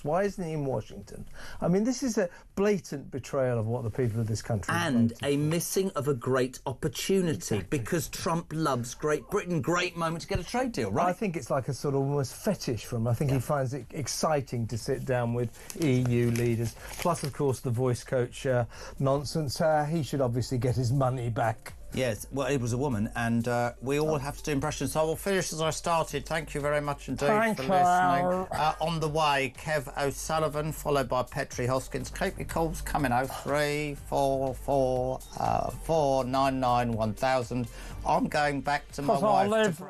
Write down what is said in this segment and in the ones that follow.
Why isn't he in Washington? I mean, this is a blatant betrayal of what the people of this country and a missing of a great opportunity, because Trump loves Great Britain. Great moment to get a trade deal, right? I think it's like a sort of almost fetish for him. I think he finds it exciting to sit down with EU leaders. Plus, of course, the voice coach nonsense. He should obviously get his money back. Yes, well, it was a woman, and we all have to do impressions, so I will finish as I started. Thank you very much indeed for listening. On the way, Kev O'Sullivan, followed by Petri Hoskins. Keep your calls coming, 0344 499 1000. I'm going back to my wife.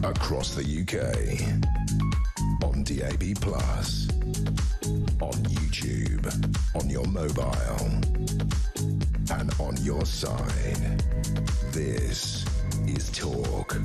Across the UK, on DAB+, on YouTube, on your mobile, and on your side. This is Talk.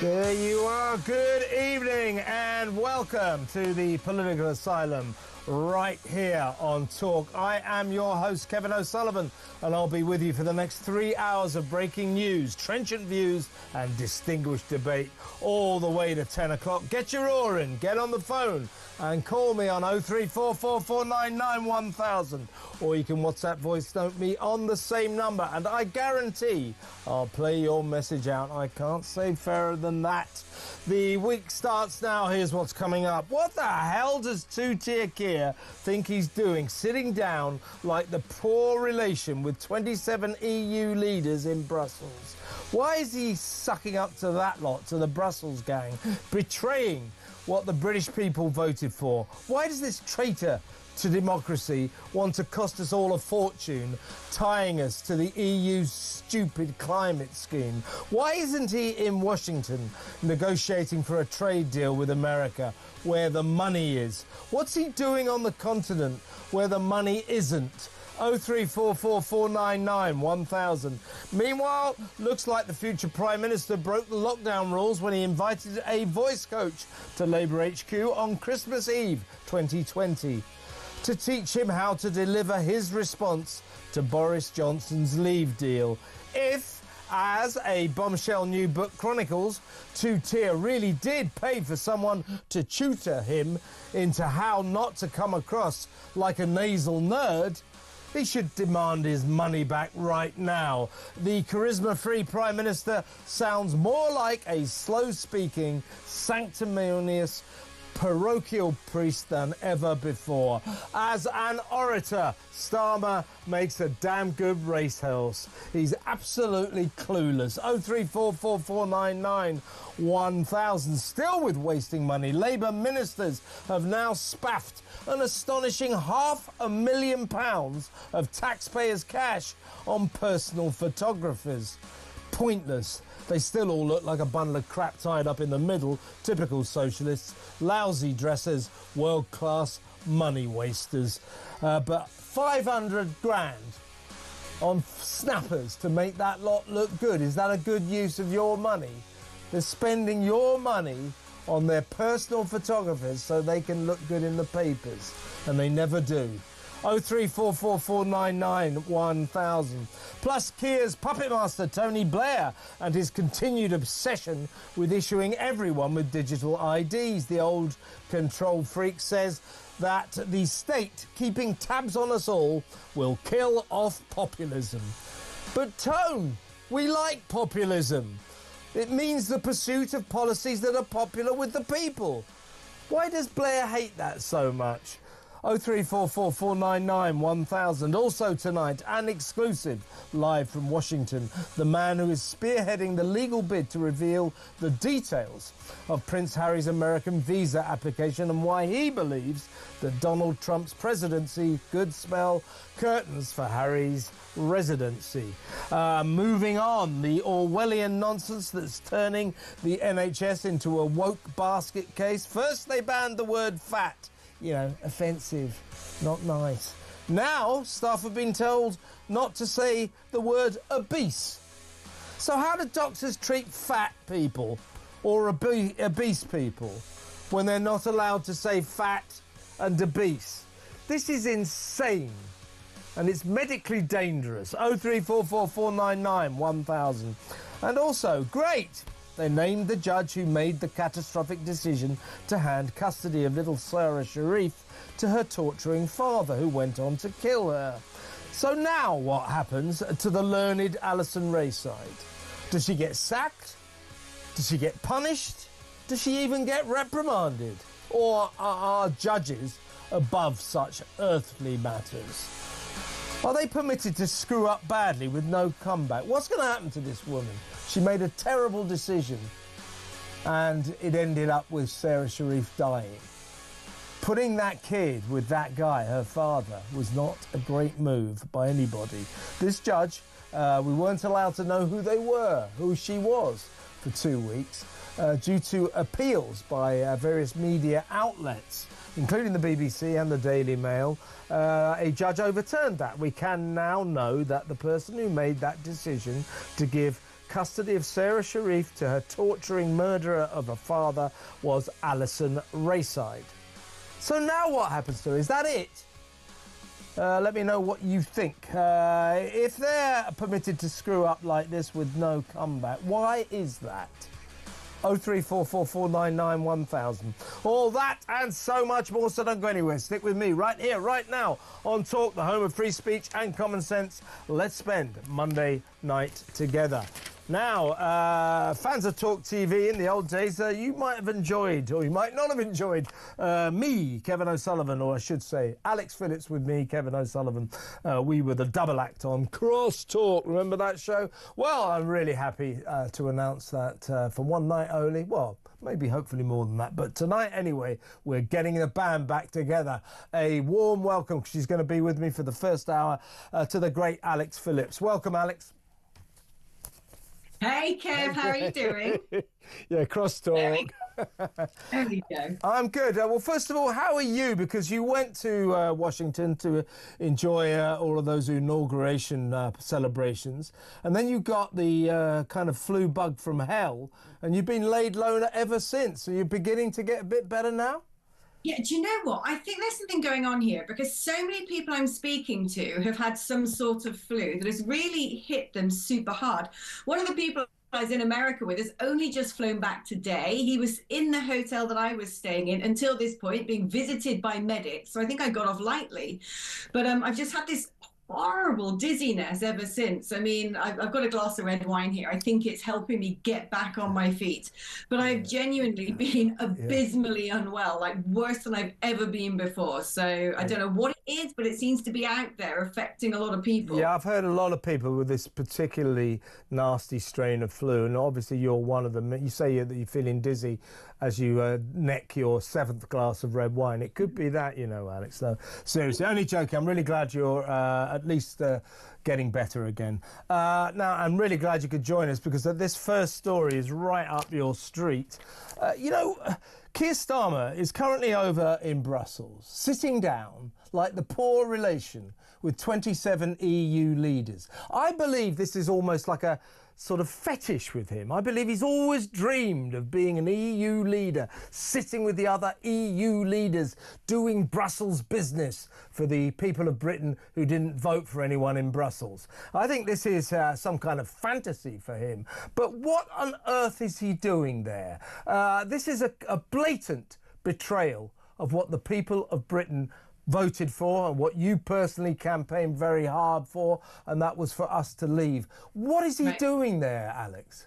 There you are. Good evening and welcome to the Political Asylum right here on Talk. I am your host, Kevin O'Sullivan, and I'll be with you for the next 3 hours of breaking news, trenchant views and distinguished debate all the way to 10 o'clock. Get your oar in, get on the phone and call me on 03444991000, or you can WhatsApp voice note me on the same number, and I guarantee I'll play your message out. I can't say fairer than that. The week starts now. Here's what's coming up. What the hell does two-tier Keir think he's doing, sitting down like the poor relation with 27 EU leaders in Brussels? Why is he sucking up to that lot, to the Brussels gang, betraying what the British people voted for? Why does this traitor to democracy want to cost us all a fortune, tying us to the EU's stupid climate scheme? Why isn't he in Washington negotiating for a trade deal with America where the money is? What's he doing on the continent where the money isn't? 03444991000. Meanwhile, looks like the future Prime Minister broke the lockdown rules when he invited a voice coach to Labour HQ on Christmas Eve 2020 to teach him how to deliver his response to Boris Johnson's Leave deal. If, as a bombshell new book chronicles, two-tier really did pay for someone to tutor him into how not to come across like a nasal nerd, He should demand his money back right now. The charisma-free Prime Minister sounds more like a slow-speaking, sanctimonious parochial priest than ever before. As an orator, Starmer makes a damn good racehorse. He's absolutely clueless. 03444991000. Still with wasting money, Labour ministers have now spaffed an astonishing £500,000 of taxpayers' cash on personal photographers. Pointless. They still all look like a bundle of crap tied up in the middle. Typical socialists, lousy dressers, world-class money wasters. But 500 grand on snappers to make that lot look good. Is that a good use of your money? They're spending your money on their personal photographers so they can look good in the papers, and they never do. 03444991000. Plus Keir's puppet master Tony Blair and his continued obsession with issuing everyone with digital IDs. The old control freak says that the state keeping tabs on us all will kill off populism. But Tone, we like populism. It means the pursuit of policies that are popular with the people. Why does Blair hate that so much? 03444991000. Also tonight, an exclusive live from Washington. The man who is spearheading the legal bid to reveal the details of Prince Harry's American visa application and why he believes that Donald Trump's presidency could spell curtains for Harry's residency. Moving on, the Orwellian nonsense that's turning the NHS into a woke basket case. First they banned the word fat. You know, offensive, not nice. Now, staff have been told not to say the word obese. So how do doctors treat fat people or obese people when they're not allowed to say fat and obese? This is insane, and it's medically dangerous. 03444991000. And also, great! They named the judge who made the catastrophic decision to hand custody of little Sarah Sharif to her torturing father, who went on to kill her. So now what happens to the learned Alison Rayside? Does she get sacked? Does she get punished? Does she even get reprimanded? Or are judges above such earthly matters? Are they permitted to screw up badly with no comeback? What's going to happen to this woman? She made a terrible decision and it ended up with Sarah Sharif dying. Putting that kid with that guy, her father, was not a great move by anybody. This judge, we weren't allowed to know who they were, who she was, for 2 weeks, due to appeals by various media outlets, including the BBC and the Daily Mail. A judge overturned that. We can now know that the person who made that decision to give custody of Sarah Sharif to her torturing murderer of a father was Alison Rayside. So now what happens to her? Is that it? Let me know what you think. If they're permitted to screw up like this with no comeback, why is that? 03444991000. All that and so much more, so don't go anywhere. Stick with me right here, right now, on Talk, the home of free speech and common sense. Let's spend Monday night together. Now, fans of Talk TV in the old days, you might have enjoyed, or you might not have enjoyed, me, Kevin O'Sullivan, or I should say, Alex Phillips with me, Kevin O'Sullivan. We were the double act on Cross Talk. Remember that show? Well, I'm really happy to announce that for one night only. Well, maybe hopefully more than that. But tonight, anyway, we're getting the band back together. A warm welcome, she's going to be with me for the first hour, to the great Alex Phillips. Welcome, Alex. Hey, Kev, how are you doing? Yeah, Cross Talk. There we go. I'm good. Well, first of all, how are you? Because you went to Washington to enjoy all of those inauguration celebrations, and then you got the kind of flu bug from hell, and you've been laid low ever since. So you're beginning to get a bit better now? Yeah, do you know what? I think there's something going on here because so many people I'm speaking to have had some sort of flu that has really hit them super hard. One of the people I was in America with has only just flown back today. He was in the hotel that I was staying in until this point, being visited by medics. So I think I got off lightly. But I've just had this horrible dizziness ever since. I mean, I've got a glass of red wine here. I think it's helping me get back on my feet. But I've genuinely been abysmally unwell, like worse than I've ever been before. So I don't know what it is, but it seems to be out there affecting a lot of people. Yeah, I've heard a lot of people with this particularly nasty strain of flu, and obviously you're one of them. You say that you're feeling dizzy as you neck your 7th glass of red wine. It could be that, you know, Alex. No, seriously, only joking. I'm really glad you're at least getting better again. Now, I'm really glad you could join us, because this first story is right up your street. You know, Keir Starmer is currently over in Brussels, sitting down like the poor relation with 27 EU leaders. I believe this is almost like a sort of fetish with him. I believe he's always dreamed of being an EU leader, sitting with the other EU leaders, doing Brussels business for the people of Britain who didn't vote for anyone in Brussels. I think this is some kind of fantasy for him. But what on earth is he doing there? This is a blatant betrayal of what the people of Britain voted for and what you personally campaigned very hard for, and that was for us to leave. What is he doing there, Alex?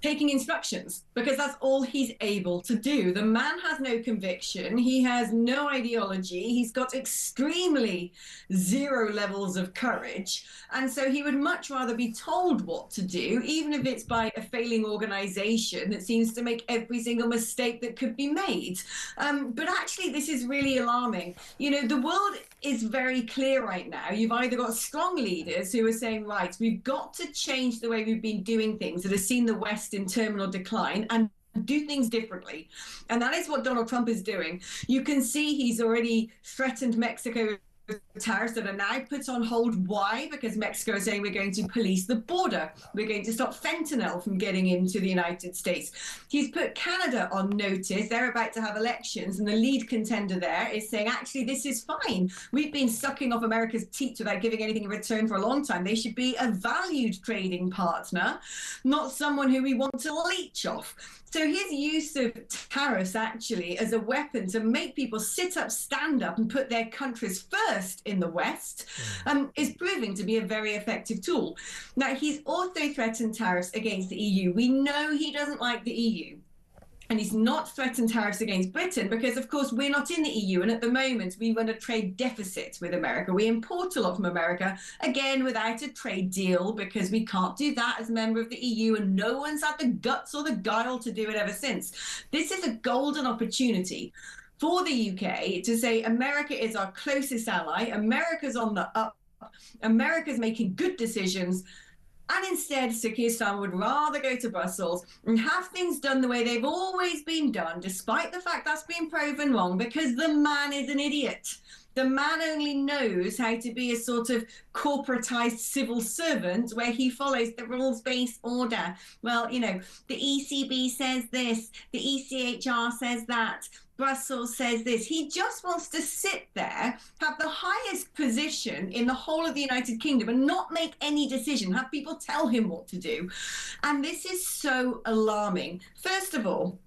Taking instructions, because that's all he's able to do. The man has no conviction. He has no ideology. He's got extremely zero levels of courage. And so he would much rather be told what to do, even if it's by a failing organization that seems to make every single mistake that could be made. But actually, this is really alarming. You know, the world is very clear right now. You've either got strong leaders who are saying, right, we've got to change the way we've been doing things that have seen the West in terminal decline and do things differently. And that is what Donald Trump is doing. You can see he's already threatened Mexico tariffs that are now put on hold. Why? Because Mexico is saying we're going to police the border. We're going to stop fentanyl from getting into the United States. He's put Canada on notice. They're about to have elections, and the lead contender there is saying, actually, this is fine. We've been sucking off America's teats without giving anything in return for a long time. They should be a valued trading partner, not someone who we want to leech off. So his use of tariffs actually as a weapon to make people sit up, stand up, and put their countries first in the West is proving to be a very effective tool. Now, he's also threatened tariffs against the EU. We know he doesn't like the EU. And he's not threatened tariffs against Britain because, of course, we're not in the EU. And at the moment, we run a trade deficit with America. We import a lot from America, again, without a trade deal, because we can't do that as a member of the EU. And no one's had the guts or the guile to do it ever since. This is a golden opportunity for the UK to say America is our closest ally. America's on the up. America's making good decisions. And instead, Sir Keir Starmer would rather go to Brussels and have things done the way they've always been done, despite the fact that's been proven wrong, because the man is an idiot. The man only knows how to be a sort of corporatized civil servant where he follows the rules-based order. Well, you know, the ECB says this, the ECHR says that, Brussels says this. He just wants to sit there, have the highest position in the whole of the United Kingdom and not make any decision, have people tell him what to do. And this is so alarming. First of all,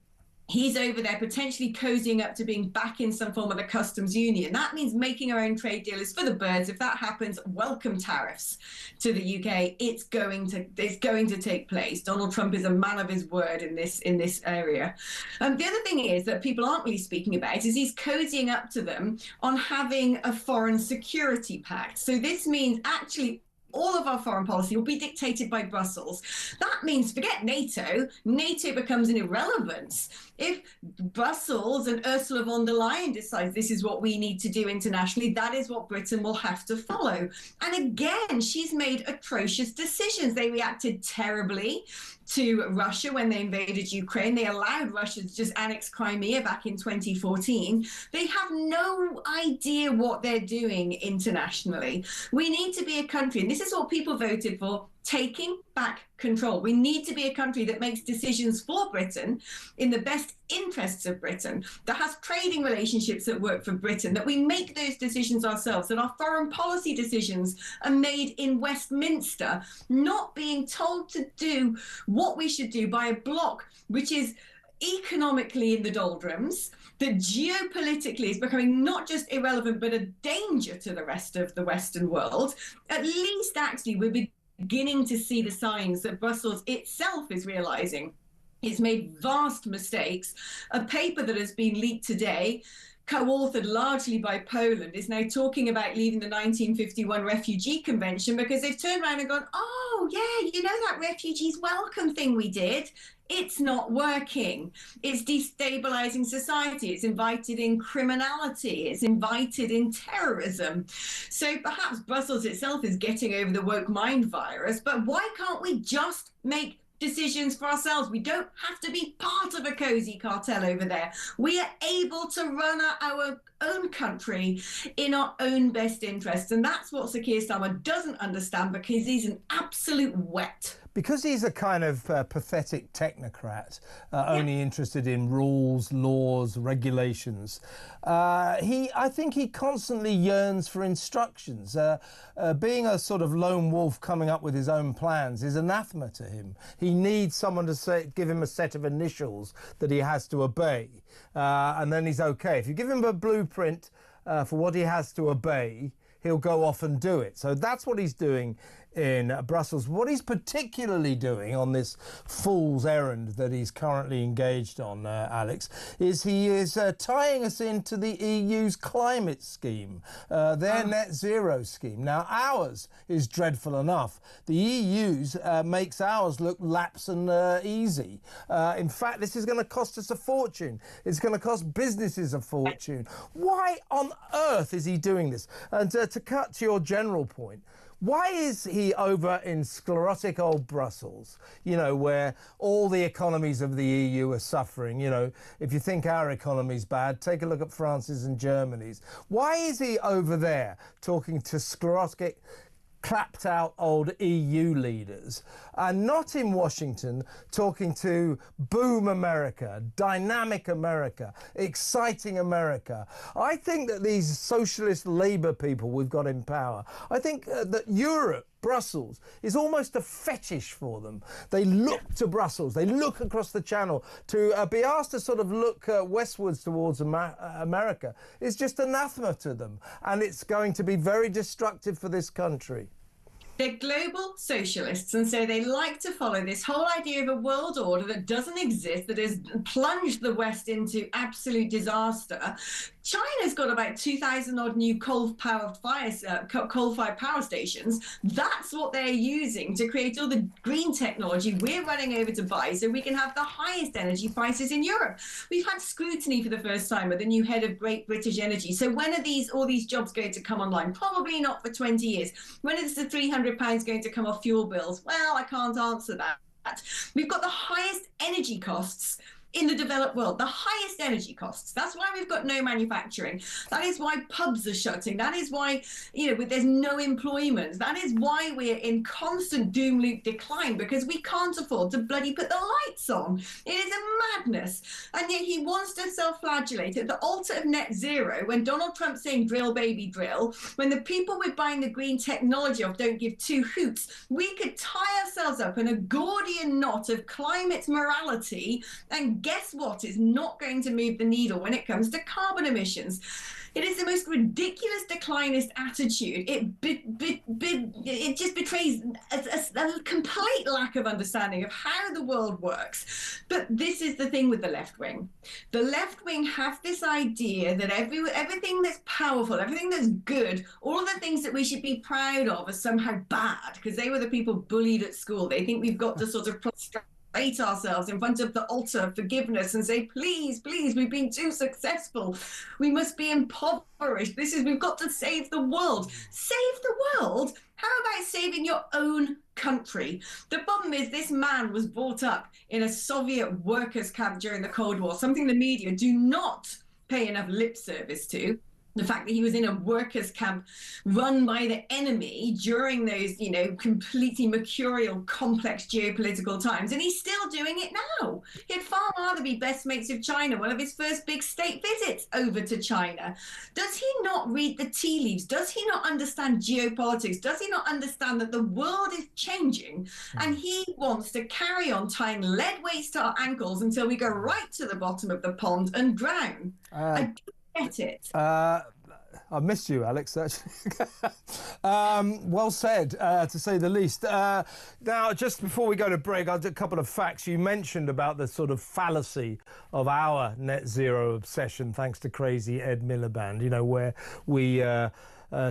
he's over there potentially cozying up to being back in some form of the customs union. That means making our own trade deal is for the birds. If that happens, welcome tariffs to the UK. It's going to take place. Donald Trump is a man of his word in this area. The other thing is that people aren't really speaking about is he's cozying up to them on having a foreign security pact. So this means actually all of our foreign policy will be dictated by Brussels. That means forget NATO. NATO becomes an irrelevance. If Brussels and Ursula von der Leyen decides this is what we need to do internationally, that is what Britain will have to follow. And again, she's made atrocious decisions. They reacted terribly to Russia when they invaded Ukraine. They allowed Russia to just annex Crimea back in 2014. They have no idea what they're doing internationally. We need to be a country, and this is what people voted for, taking back control. We need to be a country that makes decisions for Britain in the best interests of Britain, that has trading relationships that work for Britain, that we make those decisions ourselves, that our foreign policy decisions are made in Westminster, not being told to do what we should do by a bloc which is economically in the doldrums, that geopolitically is becoming not just irrelevant, but a danger to the rest of the Western world, at least actually we're beginning to see the signs that Brussels itself is realizing it's made vast mistakes. A paper that has been leaked today, co-authored largely by Poland, is now talking about leaving the 1951 Refugee Convention because they've turned around and gone, oh, yeah, you know that refugees welcome thing we did? It's not working. It's destabilizing society. It's invited in criminality. It's invited in terrorism. So perhaps Brussels itself is getting over the woke mind virus, but why can't we just make decisions for ourselves? We don't have to be part of a cozy cartel over there. We are able to run our own country in our own best interests. And that's what Sir Keir Starmer doesn't understand, because he's an absolute wet. Because he's a kind of pathetic technocrat, only interested in rules, laws, regulations. I think he constantly yearns for instructions. Being a sort of lone wolf coming up with his own plans is anathema to him. He needs someone to give him a set of initials that he has to obey, and then he's okay. If you give him a blueprint for what he has to obey, he'll go off and do it. So that's what he's doing in Brussels. What he's particularly doing on this fool's errand that he's currently engaged on, Alex, is he is tying us into the EU's climate scheme, their net zero scheme. Now, ours is dreadful enough. The EU's makes ours look lax and easy. In fact, this is going to cost us a fortune. It's going to cost businesses a fortune. Why on earth is he doing this? And to cut to your general point, why is he over in sclerotic old Brussels, you know, where all the economies of the EU are suffering? You know, if you think our economy's bad, take a look at France's and Germany's. Why is he over there talking to sclerotic, clapped out old EU leaders, and not in Washington talking to boom America, dynamic America, exciting America? I think that these socialist Labour people we've got in power, I think that Europe, Brussels, is almost a fetish for them. They look to Brussels, they look across the channel. To be asked to sort of look westwards towards America is just anathema to them, and it's going to be very destructive for this country. They're global socialists, and so they like to follow this whole idea of a world order that doesn't exist, that has plunged the West into absolute disaster. China's got about 2,000 odd new coal-fired power stations. That's what they're using to create all the green technology we're running over to buy so we can have the highest energy prices in Europe. We've had scrutiny for the first time with the new head of Great British Energy. So when are all these jobs going to come online? Probably not for 20 years. When is the £300 going to come off fuel bills? Well, I can't answer that. We've got the highest energy costs in the developed world, the highest energy costs. That's why we've got no manufacturing. That is why pubs are shutting. That is why, you know, there's no employment. That is why we're in constant doom loop decline, because we can't afford to bloody put the lights on. It is a madness. And yet he wants to self-flagellate at the altar of net zero when Donald Trump's saying drill, baby, drill, when the people we're buying the green technology of don't give two hoots. We could tie ourselves up in a Gordian knot of climate morality, and guess what? It's not going to move the needle when it comes to carbon emissions. It is the most ridiculous declinist attitude. It just betrays a complete lack of understanding of how the world works. But this is the thing with the left wing. The left wing have this idea that everything that's powerful, everything that's good, all of the things that we should be proud of are somehow bad because they were the people bullied at school. They think we've got to sort of prostrate ourselves in front of the altar of forgiveness and say, please, please, we've been too successful. We must be impoverished. We've got to save the world. Save the world? How about saving your own country? The problem is this man was brought up in a Soviet workers' camp during the Cold War, something the media do not pay enough lip service to. the fact that he was in a workers' camp run by the enemy during those, completely mercurial, complex geopolitical times. And he's still doing it now. He'd far rather be best mates with China, one of his first big state visits over to China. Does he not read the tea leaves? Does he not understand geopolitics? Does he not understand that the world is changing? And he wants to carry on tying lead weights to our ankles until we go right to the bottom of the pond and drown. I don't get it. I missed you, Alex, actually. Well said, to say the least. Now, just before we go to break, I'll do a couple of facts. You mentioned about the sort of fallacy of our net zero obsession, thanks to crazy Ed Miliband, where we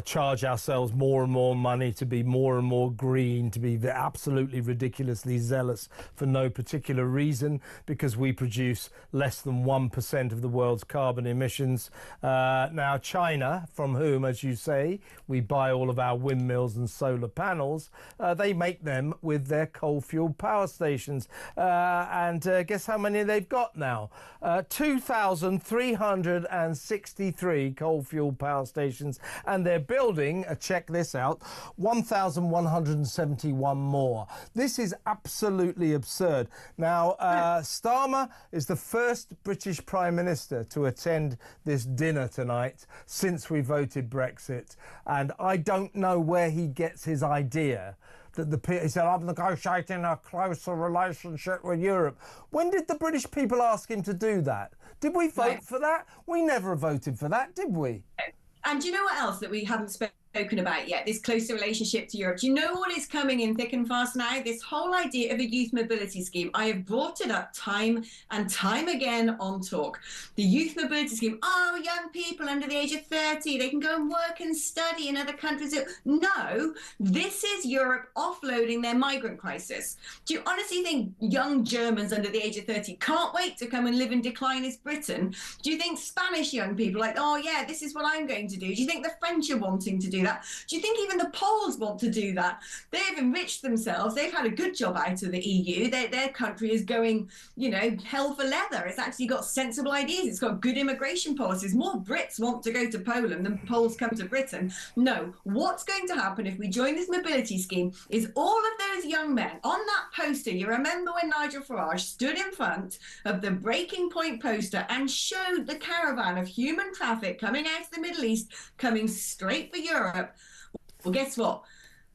charge ourselves more and more money to be more and more green, to be absolutely ridiculously zealous for no particular reason, because we produce less than 1% of the world's carbon emissions. Now, China, from whom, as you say, we buy all of our windmills and solar panels, they make them with their coal-fueled power stations. And guess how many they've got now? 2,363 coal-fueled power stations, and they're building, check this out, 1,171 more. This is absolutely absurd. Now, Starmer is the first British Prime Minister to attend this dinner tonight since we voted Brexit, and I don't know where he gets his idea that he said, I'm negotiating a closer relationship with Europe. When did the British people ask him to do that? Did we vote for that? We never voted for that, did we? And do you know what else that we haven't spoken about yet? This closer relationship to Europe. Do you know what is coming in thick and fast now? This whole idea of a youth mobility scheme. I have brought it up time and time again on Talk. The youth mobility scheme. Oh, young people under the age of 30, they can go and work and study in other countries. No, this is Europe offloading their migrant crisis. Do you honestly think young Germans under the age of 30 can't wait to come and live in declinist Britain? Do you think Spanish young people like, oh yeah, this is what I'm going to do? Do you think the French are wanting to do that? Do you think even the Poles want to do that? They've enriched themselves. They've had a good job out of the EU. Their country is going, hell for leather. It's actually got sensible ideas. It's got good immigration policies. More Brits want to go to Poland than Poles come to Britain. No. What's going to happen if we join this mobility scheme is all of those young men on that poster. You remember when Nigel Farage stood in front of the Breaking Point poster and showed the caravan of human traffic coming out of the Middle East, coming straight for Europe. Well, guess what?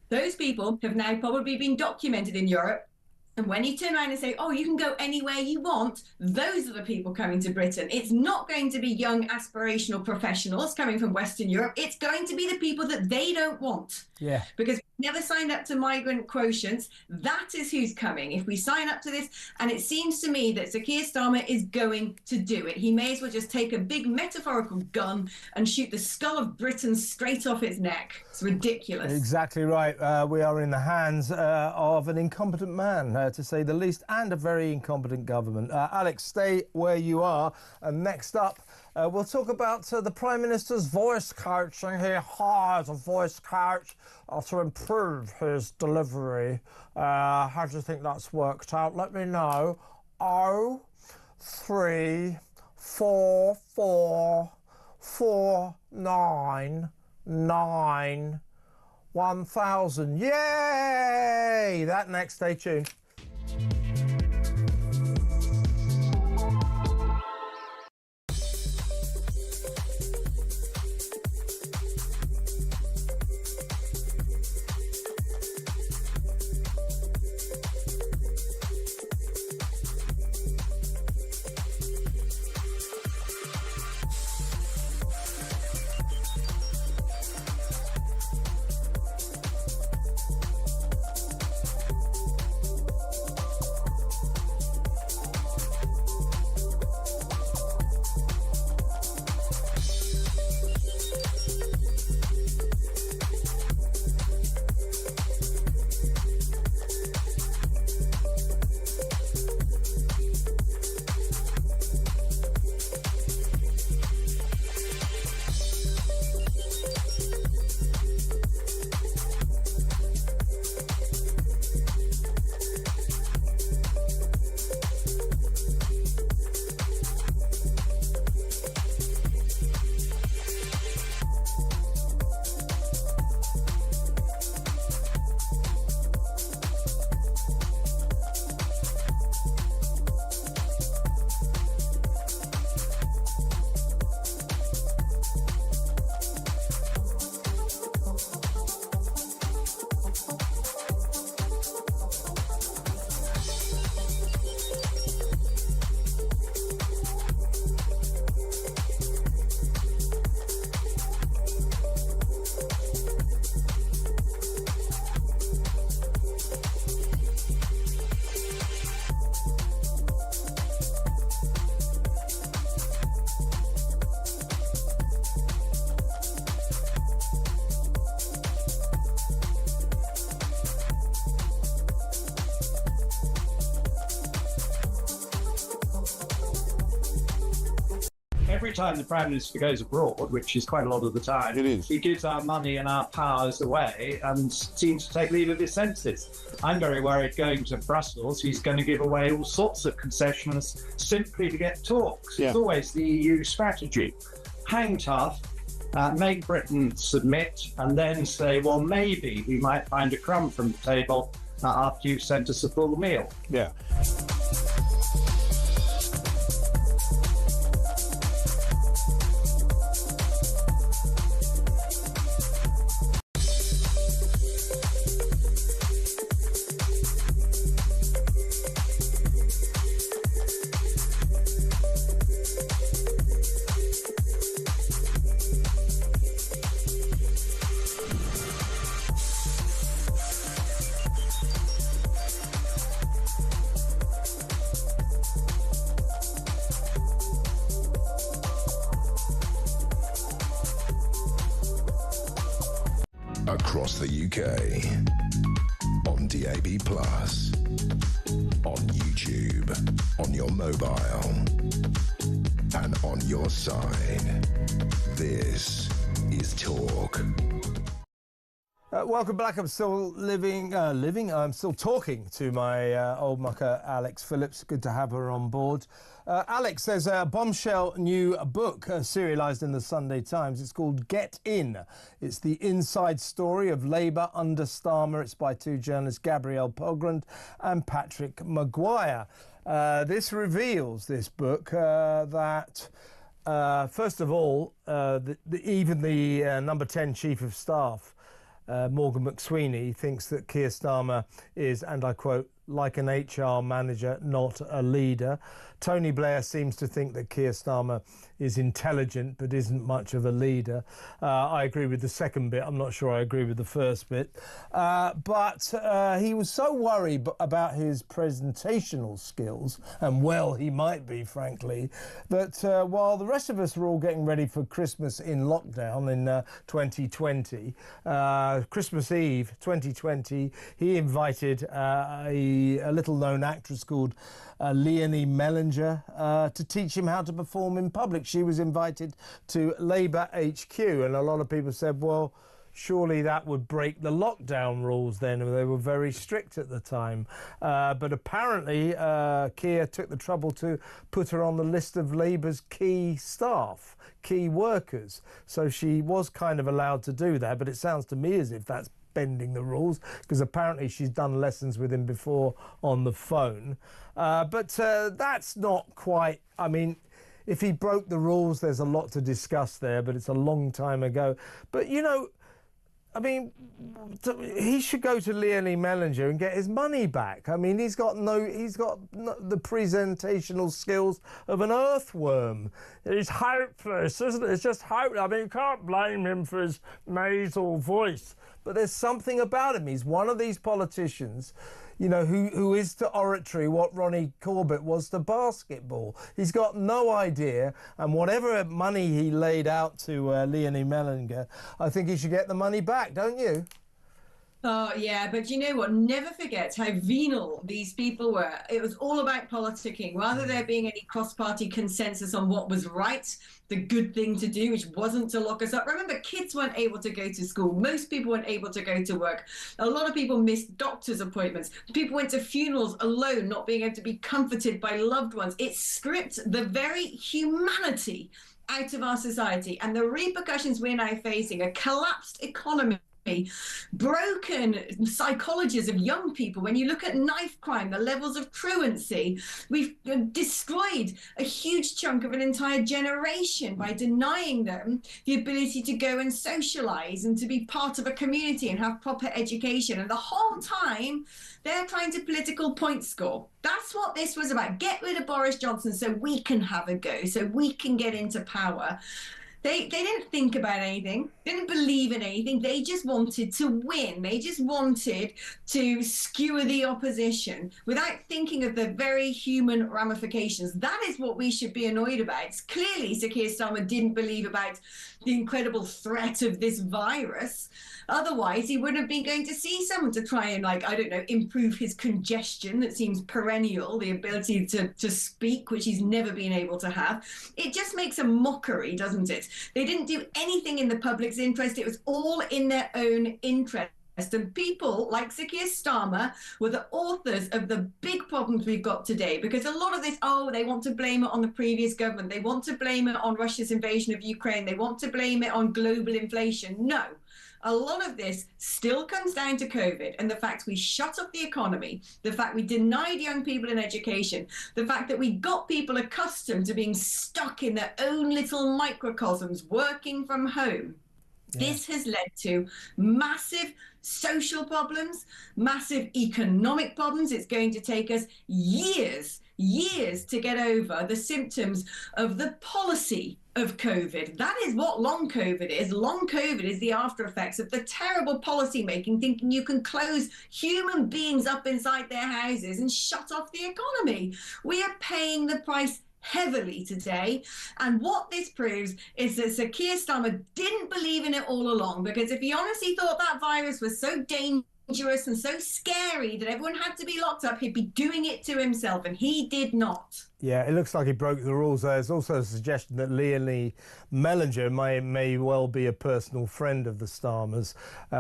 Those people have now probably been documented in Europe. And when you turn around and say, oh, you can go anywhere you want, those are the people coming to Britain. It's not going to be young aspirational professionals coming from Western Europe. It's going to be the people that they don't want. Yeah. Because we never signed up to migrant quotients. That is who's coming. If we sign up to this, and it seems to me that Sir Keir Starmer is going to do it. He may as well just take a big metaphorical gun and shoot the skull of Britain straight off its neck. It's ridiculous. Exactly right. We are in the hands of an incompetent man, to say the least, and a very incompetent government. Alex, stay where you are. And next up, we'll talk about the Prime Minister's voice coaching. He hired a voice coach to improve his delivery. How do you think that's worked out? Let me know. 03444991000. Yay! That next, stay tuned. every time the Prime Minister goes abroad, which is quite a lot of the time, It is. he gives our money and our powers away and seems to take leave of his senses. I'm very worried going to Brussels, he's going to give away all sorts of concessions simply to get talks. Yeah. It's always the EU strategy. Hang tough, make Britain submit, and then say, well, maybe we might find a crumb from the table after you've sent us a full meal. Yeah. Across the UK, on DAB+, on YouTube, on your mobile, and on your side. This is Talk. Welcome back. I'm still I'm still talking to my old mucker, Alex Phillips. Good to have her on board. Alex, there's a bombshell new book serialised in the Sunday Times. It's called Get In. It's the inside story of Labour under Starmer. It's by two journalists, Gabrielle Pogrund and Patrick Maguire. This reveals, this book, that first of all, even the number 10 Chief of Staff, Morgan McSweeney, thinks that Keir Starmer is, and I quote, like an HR manager, not a leader. Tony Blair seems to think that Keir Starmer is intelligent but isn't much of a leader. I agree with the second bit. I'm not sure I agree with the first bit. But he was so worried about his presentational skills, and well, he might be, frankly, that while the rest of us were all getting ready for Christmas in lockdown in 2020, Christmas Eve 2020, he invited a little-known actress called Leonie Mellinger to teach him how to perform in public. She was invited to Labour HQ, and a lot of people said, well, surely that would break the lockdown rules then. They were very strict at the time. But apparently Keir took the trouble to put her on the list of Labour's key staff, key workers. So she was kind of allowed to do that, but it sounds to me as if that's bending the rules, because apparently she's done lessons with him before on the phone. But that's not quite, I mean, if he broke the rules, there's a lot to discuss there, but it's a long time ago. But, you know, I mean, he should go to Leonie Mellinger and get his money back. I mean, he's got the presentational skills of an earthworm. He's hopeless, isn't it? It's just hopeless. I mean, you can't blame him for his nasal voice, but there's something about him. He's one of these politicians, you know, who is to oratory what Ronnie Corbett was to basketball. He's got no idea, and whatever money he laid out to Leonie Mellinger, I think he should get the money back, don't you? Oh, yeah, but you know what? Never forget how venal these people were. It was all about politicking. Rather there being any cross-party consensus on what was right, the good thing to do, which wasn't to lock us up. Remember, kids weren't able to go to school. Most people weren't able to go to work. A lot of people missed doctor's appointments. People went to funerals alone, not being able to be comforted by loved ones. It stripped the very humanity out of our society. And the repercussions we're now facing, a collapsed economy, broken psychologies of young people. When you look at knife crime, the levels of truancy, we've destroyed a huge chunk of an entire generation by denying them the ability to go and socialize and to be part of a community and have proper education. And the whole time they're trying to political point score. That's what this was about. Get rid of Boris Johnson so we can have a go, so we can get into power. They didn't think about anything, didn't believe in anything. They just wanted to win. They just wanted to skewer the opposition without thinking of the very human ramifications. That is what we should be annoyed about. Clearly, Sir Keir Starmer didn't believe about the incredible threat of this virus. Otherwise, he wouldn't have been going to see someone to try and, like, I don't know, improve his congestion that seems perennial, the ability to speak, which he's never been able to have. It just makes a mockery, doesn't it? They didn't do anything in the public's interest. It was all in their own interest. And people like Sir Keir Starmer were the authors of the big problems we've got today, because a lot of this, they want to blame it on the previous government. They want to blame it on Russia's invasion of Ukraine. They want to blame it on global inflation. No. A lot of this still comes down to COVID and the fact we shut off the economy, the fact we denied young people an education, the fact that we got people accustomed to being stuck in their own little microcosms, working from home. Yeah. This has led to massive social problems, massive economic problems. It's going to take us years to get over the symptoms of the policy of COVID. That is what long COVID is. Long COVID is the after effects of the terrible policy making, thinking you can close human beings up inside their houses and shut off the economy. We are paying the price heavily today. And what this proves is that Sir Keir Starmer didn't believe in it all along, because if he honestly thought that virus was so dangerous and so scary that everyone had to be locked up, he'd be doing it to himself, and he did not. Yeah, it looks like he broke the rules. There's also a suggestion that Leonie Mellinger may well be a personal friend of the Starmers,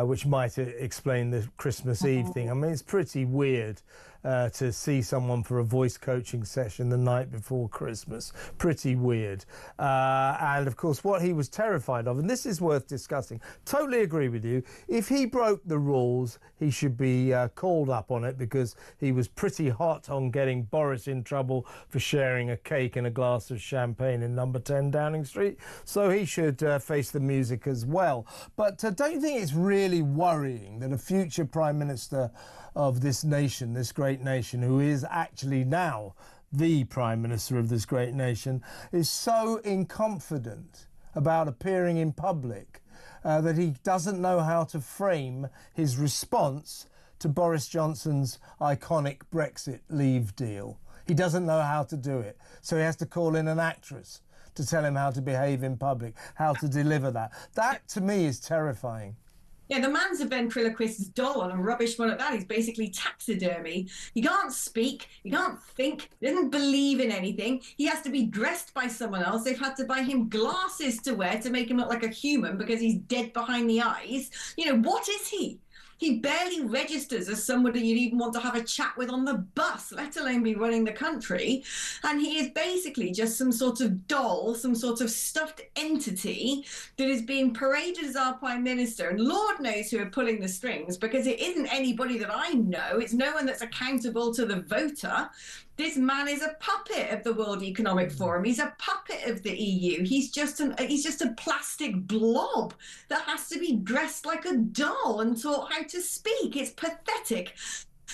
which might explain the Christmas Eve thing. I mean, it's pretty weird to see someone for a voice coaching session the night before Christmas. Pretty weird. And of course, what he was terrified of, and this is worth discussing, totally agree with you, if he broke the rules, he should be called up on it, because he was pretty hot on getting Boris in trouble for sharing a cake and a glass of champagne in number 10 Downing Street. So he should face the music as well. But don't you think it's really worrying that a future Prime Minister of this nation, this great nation, who is actually now the Prime Minister of this great nation, is so inconfident about appearing in public that he doesn't know how to frame his response to Boris Johnson's iconic Brexit leave deal? He doesn't know how to do it. So he has to call in an actress to tell him how to behave in public, how to deliver that. That, to me, is terrifying. Yeah, the man's a ventriloquist's doll, and a rubbish one at that. He's basically taxidermy. He can't speak, he can't think, he doesn't believe in anything. He has to be dressed by someone else. They've had to buy him glasses to wear to make him look like a human because he's dead behind the eyes. You know, what is he? He barely registers as somebody you'd even want to have a chat with on the bus, let alone be running the country. And he is basically just some sort of doll, some sort of stuffed entity that is being paraded as our Prime Minister. And Lord knows who are pulling the strings, because it isn't anybody that I know. It's no one that's accountable to the voter. This man is a puppet of the World Economic Forum. He's a puppet of the EU. He's just a plastic blob that has to be dressed like a doll and taught how to speak. It's pathetic.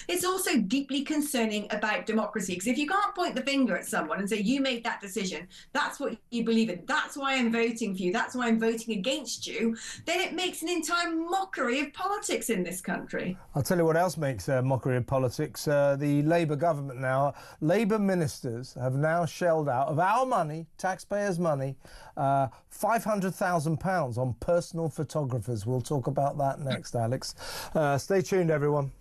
It's also deeply concerning about democracy, because if you can't point the finger at someone and say, you made that decision, that's what you believe in, that's why I'm voting for you, that's why I'm voting against you, then it makes an entire mockery of politics in this country. I'll tell you what else makes a mockery of politics. The Labour government now, Labour ministers have now shelled out of our money, taxpayers' money, £500,000 on personal photographers. We'll talk about that next, Alex. Stay tuned, everyone.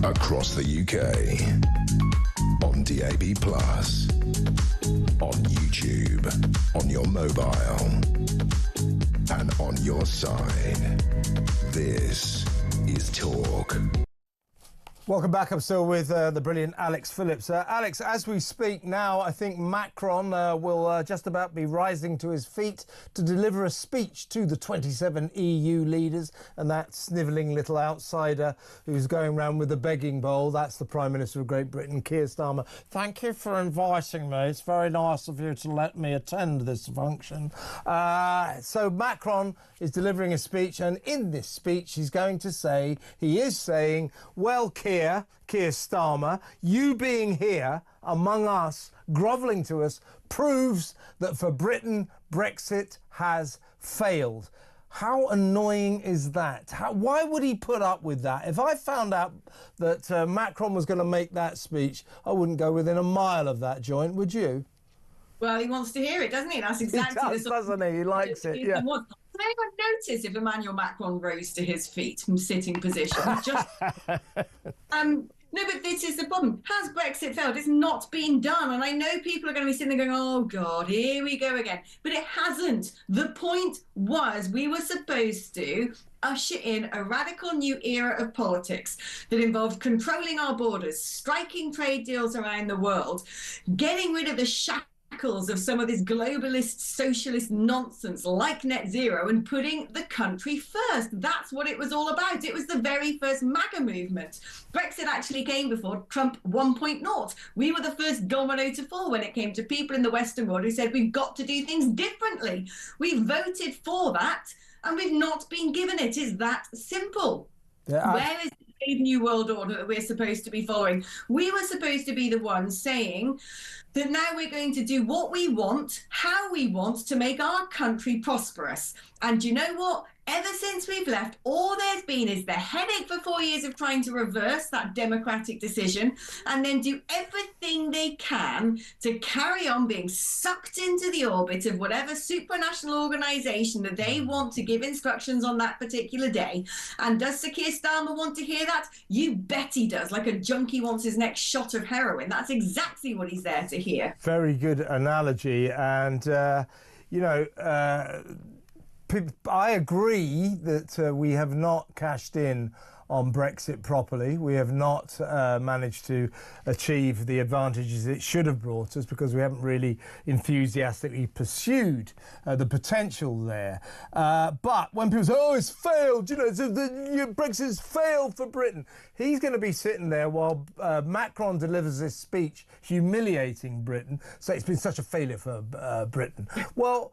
across the UK, on DAB+, on YouTube, on your mobile, and on your side. This is Talk. Welcome back. I'm still with the brilliant Alex Phillips. Alex, as we speak now, I think Macron will just about be rising to his feet to deliver a speech to the 27 EU leaders, and that snivelling little outsider who's going around with a begging bowl, that's the Prime Minister of Great Britain, Keir Starmer. Thank you for inviting me. It's very nice of you to let me attend this function. So Macron is delivering a speech, and in this speech he is saying, well, Keir Starmer, you being here among us, grovelling to us, proves that for Britain, Brexit has failed. How annoying is that? Why would he put up with that? If I found out that Macron was going to make that speech, I wouldn't go within a mile of that joint, would you? Well, he wants to hear it, doesn't he? That's exactly he does, doesn't he? He likes it, yeah. Does anyone notice if Emmanuel Macron rose to his feet from sitting position? No, but this is the problem. Has Brexit failed? It's not been done. And I know people are going to be sitting there going, oh, God, here we go again. But it hasn't. The point was we were supposed to usher in a radical new era of politics that involved controlling our borders, striking trade deals around the world, getting rid of the shackles of some of this globalist socialist nonsense like net zero, and putting the country first. That's what it was all about. It was the very first MAGA movement. Brexit actually came before Trump 1.0. We were the first domino to fall when it came to people in the Western world who said we've got to do things differently. We voted for that and we've not been given it. It's that simple. Yeah, Where is the new world order that we're supposed to be following? We were supposed to be the ones saying that now we're going to do what we want, how we want to make our country prosperous. And you know what? Ever since we've left, all there's been is the headache for 4 years of trying to reverse that democratic decision and then do everything they can to carry on being sucked into the orbit of whatever supranational organisation that they want to give instructions on that particular day. And does Sir Keir Starmer want to hear that? You bet he does, like a junkie wants his next shot of heroin. That's exactly what he's there to hear. Very good analogy. And, I agree that we have not cashed in on Brexit properly. We have not managed to achieve the advantages it should have brought us because we haven't really enthusiastically pursued the potential there. But when people say, oh, it's failed, Brexit's failed for Britain, he's going to be sitting there while Macron delivers this speech humiliating Britain. So it's been such a failure for Britain. Well,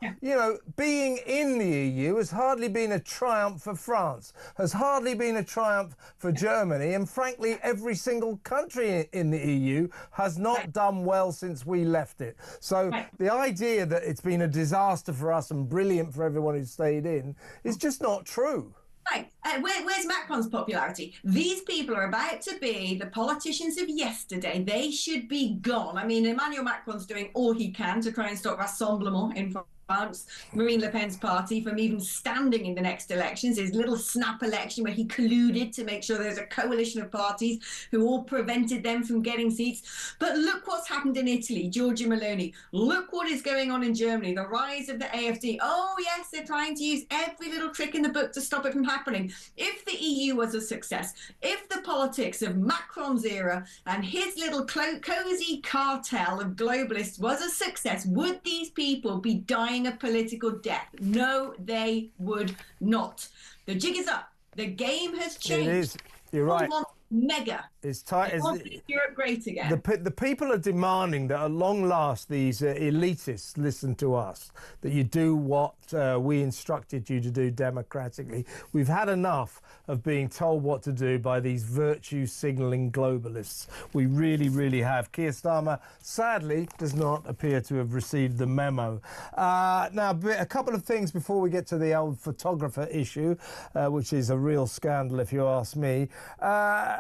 being in the EU has hardly been a triumph for France, has hardly been a triumph for Germany, and frankly every single country in the EU has not done well since we left it. So the idea that it's been a disaster for us and brilliant for everyone who stayed in is just not true. Right. Where's Macron's popularity? These people are about to be the politicians of yesterday. They should be gone. I mean, Emmanuel Macron's doing all he can to try and stop Rassemblement in France, Marine Le Pen's party, from even standing in the next elections. His little snap election where he colluded to make sure there's a coalition of parties who all prevented them from getting seats. But look what's happened in Italy, Giorgia Meloni. Look what is going on in Germany, the rise of the AfD. Oh, yes, they're trying to use every little trick in the book to stop it from happening. If the EU was a success, if the politics of Macron's era and his little cozy cartel of globalists was a success, would these people be dying a political death? No, they would not. The jig is up. The game has changed. It is. You're right. Mega. It's tight. Europe great again. The people are demanding that at long last these elitists listen to us, that you do what we instructed you to do democratically. We've had enough of being told what to do by these virtue signalling globalists. We really, really have. Keir Starmer, sadly, does not appear to have received the memo. Now, a couple of things before we get to the old photographer issue, which is a real scandal if you ask me.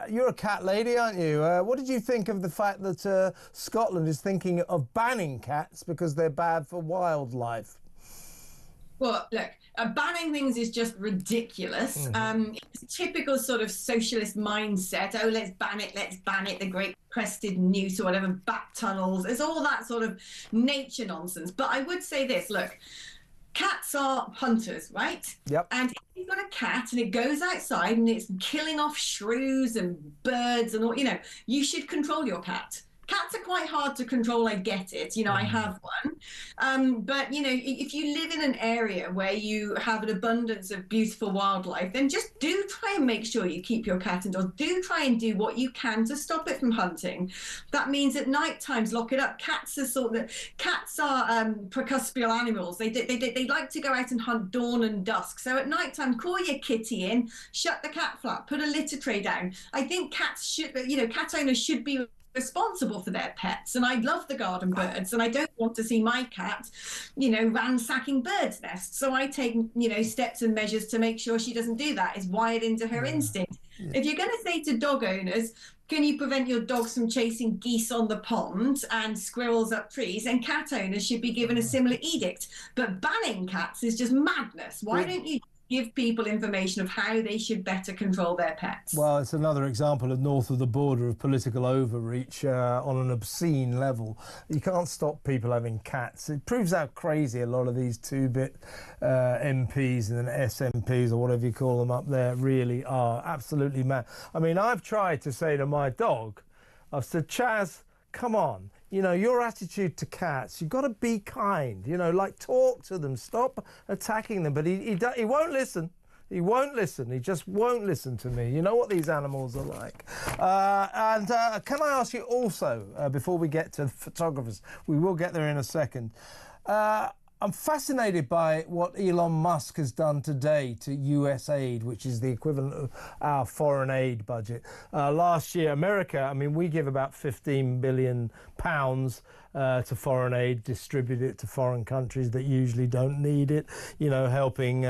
You're a cat lady, aren't you? What did you think of the fact that Scotland is thinking of banning cats because they're bad for wildlife? Well, look, banning things is just ridiculous. It's typical sort of socialist mindset. Oh, let's ban it, the great crested noose or whatever, bat tunnels. It's all that sort of nature nonsense. But I would say this, look, cats are hunters, right? Yep. And if you've got a cat and it goes outside and it's killing off shrews and birds and all, you should control your cat. Cats are quite hard to control, I get it. I have one. But, if you live in an area where you have an abundance of beautiful wildlife, then just do try and make sure you keep your cat indoors. Do try and do what you can to stop it from hunting. That means at night times, lock it up. Cats are precuspial animals. They like to go out and hunt dawn and dusk. So at night time, call your kitty in, shut the cat flap, put a litter tray down. I think cat owners should be responsible for their pets, and I love the garden birds, and I don't want to see my cat ransacking birds' nests, so I take steps and measures to make sure she doesn't do that. It's wired into her instinct. If you're going to say to dog owners, can you prevent your dogs from chasing geese on the pond and squirrels up trees, and cat owners should be given a similar edict. But banning cats is just madness. Why don't you give people information of how they should better control their pets? Well, it's another example of north of the border of political overreach on an obscene level. You can't stop people having cats. It proves how crazy a lot of these two-bit MPs and SMPs or whatever you call them up there really are. Absolutely mad. I mean, I've tried to say to my dog, I've said, Chaz, come on. Your attitude to cats, you've got to be kind, talk to them, stop attacking them. But he won't listen. He won't listen. He just won't listen to me. You know what these animals are like. And can I ask you also, before we get to photographers, we will get there in a second, I'm fascinated by what Elon Musk has done today to US aid, which is the equivalent of our foreign aid budget. Last year, America, we give about £15 billion to foreign aid, distribute it to foreign countries that usually don't need it, helping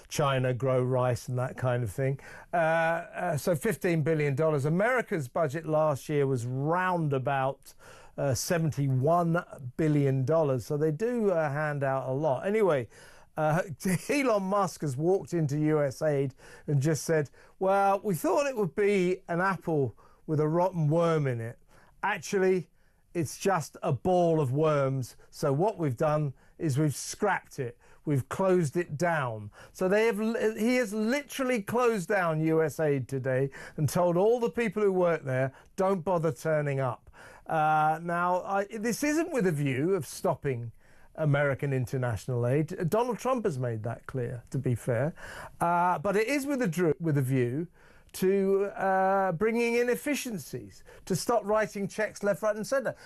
China grow rice and that kind of thing. So $15 billion. America's budget last year was round about $71 billion. So they do hand out a lot. Anyway, Elon Musk has walked into USAID and just said, well, we thought it would be an apple with a rotten worm in it. Actually, it's just a ball of worms. So what we've done is we've scrapped it. We've closed it down. So he has literally closed down USAID today and told all the people who work there, don't bother turning up. Now, this isn't with a view of stopping American international aid. Donald Trump has made that clear, to be fair. But it is with a view to bringing in efficiencies, to stop writing checks left, right and centre.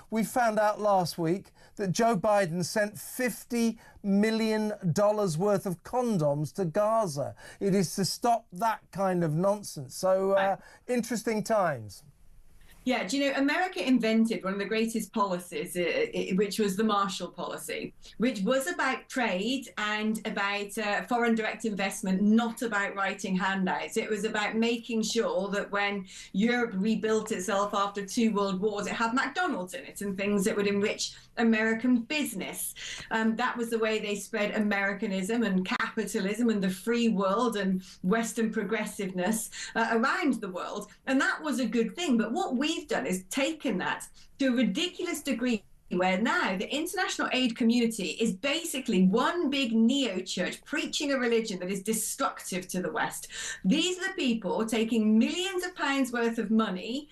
We found out last week that Joe Biden sent $50 million worth of condoms to Gaza. It is to stop that kind of nonsense. So interesting times. Yeah, do you know, America invented one of the greatest policies, which was the Marshall Policy, which was about trade and about foreign direct investment, not about writing handouts. It was about making sure that when Europe rebuilt itself after 2 world wars, it had McDonald's in it and things that would enrich American business. That was the way they spread Americanism and capitalism and the free world and Western progressiveness around the world. And that was a good thing. But what we've done is taken that to a ridiculous degree, where now the international aid community is basically one big neo-church preaching a religion that is destructive to the West. These are the people taking millions of pounds worth of money,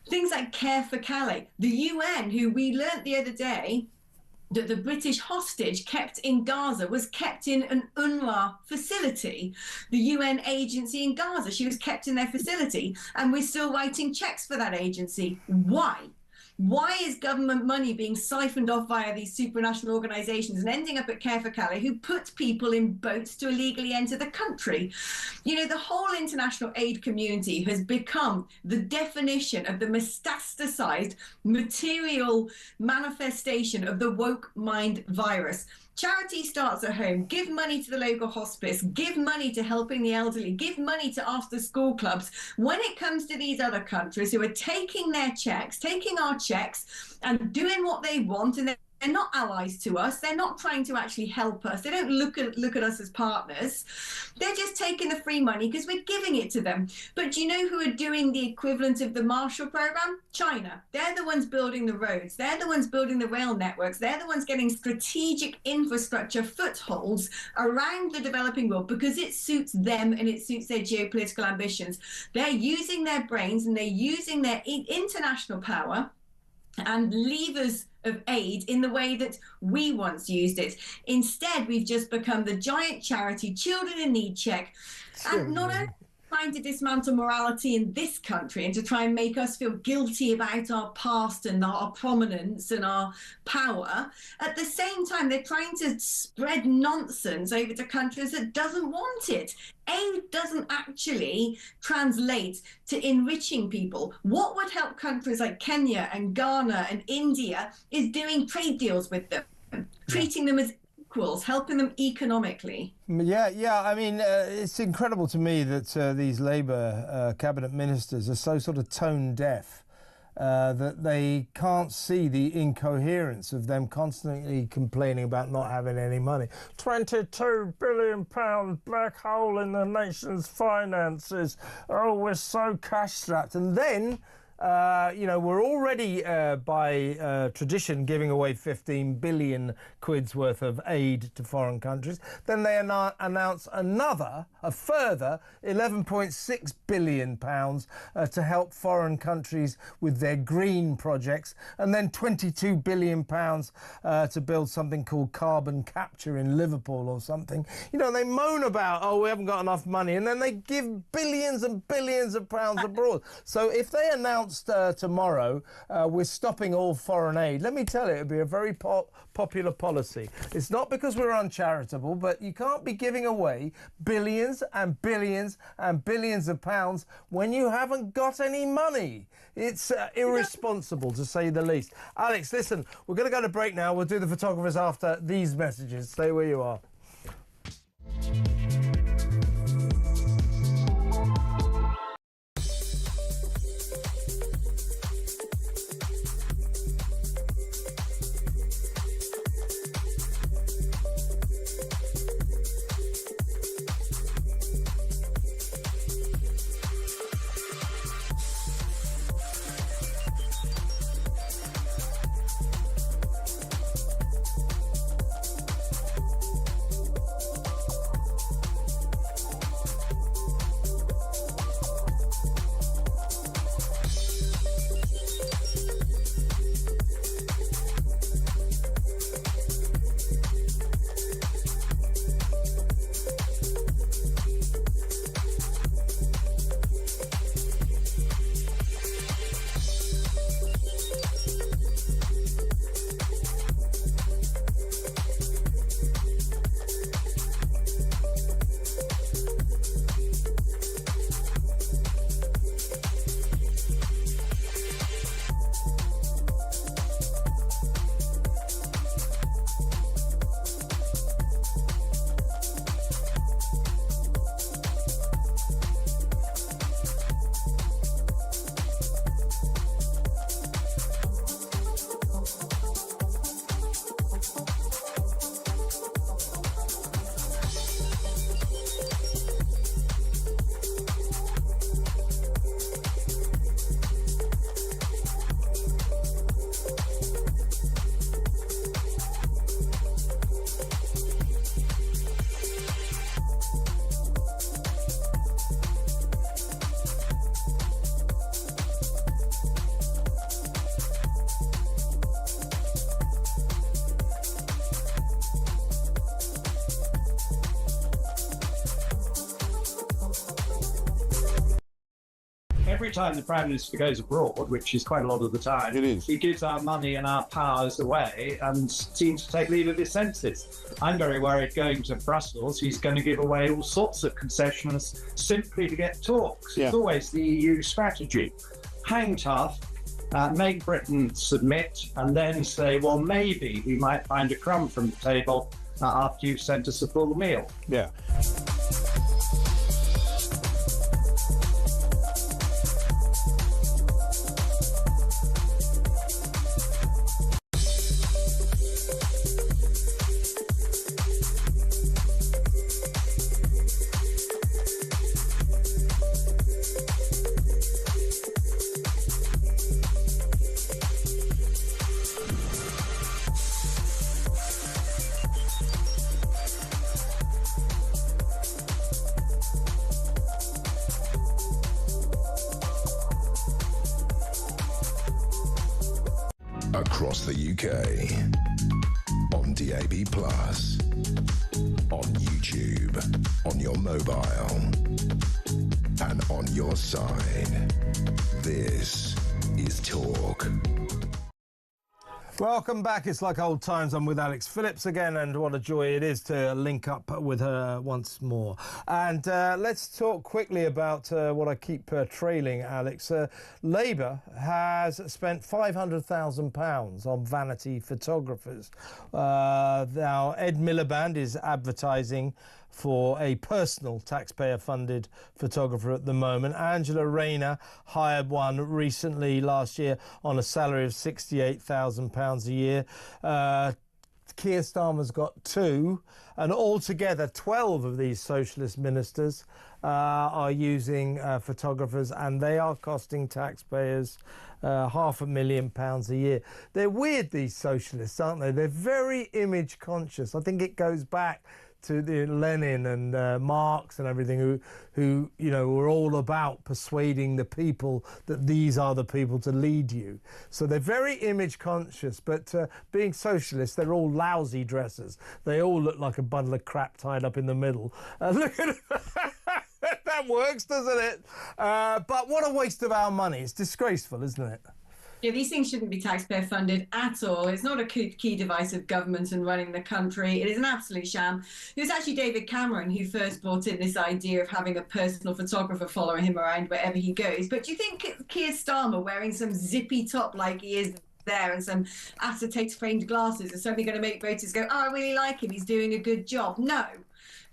things like Care for Calais, the UN, who we learnt the other day that the British hostage kept in Gaza was kept in an UNRWA facility, the UN agency in Gaza. She was kept in their facility, and we're still writing checks for that agency. Why? Why is government money being siphoned off via these supranational organisations and ending up at Care for Calais, who put people in boats to illegally enter the country? You know, the whole international aid community has become the definition of the metastasised material manifestation of the woke mind virus. Charity starts at home. Give money to the local hospice. Give money to helping the elderly. Give money to after school clubs. When it comes to these other countries who are taking their checks, taking our checks and doing what they want, and They're not allies to us. They're not trying to actually help us. They don't look at us as partners. They're just taking the free money because we're giving it to them. But do you know who are doing the equivalent of the Marshall Program? China. They're the ones building the roads. They're the ones building the rail networks. They're the ones getting strategic infrastructure footholds around the developing world because it suits them and it suits their geopolitical ambitions. They're using their brains and they're using their international power and levers of aid in the way that we once used it. Instead, we've just become the giant charity children in need check, and not only trying to dismantle morality in this country and to try and make us feel guilty about our past and our prominence and our power. At the same time, they're trying to spread nonsense over to countries that doesn't want it. Aid doesn't actually translate to enriching people. What would help countries like Kenya and Ghana and India is doing trade deals with them, treating them as equals, helping them economically. Yeah. I mean, it's incredible to me that these Labour cabinet ministers are so sort of tone deaf that they can't see the incoherence of them constantly complaining about not having any money. £22 billion black hole in the nation's finances. Oh, we're so cash strapped. And then we're already by tradition giving away 15 billion quid's worth of aid to foreign countries. Then they announce a further 11.6 billion pounds to help foreign countries with their green projects, and then 22 billion pounds to build something called carbon capture in Liverpool or something. They moan about, oh, we haven't got enough money, and then they give billions and billions of pounds abroad. So if they announce tomorrow we're stopping all foreign aid, let me tell you, it'll be a very popular policy. It's not because we're uncharitable, but you can't be giving away billions and billions and billions of pounds when you haven't got any money. It's irresponsible, to say the least. Alex, listen, we're going to go to break now. We'll do the photographers after these messages. Stay where you are. Every time the Prime Minister goes abroad, which is quite a lot of the time, he gives our money and our powers away and seems to take leave of his senses. I'm very worried going to Brussels, he's going to give away all sorts of concessions simply to get talks. Yeah. It's always the EU strategy. Hang tough, make Britain submit, and then say, well, maybe we might find a crumb from the table after you've sent us a full meal. Yeah. across the UK. On DAB+, on YouTube, on your mobile, and on your side. This is Talk. Welcome back. It's like old times. I'm with Alex Phillips again, and what a joy it is to link up with her once more. And let's talk quickly about what I keep trailing, Alex. Labour has spent £500,000 on vanity photographers. Now, Ed Miliband is advertising for a personal taxpayer-funded photographer at the moment. Angela Rayner hired one recently last year on a salary of £68,000 a year. Keir Starmer's got two, and altogether 12 of these socialist ministers are using photographers, and they are costing taxpayers £500,000 a year. They're weird, these socialists, aren't they? They're very image conscious. I think it goes back to the Lenin and Marx and everything, who you know, were all about persuading the people that these are the people to lead you. So they're very image conscious, but being socialists, they're all lousy dressers. They all look like a bundle of crap tied up in the middle. Look at it. That works, doesn't it? But what a waste of our money. It's disgraceful, isn't it? Yeah, these things shouldn't be taxpayer funded at all. It's not a key device of government and running the country. It is an absolute sham. It was actually David Cameron who first brought in this idea of having a personal photographer following him around wherever he goes. But do you think Keir Starmer wearing some zippy top like he is there and some acetate framed glasses is suddenly going to make voters go, oh, I really like him, he's doing a good job? No.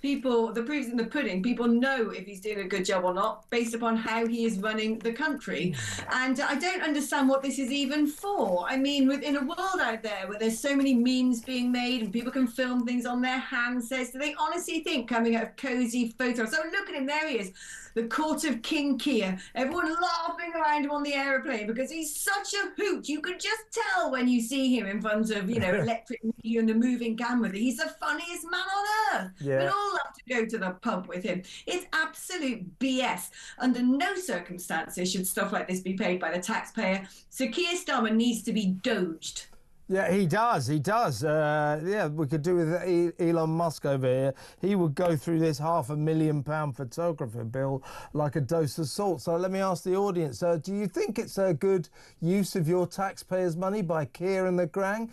People, the proof's in the pudding. People know if he's doing a good job or not based upon how he is running the country. And I don't understand what this is even for. I mean, within a world out there where there's so many memes being made and people can film things on their handsets, do they honestly think coming out of cosy photos, oh, look at him, there he is, the court of King Keir, everyone laughing around him on the aeroplane because he's such a hoot. You can just tell when you see him in front of, you know, electric media and a moving camera that he's the funniest man on earth. Yeah. We'd all love to go to the pub with him. It's absolute BS. Under no circumstances should stuff like this be paid by the taxpayer. So Keir Starmer needs to be doged. Yeah, he does. He does. Yeah, we could do with Elon Musk over here. He would go through this £500,000 photographer bill like a dose of salt. So let me ask the audience, do you think it's a good use of your taxpayers' money by Keir and the gang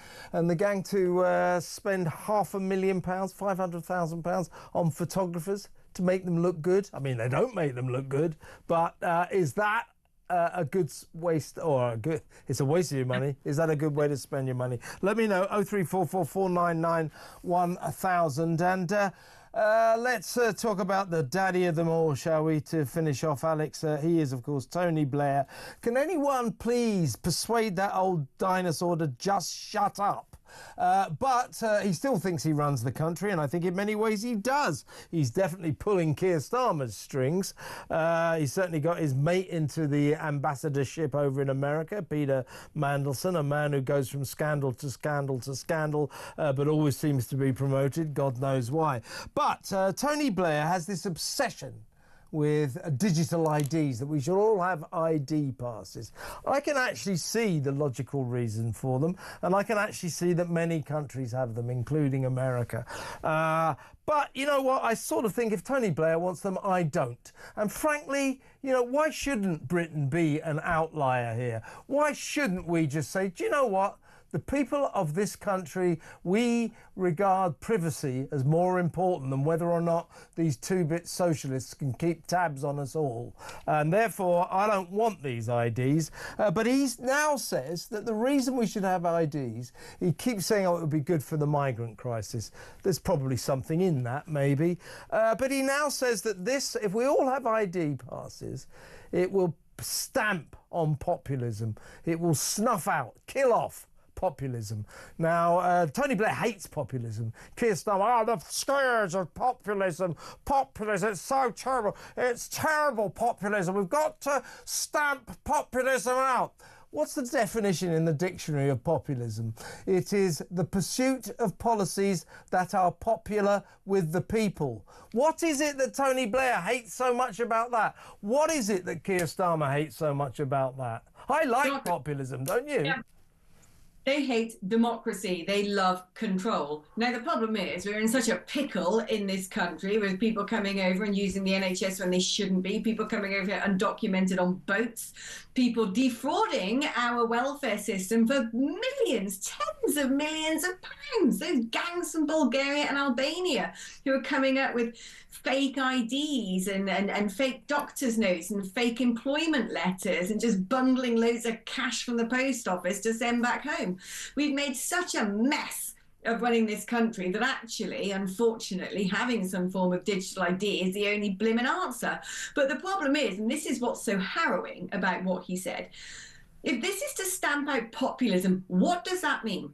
to spend £500,000, £500,000 on photographers to make them look good? I mean, they don't make them look good, but is that a good waste, or a good, it's a waste of your money? Is that a good way to spend your money? Let me know. 03444991000. And let's talk about the daddy of them all, shall we, to finish off, Alex. He is, of course, Tony Blair. Can anyone please persuade that old dinosaur to just shut up? But he still thinks he runs the country, and I think in many ways he does. He's definitely pulling Keir Starmer's strings. He's certainly got his mate into the ambassadorship over in America, Peter Mandelson, a man who goes from scandal to scandal to scandal, but always seems to be promoted, God knows why. But Tony Blair has this obsession with digital IDs, that we should all have ID passes. I can actually see the logical reason for them, and I can actually see that many countries have them, including America. But you know what? I sort of think if Tony Blair wants them, I don't. And frankly, you know, why shouldn't Britain be an outlier here? Why shouldn't we just say, do you know what? The people of this country, we regard privacy as more important than whether or not these two-bit socialists can keep tabs on us all. And therefore, I don't want these IDs. But he now says that the reason we should have IDs, he keeps saying, oh, it would be good for the migrant crisis. There's probably something in that, maybe. But he now says that this, if we all have ID passes, it will stamp on populism. It will snuff out, kill off populism. Now, Tony Blair hates populism. Keir Starmer, the scourge of populism. Populism, it's so terrible. It's terrible populism. We've got to stamp populism out. What's the definition in the dictionary of populism? It is the pursuit of policies that are popular with the people. What is it that Tony Blair hates so much about that? What is it that Keir Starmer hates so much about that? I like populism, don't you? Yeah. They hate democracy. They love control. Now, the problem is we're in such a pickle in this country with people coming over and using the NHS when they shouldn't be, people coming over here undocumented on boats, people defrauding our welfare system for millions, tens of millions of pounds. Those gangs from Bulgaria and Albania who are coming up with fake IDs and fake doctor's notes and fake employment letters and just bundling loads of cash from the post office to send back home. We've made such a mess of running this country that actually, unfortunately, having some form of digital ID is the only blimmin' answer. But the problem is, and this is what's so harrowing about what he said, if this is to stamp out populism, what does that mean?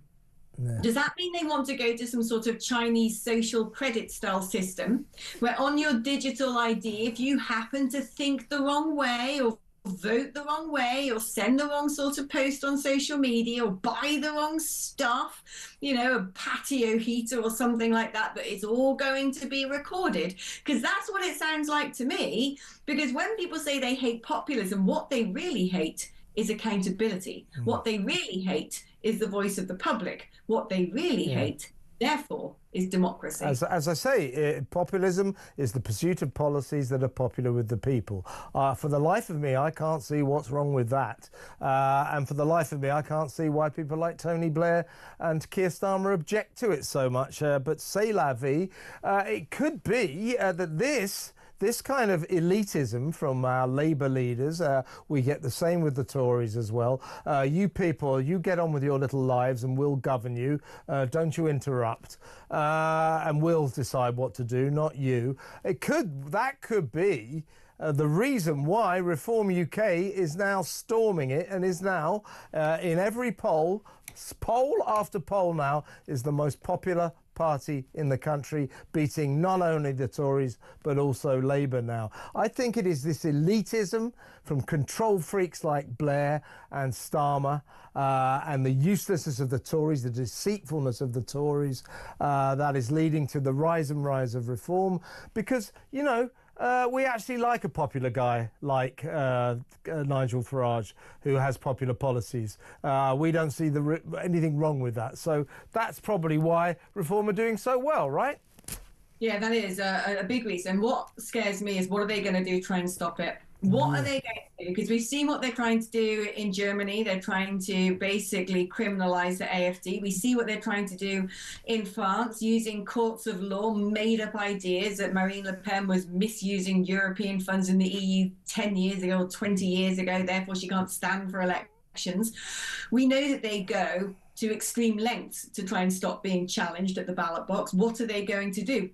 Yeah. Does that mean they want to go to some sort of Chinese social credit style system where on your digital ID, if you happen to think the wrong way or vote the wrong way or send the wrong sort of post on social media or buy the wrong stuff, you know, a patio heater or something like that, that it's all going to be recorded? Because that's what it sounds like to me. Because when people say they hate populism, what they really hate is accountability. What they really hate is the voice of the public. What they really hate, therefore, is democracy. As I say, populism is the pursuit of policies that are popular with the people. For the life of me, I can't see what's wrong with that. And for the life of me, I can't see why people like Tony Blair and Keir Starmer object to it so much. But c'est la vie. It could be that this kind of elitism from our Labour leaders, we get the same with the Tories as well. You people, you get on with your little lives and we'll govern you. Don't you interrupt. And we'll decide what to do, not you. That could be the reason why Reform UK is now storming it and is now in every poll after poll now, is the most popular party in the country, beating not only the Tories but also Labour now. I think it is this elitism from control freaks like Blair and Starmer and the uselessness of the Tories, the deceitfulness of the Tories, that is leading to the rise of reform. Because, you know, we actually like a popular guy like Nigel Farage, who has popular policies. We don't see anything wrong with that. So that's probably why Reform are doing so well, right? Yeah, that is a big reason. What scares me is what are they going to do to try and stop it? What are they going to do? Because we've seen what they're trying to do in Germany. They're trying to basically criminalise the AfD. We see what they're trying to do in France, using courts of law, made-up ideas that Marine Le Pen was misusing European funds in the EU 10 years ago or 20 years ago. Therefore, she can't stand for elections. We know that they go to extreme lengths to try and stop being challenged at the ballot box. What are they going to do?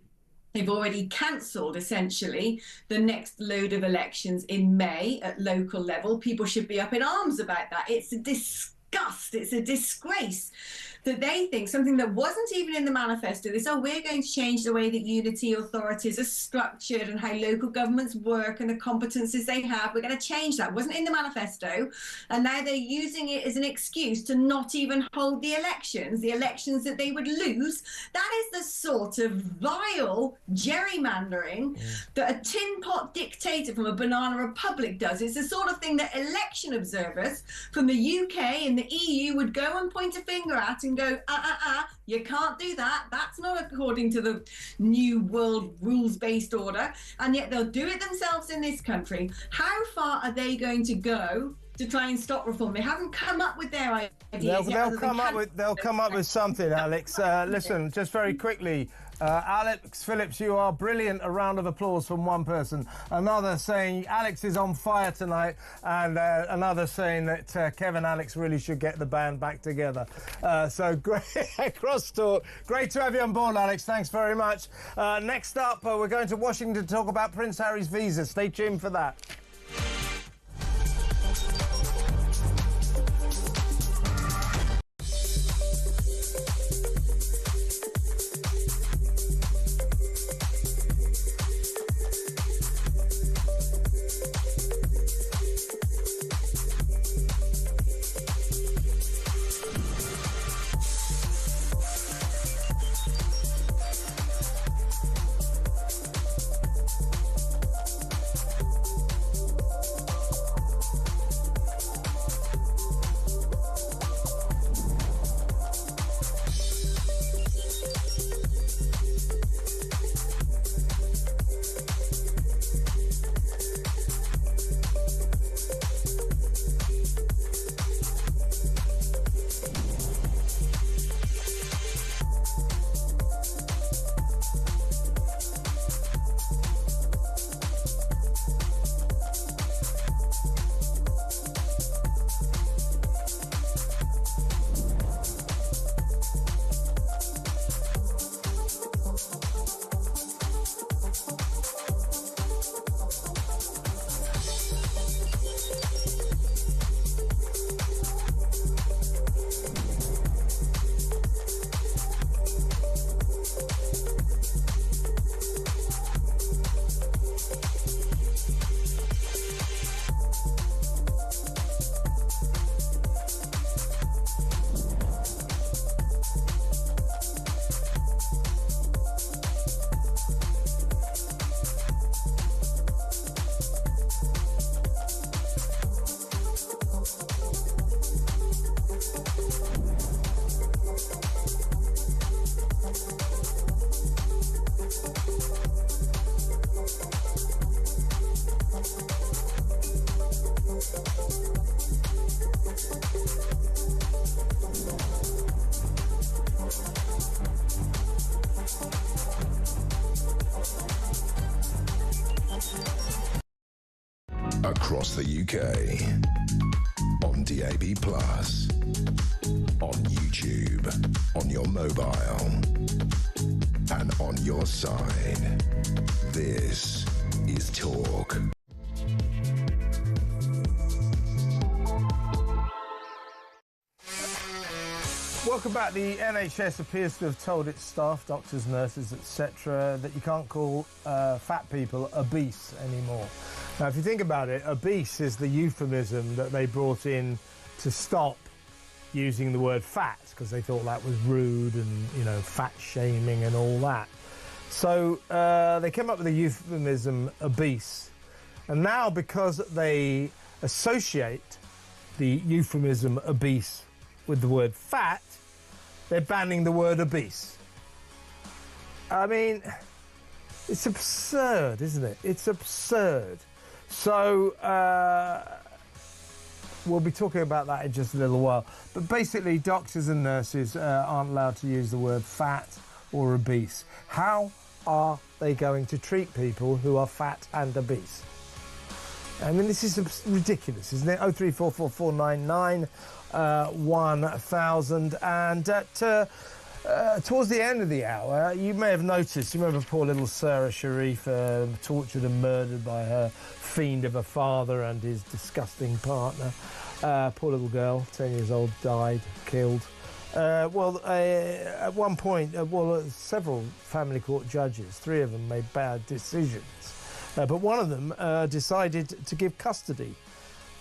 They've already cancelled, essentially, the next load of elections in May at local level. People should be up in arms about that. It's a disgust. It's a disgrace that they think something that wasn't even in the manifesto, this, we're going to change the way that unity authorities are structured and how local governments work and the competences they have. We're going to change that. It wasn't in the manifesto. And now they're using it as an excuse to not even hold the elections that they would lose. That is the sort of vile gerrymandering that a tin pot dictator from a banana republic does. It's the sort of thing that election observers from the UK and the EU would go and point a finger at and go, you can't do that. That's not according to the new world rules-based order. And yet they'll do it themselves in this country. How far are they going to go to try and stop reform? They haven't come up with their ideas. They'll come up with something, Alex. Listen, just very quickly. Alex Phillips, you are brilliant. A round of applause from one person. Another saying Alex is on fire tonight, and another saying that Kev and Alex really should get the band back together. So great crosstalk. Great to have you on board, Alex. Thanks very much. Next up, we're going to Washington to talk about Prince Harry's visa. Stay tuned for that. across the UK. On DAB+, on YouTube, on your mobile, and on your side. This is Talk. Welcome back. The NHS appears to have told its staff, doctors, nurses, etc., that you can't call fat people obese anymore. Now, if you think about it, obese is the euphemism that they brought in to stop using the word fat, because they thought that was rude and, you know, fat shaming and all that. So they came up with the euphemism obese. And now, because they associate the euphemism obese with the word fat, they're banning the word obese. I mean, it's absurd, isn't it? It's absurd. So we'll be talking about that in just a little while. But basically, doctors and nurses aren't allowed to use the word fat or obese. How are they going to treat people who are fat and obese? I mean, this is ridiculous, isn't it? 0344499 1000. And towards the end of the hour, you may have noticed, you remember poor little Sarah Sharif, tortured and murdered by her fiend of a father and his disgusting partner. Poor little girl, 10 years old, died, killed. At one point, several family court judges, 3 of them made bad decisions. But one of them decided to give custody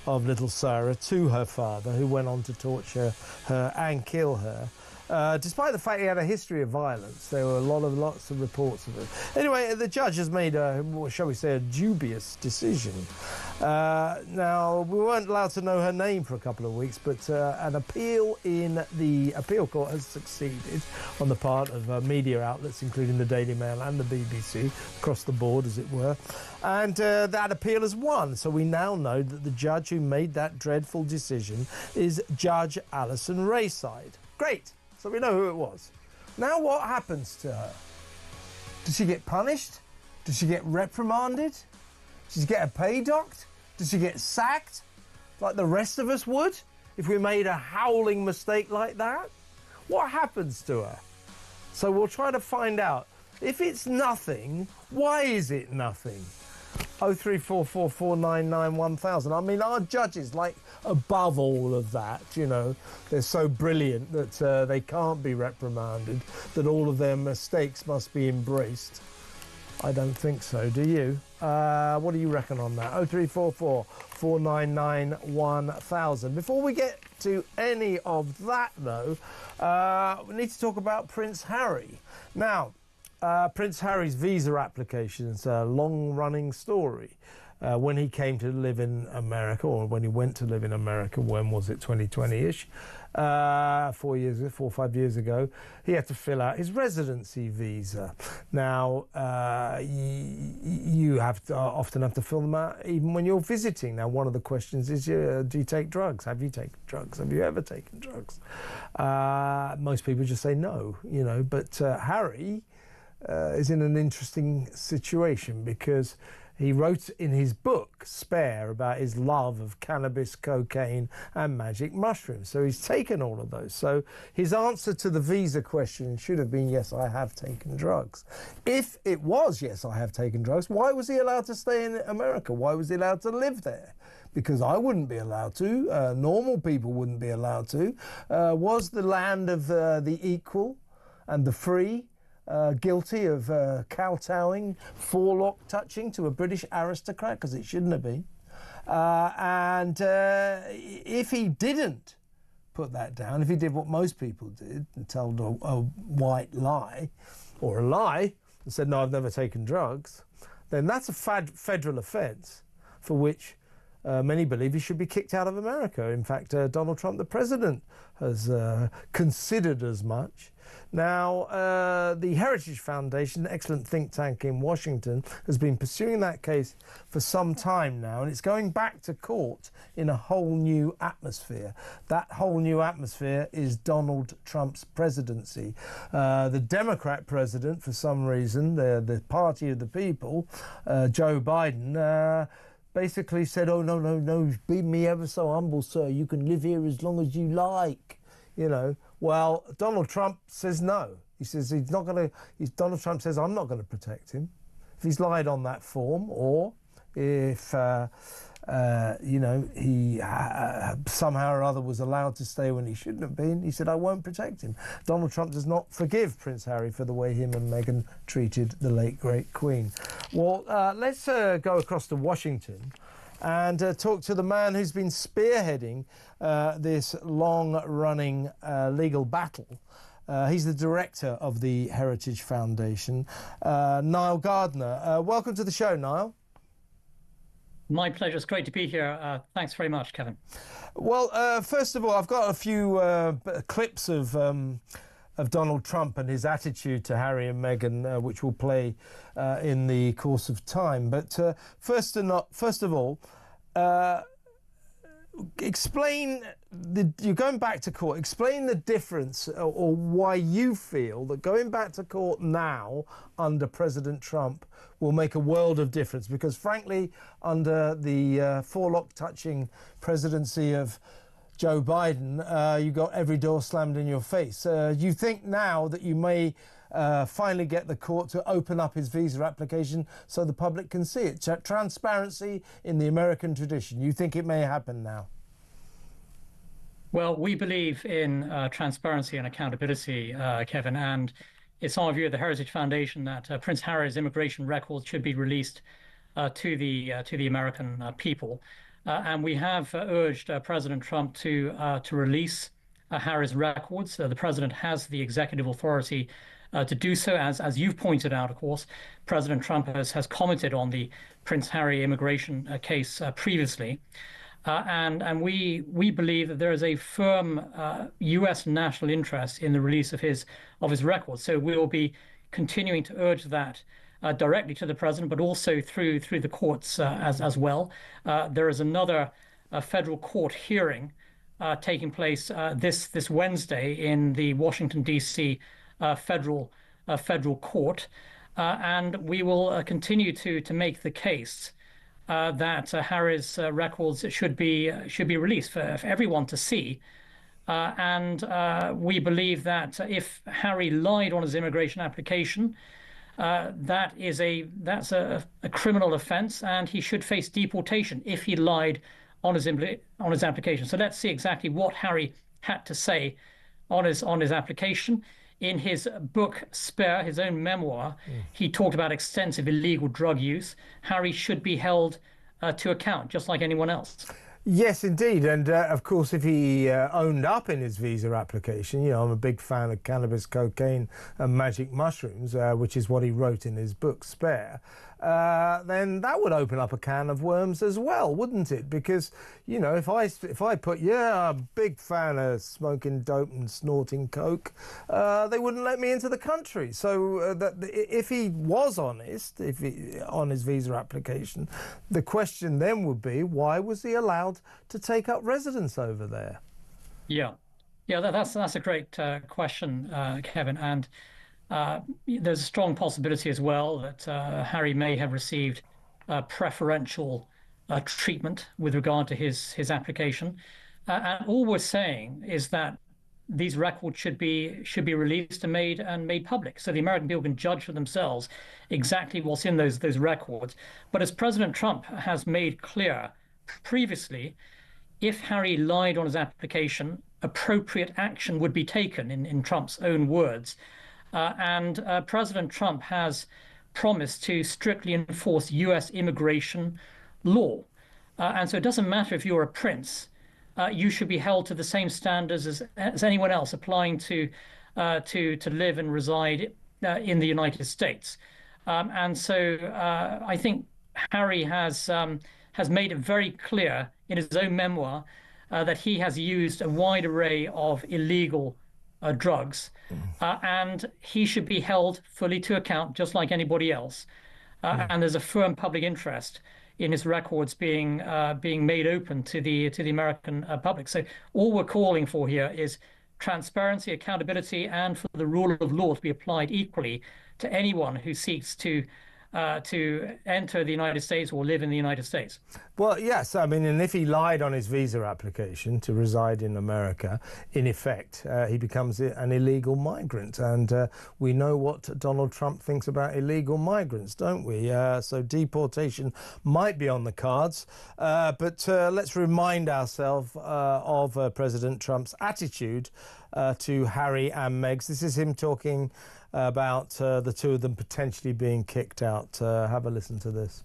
of little Sarah to her father, who went on to torture her and kill her. Despite the fact he had a history of violence, there were lots of reports of it. Anyway, the judge has made shall we say, a dubious decision. Now, we weren't allowed to know her name for a couple of weeks, but an appeal in the appeal court has succeeded on the part of media outlets, including the Daily Mail and the BBC, across the board, as it were. And that appeal has won. So we now know that the judge who made that dreadful decision is Judge Alison Rayside. Great. So we know who it was. Now what happens to her? Does she get punished? Does she get reprimanded? Does she get her pay docked? Does she get sacked like the rest of us would if we made a howling mistake like that? What happens to her? So we'll try to find out. If it's nothing, why is it nothing? 0344499 1000. I mean, our judges, like, above all of that, you know, they're so brilliant that they can't be reprimanded, that all of their mistakes must be embraced. I don't think so, do you? What do you reckon on that? 0344499 1000. Before we get to any of that, though, we need to talk about Prince Harry. Now, Prince Harry's visa application is a long-running story. When he came to live in America, or when he went to live in America, when was it, 2020-ish, 4 or 5 years ago, he had to fill out his residency visa. Now, you often have to fill them out even when you're visiting. Now, one of the questions is, do you take drugs? Have you taken drugs? Have you ever taken drugs? Most people just say no, you know, but Harry is in an interesting situation, because he wrote in his book, Spare, about his love of cannabis, cocaine and magic mushrooms. So he's taken all of those. So his answer to the visa question should have been, yes, I have taken drugs. If it was, yes, I have taken drugs, why was he allowed to stay in America? Why was he allowed to live there? Because I wouldn't be allowed to. Normal people wouldn't be allowed to. Was the land of the equal and the free guilty of kowtowing, forelock touching to a British aristocrat, because it shouldn't have been. And if he didn't put that down, if he did what most people did and told a white lie, or a lie, and said, no, I've never taken drugs, then that's a federal offence for which many believe he should be kicked out of America. In fact, Donald Trump, the president, has considered as much. Now, the Heritage Foundation, an excellent think tank in Washington, has been pursuing that case for some time now, and it's going back to court in a whole new atmosphere. That whole new atmosphere is Donald Trump's presidency. The Democrat president, for some reason, the party of the people, Joe Biden, basically said, "Oh no, no, no, be me ever so humble, sir. You can live here as long as you like." You know. Well, Donald Trump says no. He says he's not going to. Donald Trump says, "I'm not going to protect him if he's lied on that form, or if." You know, he somehow or other was allowed to stay when he shouldn't have been. He said, I won't protect him. Donald Trump does not forgive Prince Harry for the way him and Meghan treated the late, great Queen. Well, let's go across to Washington and talk to the man who's been spearheading this long-running legal battle. He's the director of the Heritage Foundation, Niall Gardner. Welcome to the show, Niall. My pleasure. It's great to be here. Thanks very much, Kevin. Well, first of all, I've got a few clips of Donald Trump and his attitude to Harry and Meghan, which will play in the course of time. But first of all, explain you're going back to court. Explain the difference, or why you feel that going back to court now under President Trump will make a world of difference. Because frankly, under the forelock-touching presidency of Joe Biden, you got every door slammed in your face. You think now that you may finally get the court to open up his visa application so the public can see it? Transparency in the American tradition. You think it may happen now? Well, we believe in transparency and accountability, Kevin, and it's our view at the Heritage Foundation that Prince Harry's immigration records should be released to the American people, and we have urged President Trump to release Harry's records. The president has the executive authority to do so, as you've pointed out. Of course, President Trump has commented on the Prince Harry immigration case previously. And we believe that there is a firm U.S. national interest in the release of his records. So we will be continuing to urge that directly to the president, but also through the courts as well. There is another federal court hearing taking place this Wednesday in the Washington D.C. federal court, and we will continue to make the case that Harry's records should be released for everyone to see, and we believe that if Harry lied on his immigration application, that's a criminal offence, and he should face deportation if he lied on his application. So let's see exactly what Harry had to say on his application. In his book Spare, his own memoir, he talked about extensive illegal drug use. Harry should be held to account, just like anyone else. Yes, indeed. And of course, if he owned up in his visa application, you know, I'm a big fan of cannabis, cocaine and magic mushrooms, which is what he wrote in his book Spare, then that would open up a can of worms as well, wouldn't it? Because, you know, if I put, I'm a big fan of smoking dope and snorting coke, they wouldn't let me into the country. So if he was honest, on his visa application, the question then would be, why was he allowed to take up residence over there? Yeah, that's a great question, Kevin, and there's a strong possibility as well that Harry may have received preferential treatment with regard to his application. And all we're saying is that these records should be released and made public, so the American people can judge for themselves exactly what's in those records. But as President Trump has made clear previously, if Harry lied on his application, appropriate action would be taken, in Trump's own words. And President Trump has promised to strictly enforce U.S. immigration law. And so it doesn't matter if you're a prince, you should be held to the same standards as anyone else applying to live and reside in the United States. And so I think Harry has made it very clear in his own memoir that he has used a wide array of illegal drugs, and he should be held fully to account, just like anybody else. And there's a firm public interest in his records being made open to the American public. So all we're calling for here is transparency, accountability, and for the rule of law to be applied equally to anyone who seeks to to enter the United States or live in the United States. Well, yes, I mean, and if he lied on his visa application to reside in America, in effect, he becomes an illegal migrant. And we know what Donald Trump thinks about illegal migrants, don't we? So deportation might be on the cards. But let's remind ourselves of President Trump's attitude to Harry and Meghan. This is him talking about the two of them potentially being kicked out. Have a listen to this.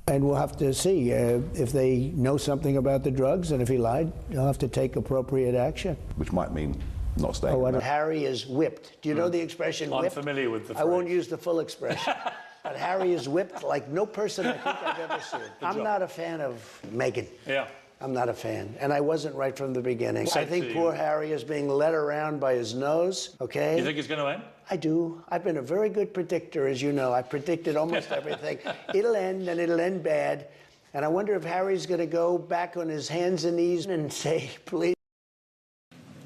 And we'll have to see if they know something about the drugs, and if he lied, he'll have to take appropriate action. Which might mean not staying. Oh, and Harry is whipped. Do you know the expression whipped? I'm familiar with the phrase. I won't use the full expression. But Harry is whipped like no person I think I've ever seen. I'm not a fan of Meghan. Yeah. I'm not a fan. And I wasn't right from the beginning. I think poor Harry is being led around by his nose, okay? You think it's going to end? I do. I've been a very good predictor, as you know. I predicted almost everything. It'll end, and it'll end bad. And I wonder if Harry's going to go back on his hands and knees and say, please.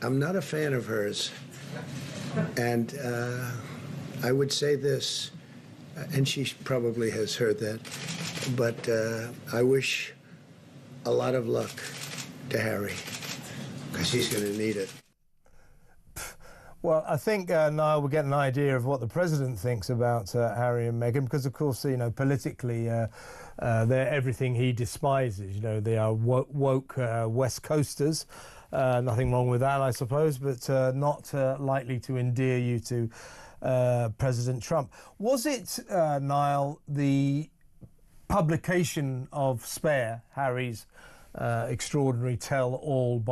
I'm not a fan of hers. And I would say this, and she probably has heard that, but I wish a lot of luck to Harry, because he's going to need it. Well, I think, Niall, we'll get an idea of what the president thinks about Harry and Meghan, because, of course, you know, politically, they're everything he despises. You know, they are woke West Coasters. Nothing wrong with that, I suppose, but not likely to endear you to President Trump. Was it, Niall, the publication of Spare, Harry's extraordinary tell-all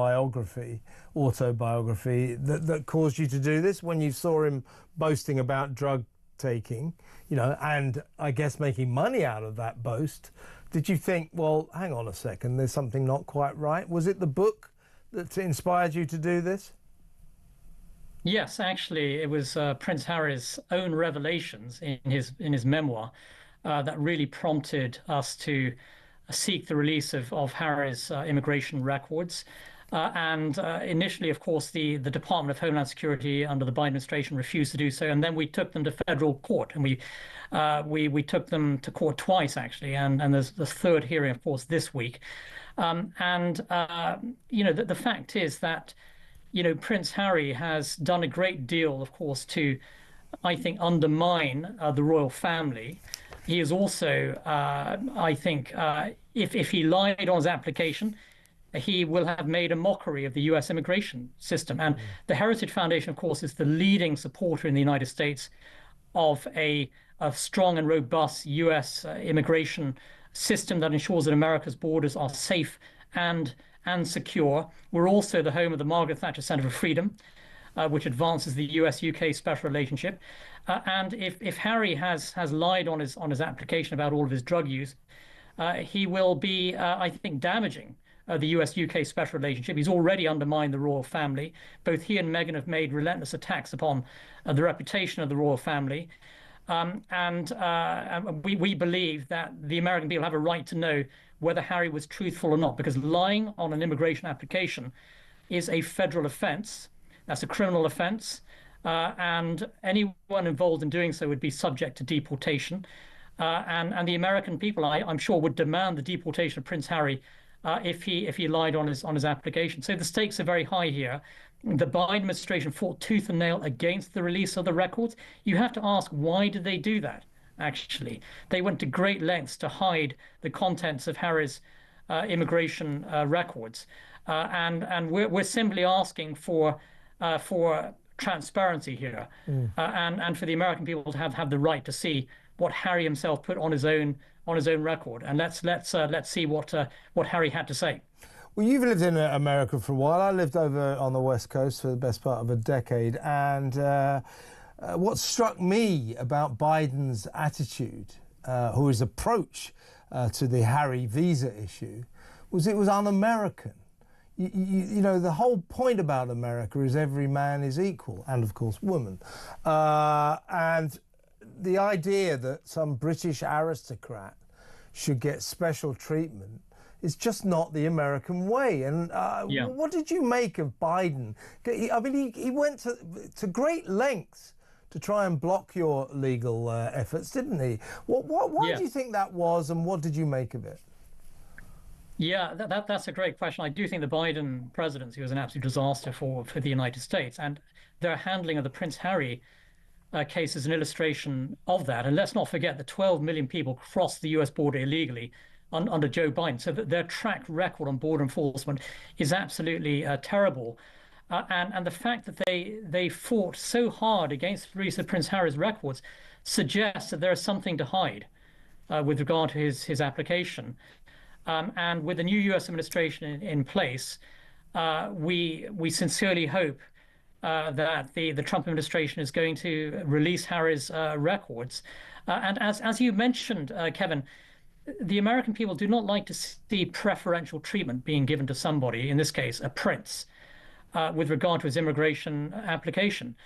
autobiography, that caused you to do this when you saw him boasting about drug taking, you know, and I guess making money out of that boast? Did you think, well, hang on a second, there's something not quite right? Was it the book that inspired you to do this? Yes, actually, it was Prince Harry's own revelations in his memoir that really prompted us to seek the release of Harry's immigration records. And initially, of course, the Department of Homeland Security under the Biden administration refused to do so, and then we took them to federal court, and we took them to court twice, actually, and there's the third hearing, of course, this week. You know, the fact is that, you know, Prince Harry has done a great deal, of course, to, I think, undermine the royal family. He is also, I think, if he lied on his application, he will have made a mockery of the U.S. immigration system. And the Heritage Foundation, of course, is the leading supporter in the United States of a strong and robust U.S. immigration system that ensures that America's borders are safe and secure. We're also the home of the Margaret Thatcher Center for Freedom, which advances the US-UK special relationship. And if Harry has lied on his application about all of his drug use, he will be, I think, damaging the US-UK special relationship. He's already undermined the royal family. Both he and Meghan have made relentless attacks upon the reputation of the royal family. We believe that the American people have a right to know whether Harry was truthful or not, because lying on an immigration application is a federal offense. That's a criminal offense. And anyone involved in doing so would be subject to deportation. And the American people, I'm sure, would demand the deportation of Prince Harry if he lied on his application. So the stakes are very high here. The Biden administration fought tooth and nail against the release of the records. You have to ask, why did they do that? Actually, they went to great lengths to hide the contents of Harry's immigration records, and we're simply asking for transparency here, and for the American people to have the right to see what Harry himself put on his own record. And let's see what Harry had to say. Well, you've lived in America for a while. I lived over on the West Coast for the best part of a decade, and what struck me about Biden's attitude, or his approach to the Harry visa issue, was it was un-American. You know, the whole point about America is every man is equal, and of course woman. And the idea that some British aristocrat should get special treatment is just not the American way. And what did you make of Biden? I mean, he went to great lengths to try and block your legal efforts, didn't he? Why do you think that was, and what did you make of it? Yeah, that's a great question. I do think the Biden presidency was an absolute disaster for the United States, and their handling of the Prince Harry case is an illustration of that. And let's not forget that 12 million people crossed the US border illegally under Joe Biden. So that their track record on border enforcement is absolutely terrible. And the fact that they fought so hard against the release of Prince Harry's records suggests that there is something to hide with regard to his application. And with the new US administration in place, we sincerely hope that the Trump administration is going to release Harry's records. And as you mentioned, Kevin, the American people do not like to see preferential treatment being given to somebody, in this case, a prince, with regard to his immigration application.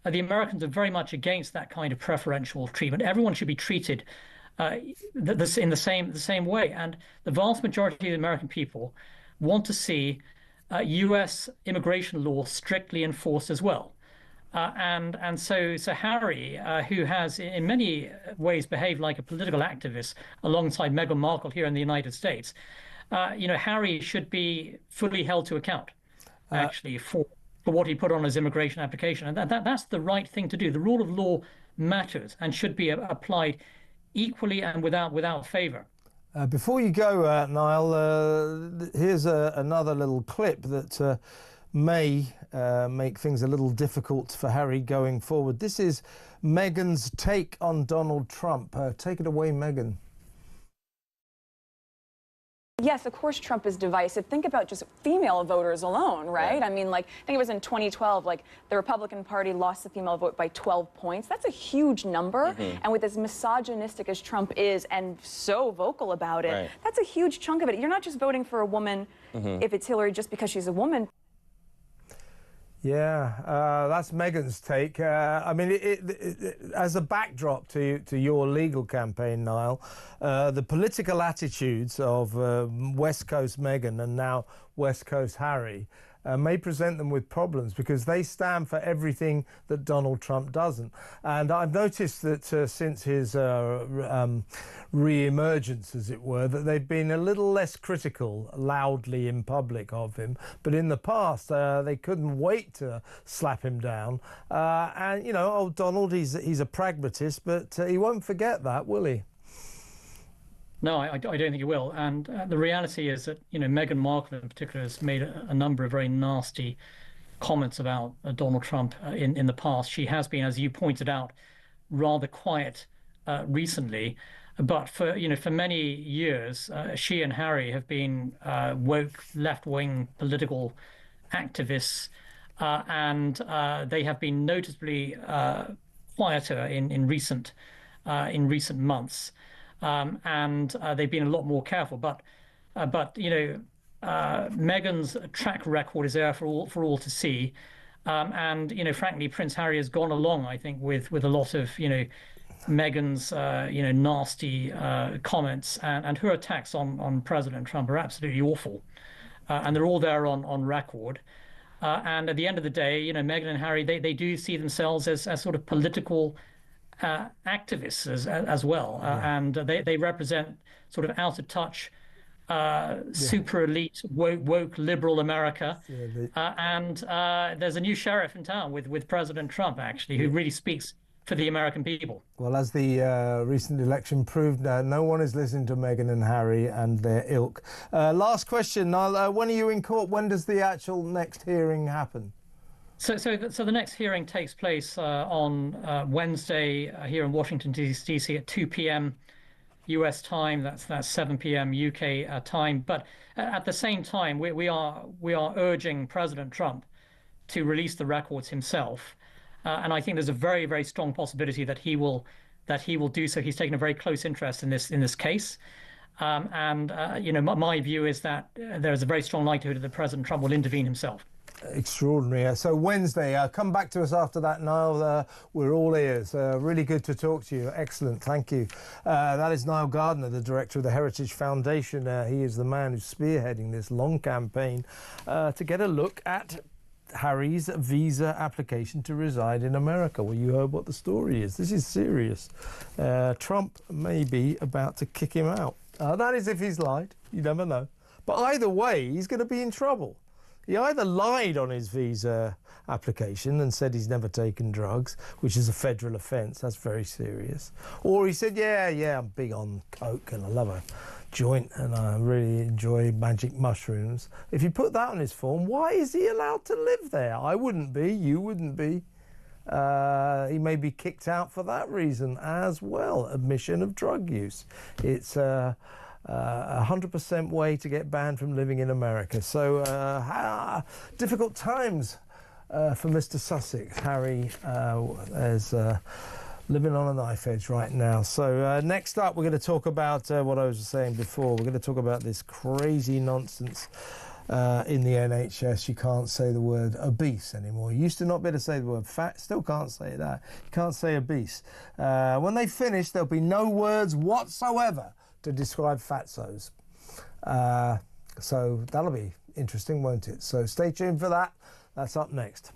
The Americans are very much against that kind of preferential treatment. Everyone should be treated in the same way. And the vast majority of the American people want to see U.S. immigration law strictly enforced as well. And so Harry, who has in many ways behaved like a political activist alongside Meghan Markle here in the United States, Harry should be fully held to account, actually, for what he put on his immigration application. And that's the right thing to do. The rule of law matters and should be applied equally and without favor. Before you go, Niall, here's another little clip that may make things a little difficult for Harry going forward. This is Meghan's take on Donald Trump. Take it away, Meghan. Yes, of course Trump is divisive. Think about just female voters alone, right? Yeah. I mean, like, I think it was in 2012, like, the Republican Party lost the female vote by 12 points. That's a huge number. Mm-hmm. And with as misogynistic as Trump is and so vocal about it, that's a huge chunk of it. You're not just voting for a woman if it's Hillary just because she's a woman. Yeah, that's Meghan's take. I mean, as a backdrop to your legal campaign, Niall, the political attitudes of West Coast Meghan and now West Coast Harry may present them with problems because they stand for everything that Donald Trump doesn't. And I've noticed that since his re-emergence, as it were, that they've been a little less critical loudly in public of him. But in the past, they couldn't wait to slap him down. And, old Donald, he's a pragmatist, but he won't forget that, will he? No, I don't think he will. And the reality is that, Meghan Markle in particular has made a number of very nasty comments about Donald Trump in the past. She has been, as you pointed out, rather quiet recently. But for many years, she and Harry have been woke left-wing political activists, and they have been noticeably quieter in recent months. And they've been a lot more careful. But Meghan's track record is there for all to see. And frankly, Prince Harry has gone along, I think, with a lot of Meghan's nasty comments, and her attacks on President Trump are absolutely awful, and they're all there on record. And at the end of the day, Meghan and Harry, they do see themselves as sort of political activists as well, and they represent sort of out of touch, super elite, woke liberal America. And there's a new sheriff in town with President Trump, actually, who really speaks for the American people. Well, as the recent election proved, no one is listening to Meghan and Harry and their ilk. Last question, Niall. When are you in court? When does the actual next hearing happen? So the next hearing takes place on Wednesday here in Washington, D.C. at 2 p.m. U.S. time. That's 7 p.m. UK time. But at the same time, we are urging President Trump to release the records himself. And I think there's a very, very strong possibility that he will do so. He's taken a very close interest in this case. My view is that there is a very strong likelihood that President Trump will intervene himself. Extraordinary. So Wednesday, come back to us after that, Niall. We're all ears. Really good to talk to you. Excellent, thank you. That is Niall Gardner, the director of the Heritage Foundation. He is the man who's spearheading this long campaign to get a look at Harry's visa application to reside in America. Well, you heard what the story is. This is serious. Trump may be about to kick him out. That is if he's lied. You never know. But either way, he's going to be in trouble. He either lied on his visa application and said he's never taken drugs, which is a federal offence, that's very serious. Or he said, yeah, I'm big on coke and I love a joint and I really enjoy magic mushrooms. If you put that on his form, why is he allowed to live there? I wouldn't be, you wouldn't be. He may be kicked out for that reason as well, admission of drug use. It's 100% way to get banned from living in America. So difficult times for Mr. Sussex. Harry is living on a knife edge right now. So next up, we're going to talk about what I was saying before. We're going to talk about this crazy nonsense in the NHS. You can't say the word obese anymore. You used to not be able to say the word fat. Still can't say that. You can't say obese. When they finish, there'll be no words whatsoever to describe fatzos. So that'll be interesting, won't it? So stay tuned for that. That's up next.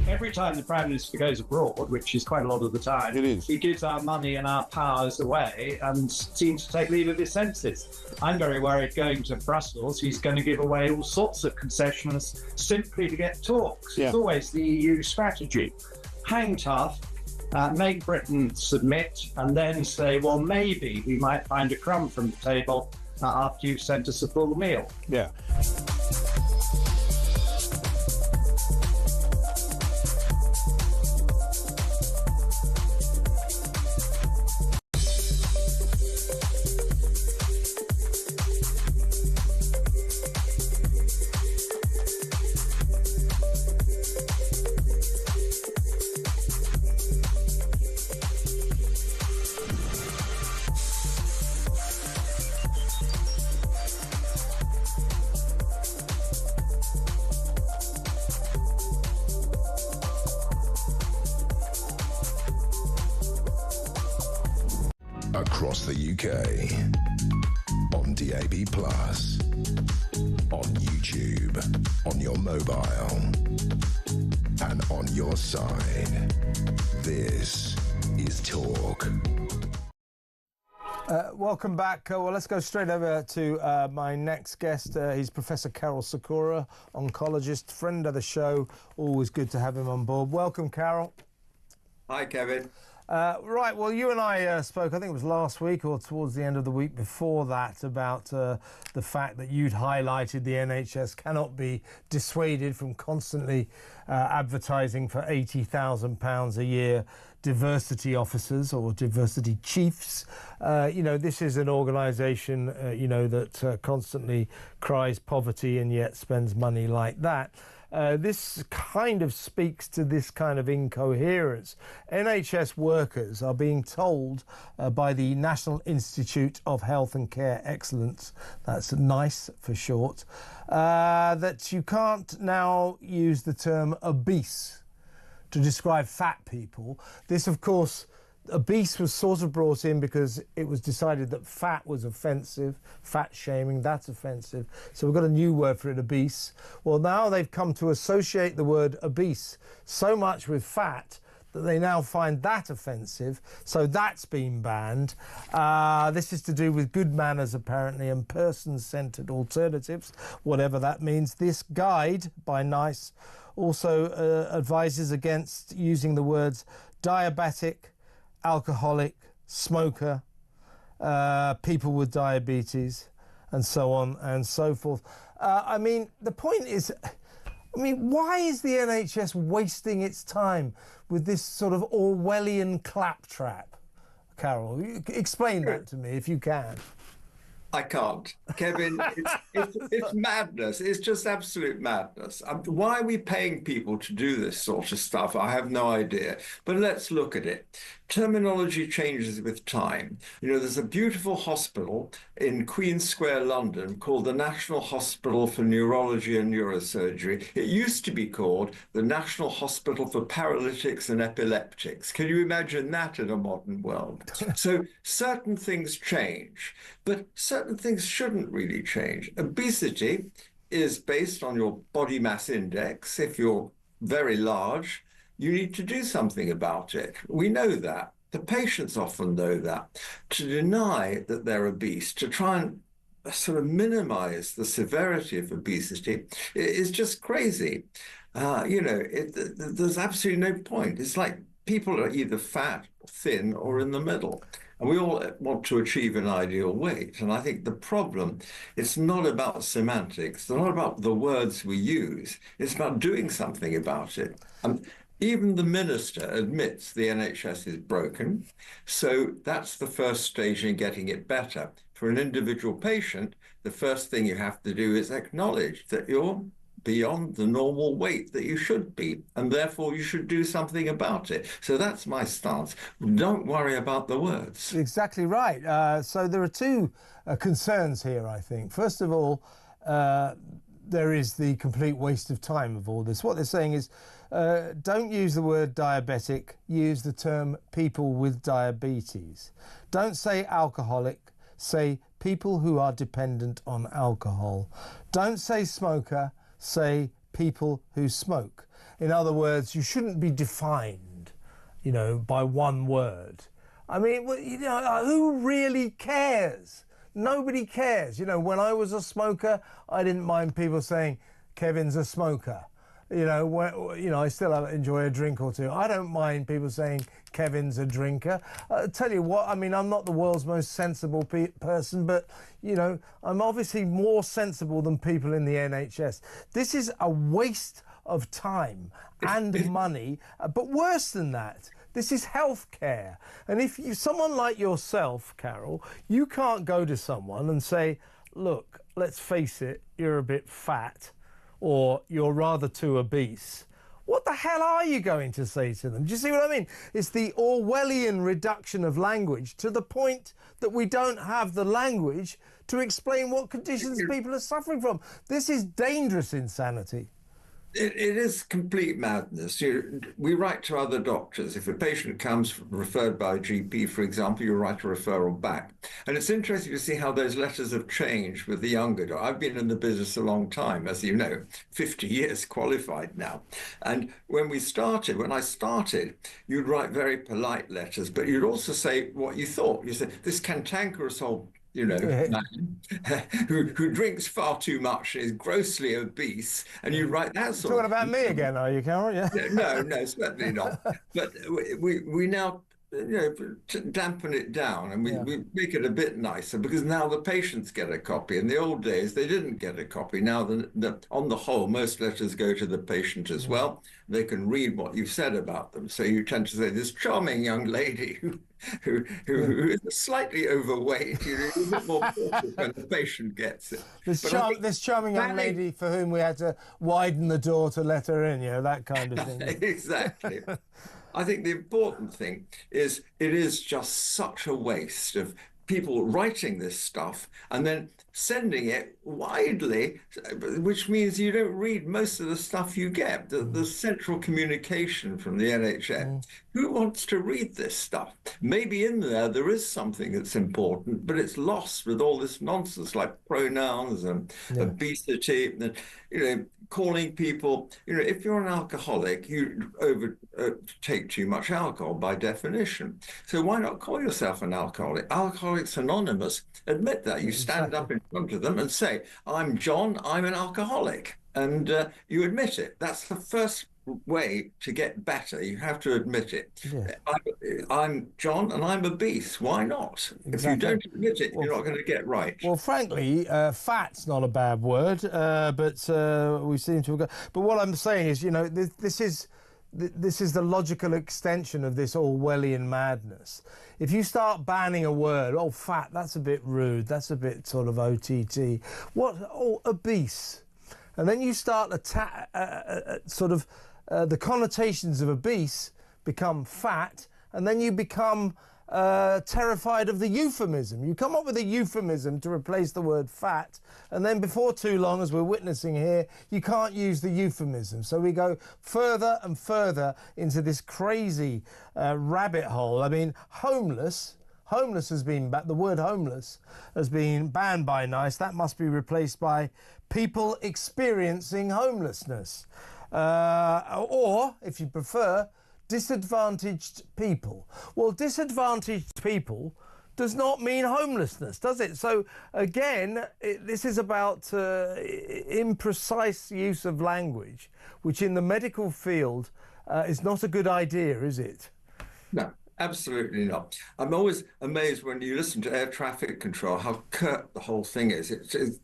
Every time the Prime Minister goes abroad, which is quite a lot of the time, he gives our money and our powers away and seems to take leave of his senses. I'm very worried going to Brussels, he's going to give away all sorts of concessions simply to get talks. Yeah. It's always the EU strategy. Hang tough, make Britain submit, and then say, well, maybe we might find a crumb from the table after you've sent us a full meal. Yeah. Across the UK, on DAB+, on YouTube, on your mobile, and on your side. This is Talk. Welcome back. Well, let's go straight over to my next guest. He's Professor Karol Sikora, oncologist, friend of the show. Always good to have him on board. Welcome, Karol. Hi, Kevin. Right, well, you and I spoke, I think it was last week or towards the end of the week before that, about the fact that you'd highlighted the NHS cannot be dissuaded from constantly advertising for £80,000 a year diversity officers or diversity chiefs. You know, this is an organisation, you know, that constantly cries poverty and yet spends money like that. This kind of speaks to this kind of incoherence. NHS workers are being told by the National Institute of Health and Care Excellence, that's NICE for short, that you can't now use the term obese to describe fat people. This, of course, obese was sort of brought in because it was decided that fat was offensive, fat shaming, that's offensive. So we've got a new word for it, obese. Well, now they've come to associate the word obese so much with fat that they now find that offensive, so that's been banned. This is to do with good manners, apparently, and person-centred alternatives, whatever that means. This guide by NICE also advises against using the words diabetic, alcoholic, smoker, people with diabetes, and so on and so forth. I mean, the point is, I mean, why is the NHS wasting its time with this sort of Orwellian claptrap? Karol, explain that to me if you can. I can't. Kevin, it's madness. It's just absolute madness. Why are we paying people to do this sort of stuff? I have no idea. But let's look at it. Terminology changes with time. You know, there's a beautiful hospital in Queen Square, London, called the National Hospital for Neurology and Neurosurgery. It used to be called the National Hospital for Paralytics and Epileptics. Can you imagine that in a modern world? So certain things change, but certain things shouldn't really change. Obesity is based on your body mass index. If you're very large, you need to do something about it. We know that. The patients often know that. To deny that they're obese, to try and sort of minimize the severity of obesity is just crazy. You know, there's absolutely no point. It's like people are either fat, thin, or in the middle. And we all want to achieve an ideal weight. And I think the problem, it's not about semantics. It's not about the words we use. It's about doing something about it. And even the minister admits the NHS is broken. So that's the first stage in getting it better. For an individual patient, the first thing you have to do is acknowledge that you're beyond the normal weight that you should be, and therefore you should do something about it. So that's my stance. Don't worry about the words. Exactly right. So there are two concerns here, I think. First of all, there is the complete waste of time of all this. What they're saying is, don't use the word diabetic, use the term people with diabetes. Don't say alcoholic, say people who are dependent on alcohol. Don't say smoker, say people who smoke. In other words, you shouldn't be defined, you know, by one word. I mean, you know, who really cares? Nobody cares. You know, when I was a smoker, I didn't mind people saying, Kevin's a smoker. You know, I still enjoy a drink or two. I don't mind people saying Kevin's a drinker. Tell you what, I mean, I'm not the world's most sensible person, but, you know, I'm obviously more sensible than people in the NHS. This is a waste of time and money, but worse than that, this is healthcare. And if someone like yourself, Karol, you can't go to someone and say, look, let's face it, you're a bit fat, or you're rather too obese. What the hell are you going to say to them? Do you see what I mean? It's the Orwellian reduction of language to the point that we don't have the language to explain what conditions people are suffering from. This is dangerous insanity. It is complete madness. We write to other doctors. If a patient comes referred by a GP, for example, you write a referral back. And it's interesting to see how those letters have changed with the younger doctor. I've been in the business a long time, as you know, 50 years qualified now. And when I started, you'd write very polite letters, but you'd also say what you thought. You said, this cantankerous old man who drinks far too much and is grossly obese, and you write that sort Talking about me again, are you, Carol? Yeah. No, certainly not. But we now dampen it down, and we make it a bit nicer, because now the patients get a copy. In the old days, they didn't get a copy. Now, on the whole, most letters go to the patient as well. They can read what you've said about them. So you tend to say, this charming young lady who is slightly overweight, a bit more cautious when the patient gets it. This charming young lady for whom we had to widen the door to let her in, that kind of thing. Exactly. I think the important thing is it is just such a waste of people writing this stuff and then sending it widely, which means you don't read most of the stuff you get, the central communication from the NHS. Who wants to read this stuff? Maybe in there is something that's important, but it's lost with all this nonsense like pronouns and obesity and, calling people, if you're an alcoholic, you take too much alcohol by definition. So why not call yourself an alcoholic? Alcoholics Anonymous admit that. You stand up in front of them and say, I'm John, I'm an alcoholic. And you admit it. That's the first way to get better. You have to admit it. Yeah. I'm John and I'm obese. Why not? Exactly. If you don't admit it, you're not going to get right. Well, frankly, fat's not a bad word, but we seem to have got... But what I'm saying is, this is the logical extension of this Orwellian madness. If you start banning a word, fat, that's a bit rude, that's a bit sort of OTT. Obese. And then you start the connotations of obese become fat, and then you become terrified of the euphemism. You come up with a euphemism to replace the word fat, and then before too long, as we're witnessing here, you can't use the euphemism. So we go further and further into this crazy rabbit hole. I mean, homeless has been, the word homeless has been banned by NICE. That must be replaced by people experiencing homelessness. Or, if you prefer, disadvantaged people. Well, disadvantaged people does not mean homelessness, does it? So, again, this is about imprecise use of language, which in the medical field is not a good idea, is it? No. Absolutely not. I'm always amazed when you listen to air traffic control, how curt the whole thing is. It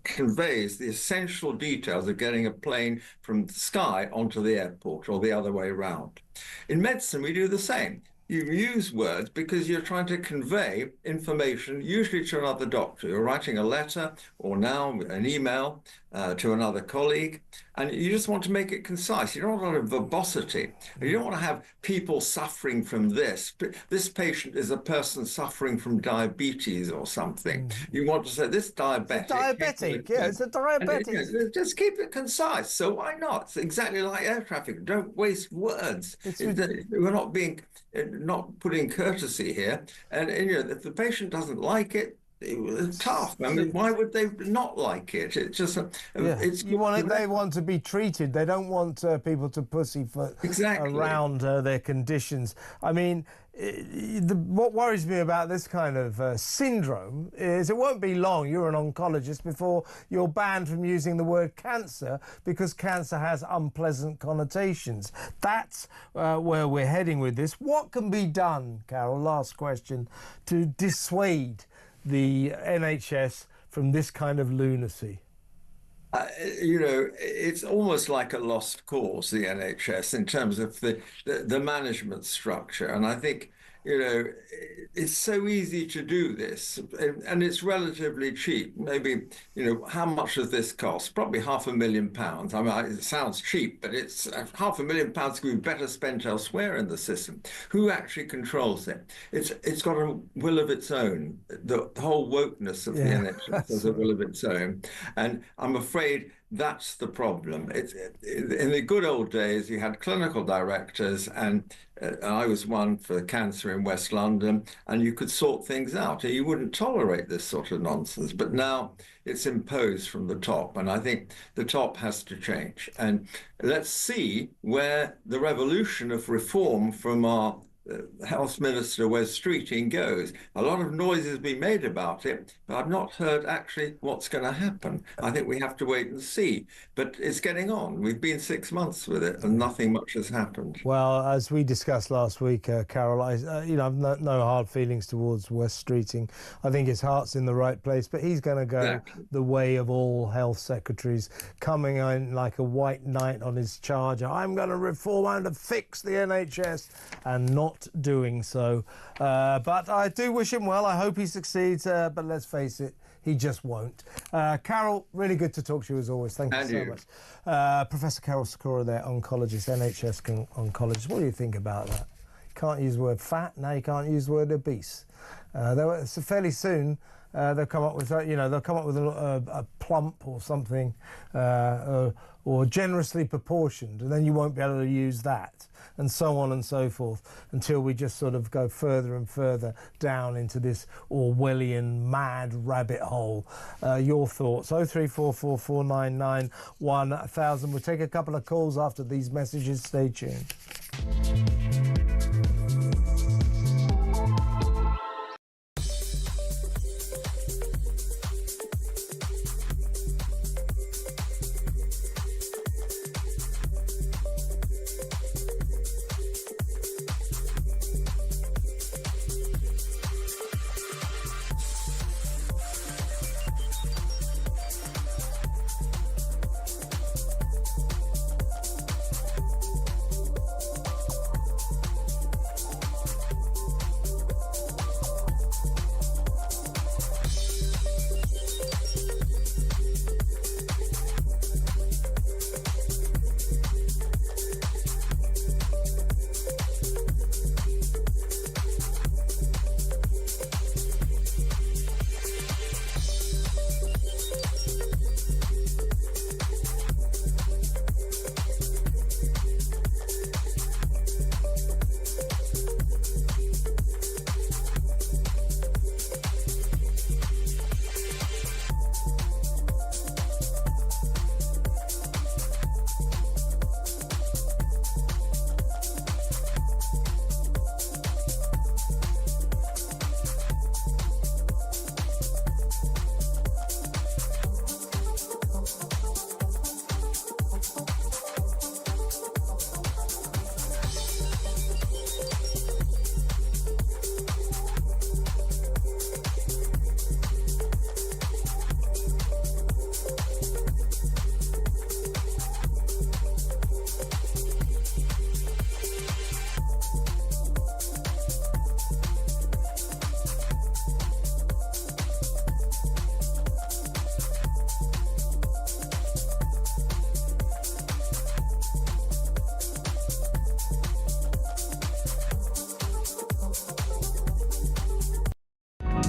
conveys the essential details of getting a plane from the sky onto the airport or the other way around. In medicine, we do the same. You use words because you're trying to convey information, usually to another doctor. You're writing a letter or now an email to another colleague, and you just want to make it concise. You don't want a lot of verbosity. You don't want to have people suffering from this. This patient is a person suffering from diabetes or something. You want to say this diabetic. It's a diabetic. Just keep it concise. So why not? It's exactly like air traffic. Don't waste words. We're not putting courtesy here. And if the patient doesn't like it, it's tough. I mean, why would they not like it? It's just they want to be treated. They don't want people to pussyfoot around their conditions. I mean, what worries me about this kind of syndrome is it won't be long, you're an oncologist, before you're banned from using the word cancer because cancer has unpleasant connotations. That's where we're heading with this. What can be done, Carol, last question, to dissuade the NHS from this kind of lunacy? It's almost like a lost cause, the NHS, in terms of the management structure. And I think, it's so easy to do this, and it's relatively cheap. Maybe, how much does this cost? Probably £500,000. I mean, it sounds cheap, but it's £500,000 could be better spent elsewhere in the system. Who actually controls it? It's got a will of its own. The whole wokeness of the NHS has a will of its own. And I'm afraid that's the problem. In the good old days, you had clinical directors, and I was one for cancer in West London, and you could sort things out. You wouldn't tolerate this sort of nonsense. But now it's imposed from the top, and I think the top has to change. And let's see where the revolution of reform from our Health Minister Wes Streeting goes. A lot of noise has been made about it, but I've not heard actually what's going to happen. I think we have to wait and see. But it's getting on. We've been 6 months with it, and nothing much has happened. Well, as we discussed last week, Carol, I've no hard feelings towards Wes Streeting. I think his heart's in the right place, but he's going to go the way of all health secretaries, coming in like a white knight on his charger. I'm going to reform and to fix the NHS, and not doing so. But I do wish him well. I hope he succeeds. But let's face it, he just won't. Carol, really good to talk to you as always. Thank you so much. Professor Carol Sikora there, oncologist, NHS oncologist. What do you think about that? Can't use the word fat, now you can't use the word obese. So fairly soon they'll come up with a plump or something, or generously proportioned, and then you won't be able to use that, and so on and so forth, until we just sort of go further and further down into this Orwellian mad rabbit hole. Your thoughts? 03444991000. We'll take a couple of calls after these messages. Stay tuned.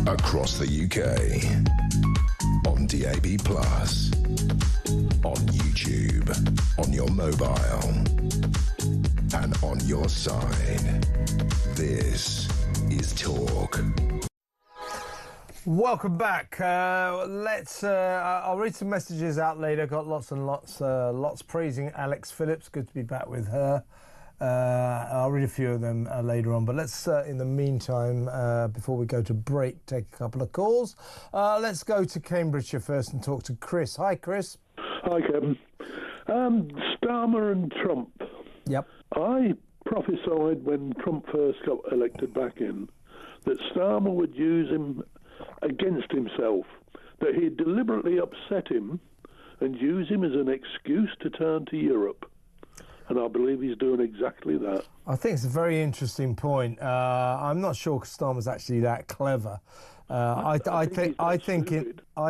Across the UK, on DAB+, on YouTube, on your mobile, and on your side. This is Talk. Welcome back. I'll read some messages out later. Got lots and lots praising Alex Phillips. Good to be back with her. I'll read a few of them later on, but let's, in the meantime, before we go to break, take a couple of calls. Let's go to Cambridgeshire first and talk to Chris. Hi, Chris. Hi, Kevin. Starmer and Trump. Yep. I prophesied when Trump first got elected back in that Starmer would use him against himself, that he'd deliberately upset him and use him as an excuse to turn to Europe. And I believe he's doing exactly that. I think it's a very interesting point. I'm not sure Starmer's actually that clever. I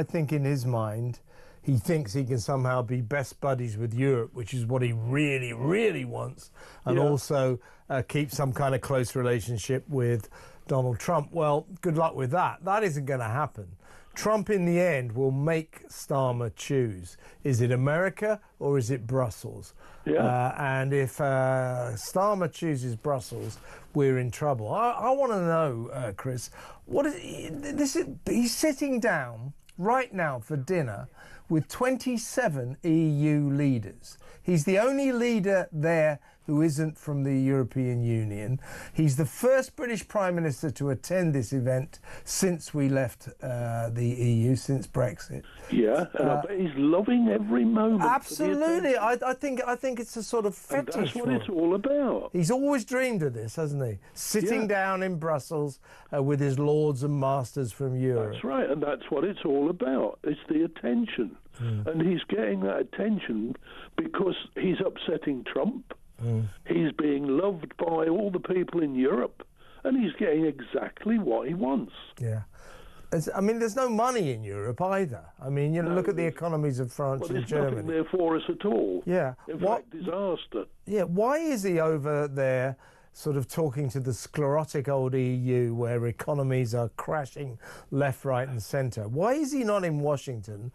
think in his mind, he thinks he can somehow be best buddies with Europe, which is what he really, really wants, and also keep some kind of close relationship with Donald Trump. Well, good luck with that. That isn't going to happen. Trump in the end will make Starmer choose. Is it America or is it Brussels? Yeah. And if Starmer chooses Brussels, we're in trouble. I want to know, Chris, what is he's sitting down right now for dinner with 27 EU leaders. He's the only leader there who isn't from the European Union. He's the first British Prime Minister to attend this event since we left the EU, since Brexit. Yeah, and I bet he's loving every moment. Absolutely. I think it's a sort of fetish. And that's what it's all about. He's always dreamed of this, hasn't he? Sitting down in Brussels with his lords and masters from Europe. That's right, and that's what it's all about. It's the attention. And he's getting that attention because he's upsetting Trump. He's being loved by all the people in Europe, and he's getting exactly what he wants. Yeah. I mean, there's no money in Europe either. I mean, look at the economies of France and Germany. There's nothing there for us at all. Yeah. In fact, disaster. Yeah, why is he over there sort of talking to the sclerotic old EU where economies are crashing left, right and centre? Why is he not in Washington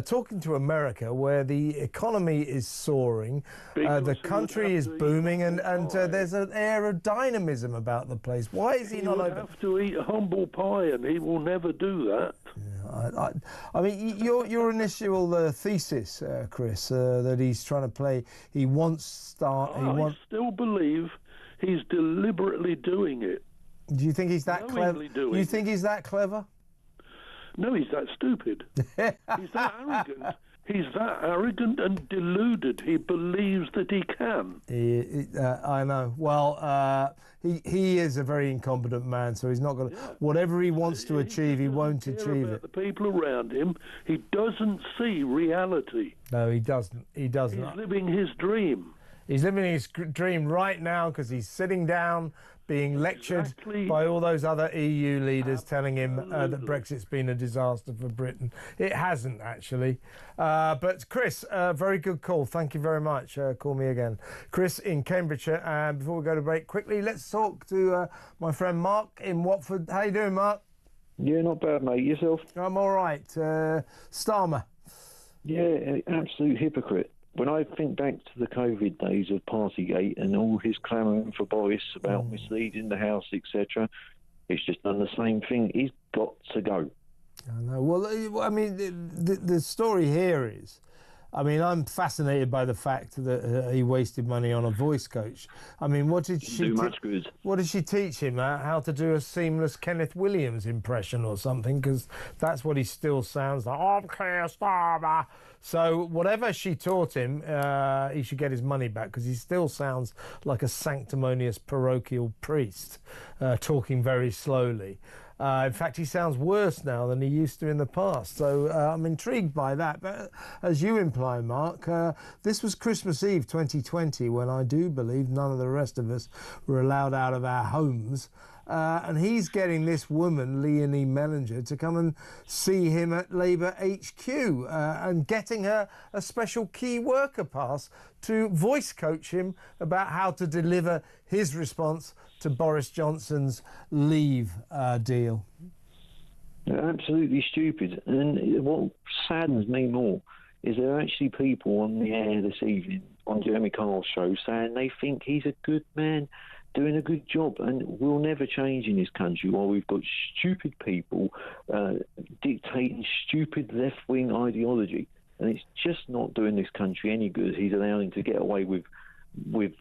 talking to America where the economy is soaring, the country is booming and there's an air of dynamism about the place? Why is he not over? He would have to eat humble pie and he will never do that. Yeah, I mean, your initial thesis, Chris, that he's trying to play, he wants I still believe he's deliberately doing it. Do you think he's that clever? You think he's that clever? No, he's that stupid. He's that arrogant. He's that arrogant and deluded. He believes that he can. I know. Well, he is a very incompetent man, so he's not going to... Whatever he wants to achieve, he won't achieve it. The people around him, he doesn't see reality. No, he doesn't. He doesn't. He's living his dream. He's living his dream right now because he's sitting down being lectured by all those other EU leaders telling him that Brexit's been a disaster for Britain. It hasn't, actually. But Chris, very good call. Thank you very much. Call me again. Chris in Cambridgeshire. And before we go to break, quickly, let's talk to my friend Mark in Watford. How you doing, Mark? Yeah, not bad, mate. Yourself? I'm all right. Starmer. Yeah, absolute hypocrite. When I think back to the COVID days of Partygate and all his clamouring for Boris about misleading the House, etc., it's just done the same thing. He's got to go. I know. Well, I mean, the story here is, I mean, I'm fascinated by the fact that he wasted money on a voice coach. I mean, what did she do? Much good. What did she teach him? How to do a seamless Kenneth Williams impression or something? Because that's what he still sounds like. I'm Keir Starmer. So whatever she taught him, he should get his money back because he still sounds like a sanctimonious parochial priest talking very slowly. In fact, he sounds worse now than he used to in the past. So I'm intrigued by that. But as you imply, Mark, this was Christmas Eve 2020 when I do believe none of the rest of us were allowed out of our homes. And he's getting this woman, Leonie Mellinger, to come and see him at Labour HQ and getting her a special key worker pass to voice coach him about how to deliver his response to Boris Johnson's leave deal. They're absolutely stupid. And what saddens me more is there are actually people on the air this evening on Jeremy Carl's show saying they think he's a good man, doing a good job, and will never change in this country while we've got stupid people dictating stupid left-wing ideology. And it's just not doing this country any good. He's allowing to get away with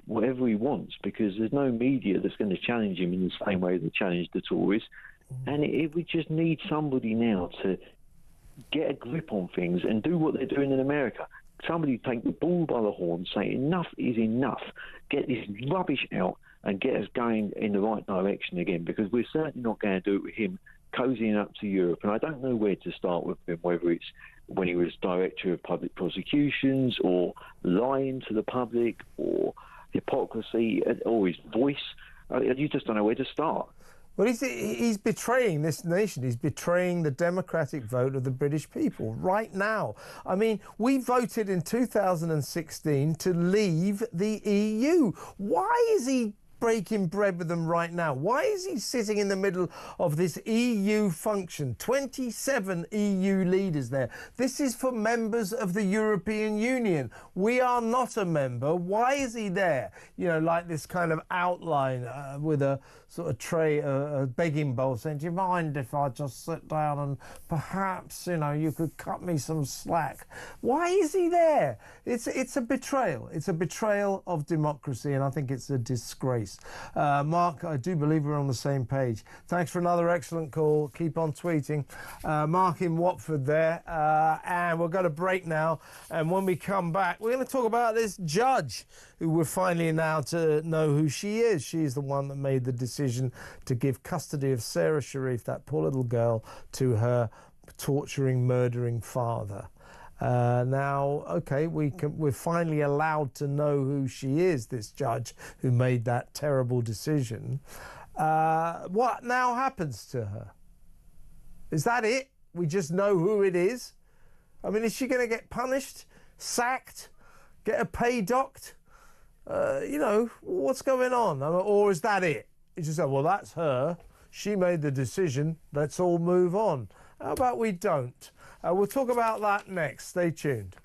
whatever he wants because there's no media that's going to challenge him in the same way they challenged the Tories. And we just need somebody now to get a grip on things and do what they're doing in America. Somebody take the bull by the horn, say enough is enough, get this rubbish out and get us going in the right direction again, because we're certainly not going to do it with him cozying up to Europe. And I don't know where to start with him, whether it's when he was Director of Public Prosecutions or lying to the public or hypocrisy or his voice. You just don't know where to start. Well, he's betraying this nation. He's betraying the democratic vote of the British people right now. I mean, we voted in 2016 to leave the EU. Why is he breaking bread with them right now? Why is he sitting in the middle of this EU function? 27 EU leaders there. This is for members of the European Union. We are not a member. Why is he there? You know, like this kind of outline with a sort of tray, a begging bowl, saying, do you mind if I just sit down and perhaps, you know, you could cut me some slack? Why is he there? It's a betrayal. It's a betrayal of democracy, and I think it's a disgrace. Mark, I do believe we're on the same page. Thanks for another excellent call. Keep on tweeting. Mark in Watford there. And we're going to break now. And when we come back, we're going to talk about this judge who we're finally now to know who she is. She's the one that made the decision to give custody of Sarah Sharif, that poor little girl, to her torturing, murdering father. Now, okay, we're finally allowed to know who she is, this judge who made that terrible decision. What now happens to her? Is that it? We just know who it is? I mean, is she going to get punished, sacked, get her pay docked? You know, what's going on? Or is that it? You just say, well, that's her. She made the decision. Let's all move on. How about we don't? We'll talk about that next. Stay tuned.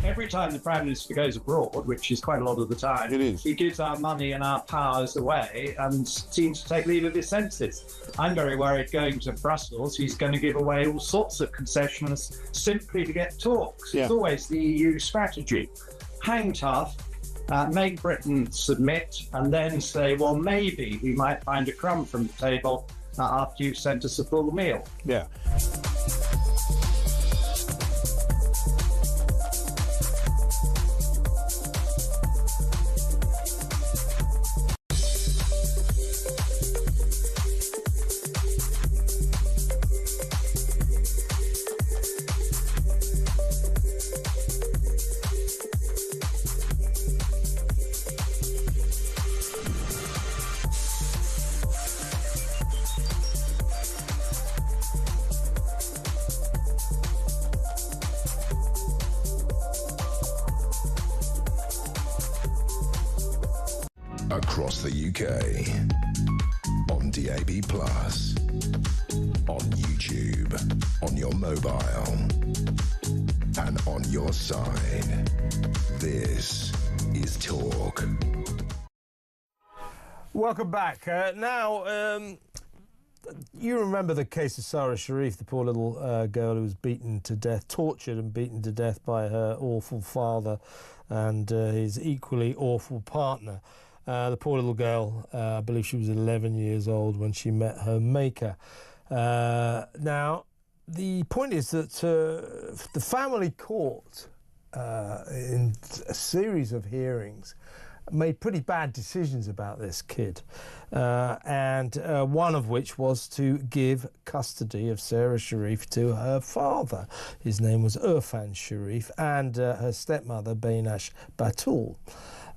Every time the Prime Minister goes abroad, which is quite a lot of the time, he gives our money and our powers away and seems to take leave of his senses. I'm very worried going to Brussels, he's going to give away all sorts of concessions simply to get talks. It's always the EU strategy. Hang tough, make Britain submit, and then say, well, maybe we might find a crumb from the table after you've sent us a full meal. Yeah. Across the UK, on DAB+, on YouTube, on your mobile, and on your side. This is Talk. Welcome back. Now, you remember the case of Sarah Sharif, the poor little girl who was beaten to death, tortured and beaten to death by her awful father and his equally awful partner. The poor little girl, I believe she was 11 years old when she met her maker. Now, the point is that the family court, in a series of hearings, made pretty bad decisions about this kid, and one of which was to give custody of Sarah Sharif to her father. His name was Irfan Sharif, and her stepmother, Bainash Batul.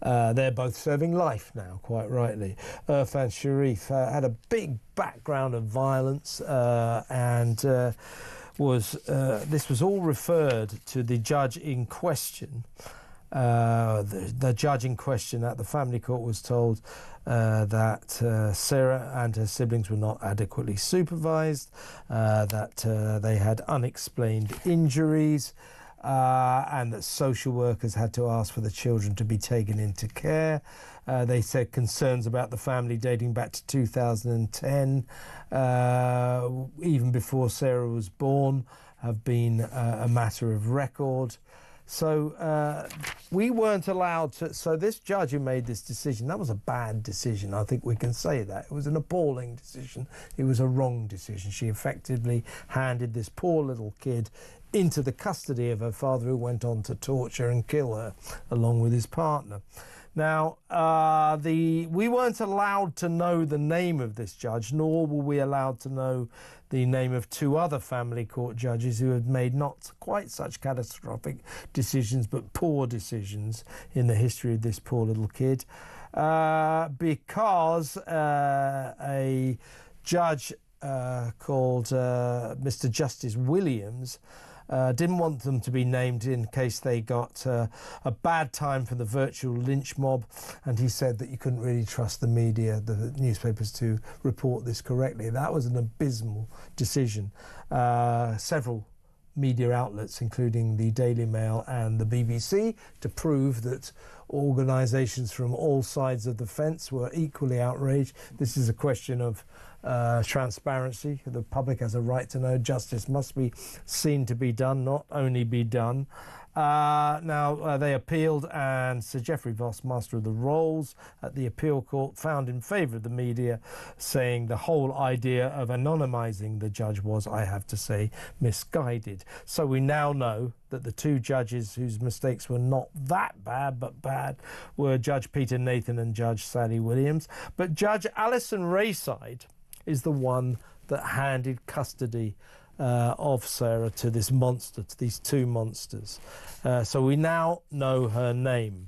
They're both serving life now, quite rightly. Irfan Sharif had a big background of violence, and this was all referred to the judge in question. The judge in question at the family court was told that Sarah and her siblings were not adequately supervised, that they had unexplained injuries, and that social workers had to ask for the children to be taken into care. They said concerns about the family dating back to 2010, even before Sarah was born, have been a matter of record. So we weren't allowed to. So this judge who made this decision, that was a bad decision. I think we can say that. It was an appalling decision. It was a wrong decision. She effectively handed this poor little kid into the custody of her father, who went on to torture and kill her along with his partner. Now, we weren't allowed to know the name of this judge, nor were we allowed to know the name of two other family court judges who had made not quite such catastrophic decisions, but poor decisions in the history of this poor little kid, because a judge called Mr. Justice Williams didn't want them to be named in case they got a bad time from the virtual lynch mob, and he said that you couldn't really trust the media, the newspapers, to report this correctly. That was an abysmal decision. Several media outlets, including the Daily Mail and the BBC, to prove that organisations from all sides of the fence were equally outraged. This is a question of transparency. The public has a right to know. Justice must be seen to be done, not only be done. Now, they appealed, and Sir Geoffrey Voss, Master of the Rolls at the appeal court, found in favour of the media, saying the whole idea of anonymising the judge was, I have to say, misguided. So we now know that the two judges whose mistakes were not that bad, but bad, were Judge Peter Nathan and Judge Sally Williams. But Judge Alison Rayside is the one that handed custody of Sarah to this monster, to these two monsters. So we now know her name,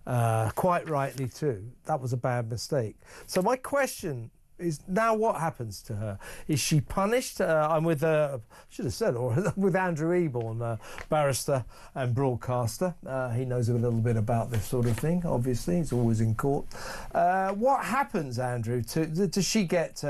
quite rightly too. That was a bad mistake. So my question is, now what happens to her? Is she punished? I'm with, should have said, or with Andrew Eborn, barrister and broadcaster. He knows a little bit about this sort of thing, obviously. He's always in court. What happens, Andrew? Does she get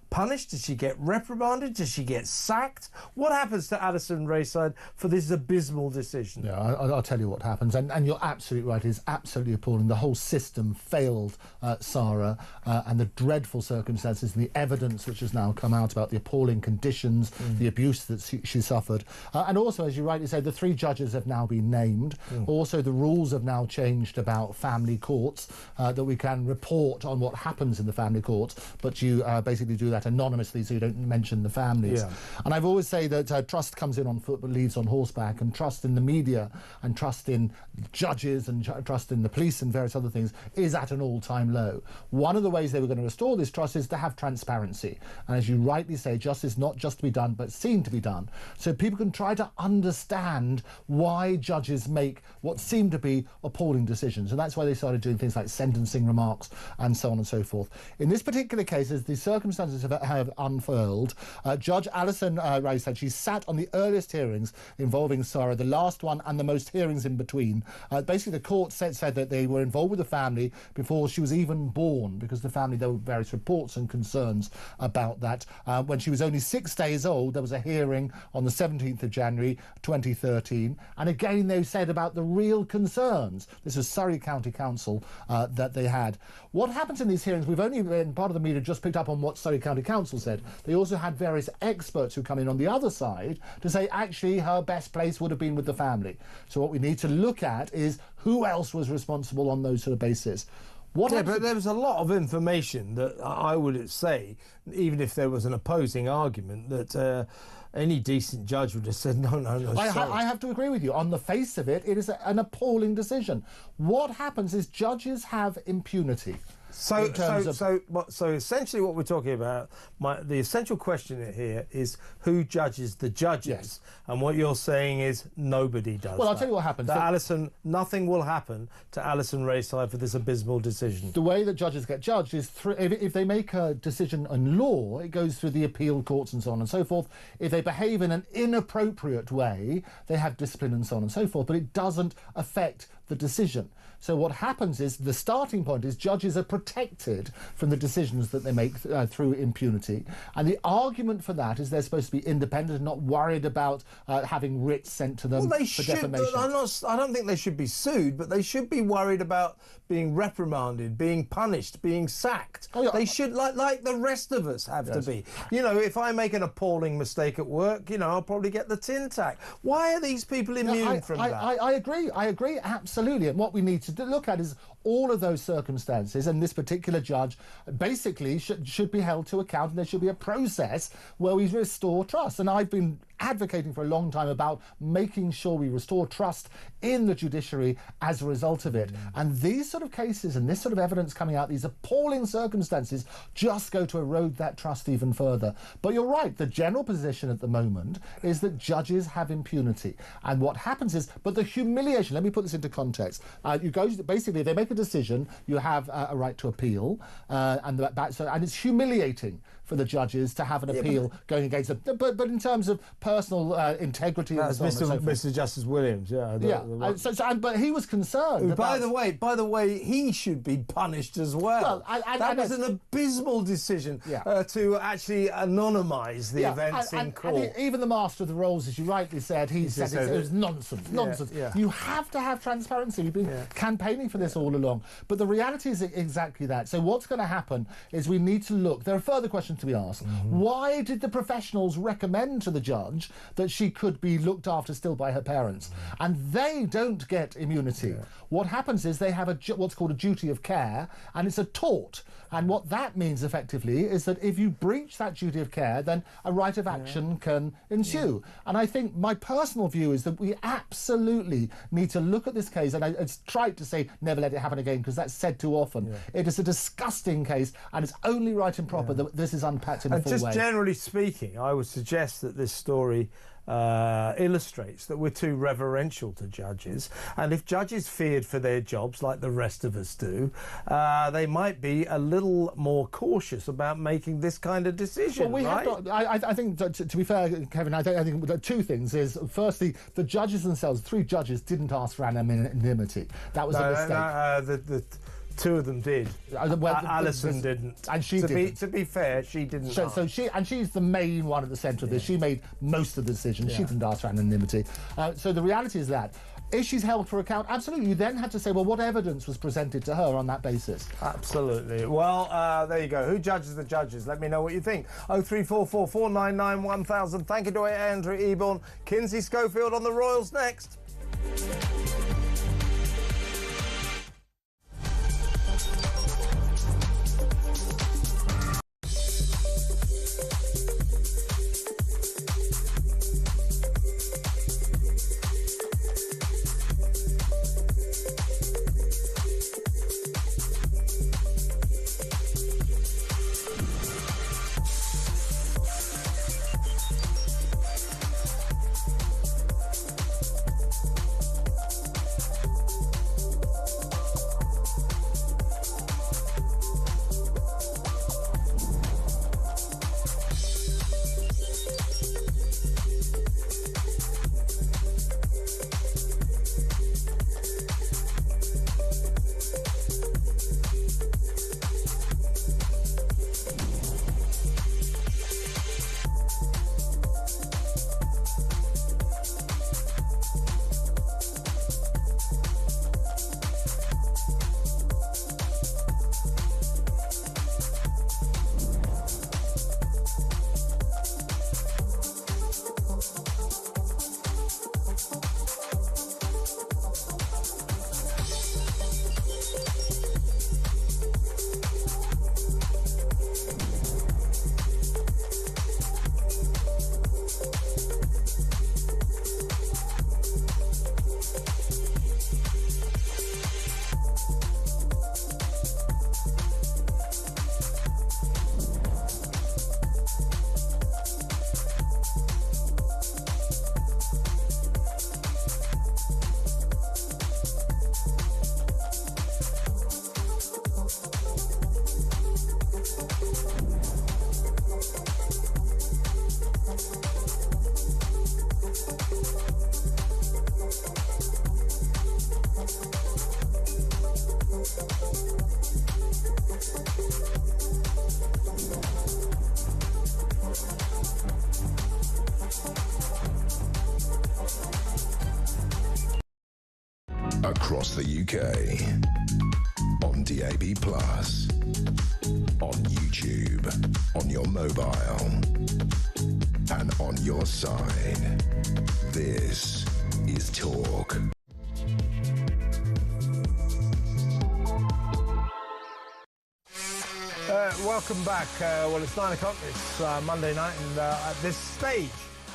punished? Does she get reprimanded? Does she get sacked? What happens to Alison Rayside for this abysmal decision? Yeah, I'll tell you what happens. And you're absolutely right. It is absolutely appalling. The whole system failed Sarah, and the dreadful circumstances and the evidence which has now come out about the appalling conditions, the abuse that she suffered. And also, as you rightly say, the three judges have now been named. Also, the rules have now changed about family courts, that we can report on what happens in the family courts, but you basically do that anonymously, so you don't mention the families. Yeah. And I've always say that trust comes in on foot but leaves on horseback, and trust in the media and trust in judges and trust in the police and various other things is at an all-time low. One of the ways they were going to restore this trust is to have transparency, and as you rightly say, justice not just to be done but seen to be done, so people can try to understand why judges make what seem to be appalling decisions. And that's why they started doing things like sentencing remarks and so on and so forth. In this particular case, as the circumstances have unfurled, Judge Alison Rayside, she sat on the earliest hearings involving Sarah, the last one and the most hearings in between. Basically, the court said that they were involved with the family before she was even born, because the family, there were various reports and concerns about that. When she was only 6 days old, there was a hearing on the 17th of January 2013, and again they said about the real concerns. This was Surrey County Council that they had. What happens in these hearings, we've only, in part of the media, just picked up on what Surrey County County Council said. They also had various experts who come in on the other side to say, actually, her best place would have been with the family. So what we need to look at is who else was responsible on those sort of basis. But there was a lot of information that I would say, even if there was an opposing argument, that any decent judge would have said, no, I have to agree with you. On the face of it, it is an appalling decision. What happens is judges have impunity. So essentially what we're talking about, the essential question here is who judges the judges? Yes. And what you're saying is nobody does. Well, I'll tell you what happens. Nothing will happen to Alison Rayside for this abysmal decision. The way that judges get judged is if they make a decision on law, it goes through the appeal courts and so on and so forth. If they behave in an inappropriate way, they have discipline and so on and so forth, but it doesn't affect the decision. So what happens is the starting point is judges are protected from the decisions that they make through impunity. And the argument for that is they're supposed to be independent and not worried about having writs sent to them for defamation. I don't think they should be sued, but they should be worried about being reprimanded, being punished, being sacked. They should, like the rest of us have to be. You know, if I make an appalling mistake at work, you know, I'll probably get the tin tack. Why are these people immune from that? I agree, absolutely. And what we need to look at is all of those circumstances, and this particular judge basically should be held to account, and there should be a process where we restore trust. And I've been advocating for a long time about making sure we restore trust in the judiciary as a result of it. And these sort of cases and this sort of evidence coming out, these appalling circumstances, just go to erode that trust even further. But you're right, the general position at the moment is that judges have impunity. And what happens is, but the humiliation, let me put this into context. Basically, if they make a decision, you have a right to appeal, and it's humiliating for the judges to have an appeal going against them. But in terms of personal integrity, that's Mr. Justice Williams. But he was concerned. By the way, he should be punished as well. That was an abysmal decision to actually anonymise the events in court. And even the Master of the Rolls, as you rightly said, he said it was nonsense. You have to have transparency. We've been campaigning for this all along. But the reality is exactly that. So what's going to happen is we need to look. There are further questions to be asked. Why did the professionals recommend to the judge that she could be looked after still by her parents? And they don't get immunity. What happens is they have what's called a duty of care, and it's a tort. And what that means effectively is that if you breach that duty of care, then a right of action can ensue. And I think my personal view is that we absolutely need to look at this case, and it's tried to say never let it happen again, because that's said too often. It is a disgusting case, and it's only right and proper that this is unpacked in a full way. Just generally speaking, I would suggest that this story illustrates that we're too reverential to judges, and if judges feared for their jobs like the rest of us do, they might be a little more cautious about making this kind of decision. Well, I think, to be fair, Kevin, I think two things is, firstly, the judges themselves, 3 judges, didn't ask for anonymity. That was a mistake. Two of them did. Alison didn't, and she didn't. To be fair, she didn't. So she's the main one at the centre of this. She made most of the decisions. She didn't ask for anonymity. So the reality is that if she's held for account, absolutely, you then have to say, well, what evidence was presented to her on that basis? Absolutely. Well, there you go. Who judges the judges? Let me know what you think. 0344 499 1000. Thank you to Andrew Eborn. Kinsey Schofield on the Royals next. across the UK, on DAB+, on YouTube, on your mobile, and on your side. This is Talk. Welcome back. Well, it's 9 o'clock. It's Monday night, and at this stage,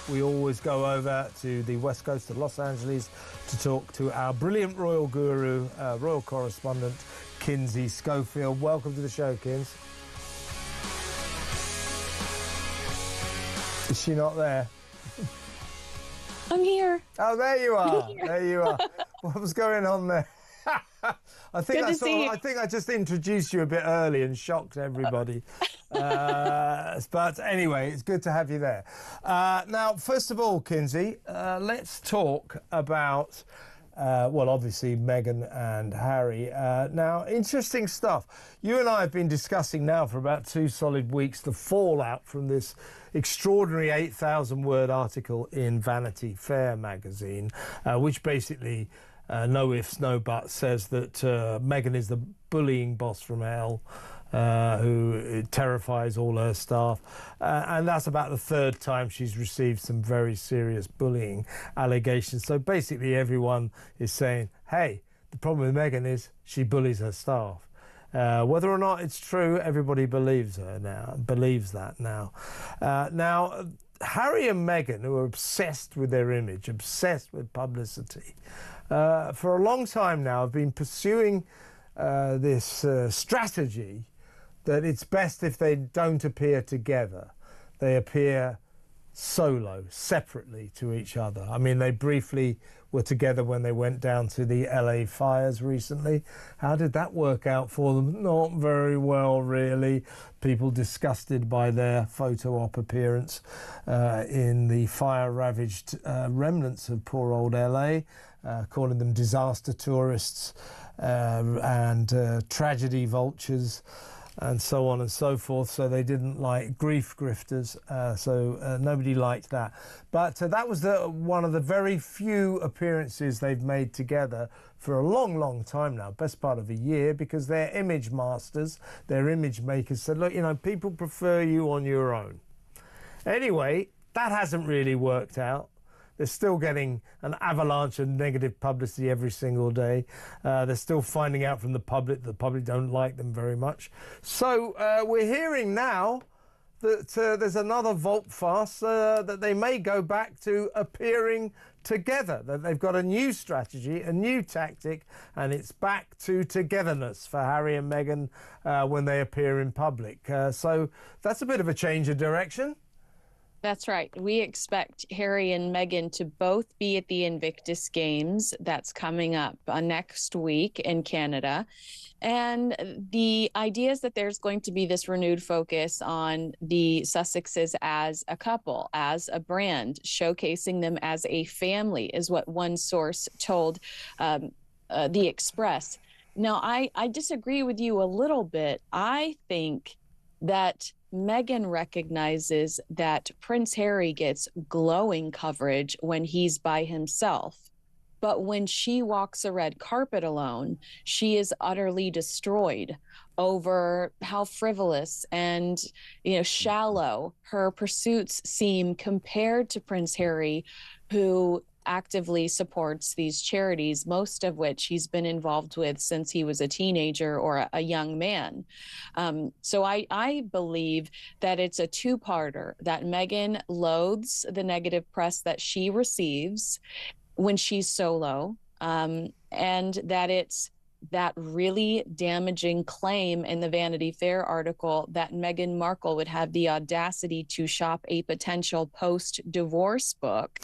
we always go over to the west coast of Los Angeles to talk to our brilliant royal guru, royal correspondent, Kinsey Schofield. Welcome to the show, Kins. Is she not there? I'm here. Oh, there you are. There you are. What was going on there? I think I just introduced you a bit early and shocked everybody. But anyway, it's good to have you there. Now, first of all, Kinsey, let's talk about, well, obviously, Meghan and Harry. Now, interesting stuff. You and I have been discussing now for about 2 solid weeks the fallout from this extraordinary 8,000-word article in Vanity Fair magazine, which basically... no ifs, no buts, says that Meghan is the bullying boss from hell who terrifies all her staff. And that's about the 3rd time she's received some very serious bullying allegations. So basically everyone is saying, hey, the problem with Meghan is she bullies her staff. Whether or not it's true, everybody believes that now. Now, Harry and Meghan, who are obsessed with their image, obsessed with publicity, for a long time now have been pursuing this strategy that it's best if they don't appear together. They appear solo, separately to each other. I mean, they briefly were together when they went down to the LA fires recently. How did that work out for them? Not very well, really. People disgusted by their photo op appearance in the fire-ravaged remnants of poor old LA, calling them disaster tourists and tragedy vultures, and so on and so forth. So they didn't like grief grifters, so nobody liked that. But that was one of the very few appearances they've made together for a long, long time now, best part of a year, because their image masters, their image makers said, look, you know, people prefer you on your own. Anyway, that hasn't really worked out. They're still getting an avalanche of negative publicity every single day. They're still finding out from the public that the public don't like them very much. So we're hearing now that there's another volte-face that they may go back to appearing together, that they've got a new strategy, a new tactic, and it's back to togetherness for Harry and Meghan when they appear in public. So that's a bit of a change of direction. That's right. We expect Harry and Meghan to both be at the Invictus Games. That's coming up next week in Canada. And the idea is that there's going to be this renewed focus on the Sussexes as a couple, as a brand, showcasing them as a family, is what one source told The Express. Now, I disagree with you a little bit. I think that Meghan recognizes that Prince Harry gets glowing coverage when he's by himself. But when she walks a red carpet alone, she is utterly destroyed over how frivolous and, shallow her pursuits seem compared to Prince Harry, who actively supports these charities, most of which he's been involved with since he was a teenager or a young man. So I believe that it's a two-parter, that Meghan loathes the negative press that she receives when she's solo, and that it's that really damaging claim in the Vanity Fair article that Meghan Markle would have the audacity to shop a potential post-divorce book.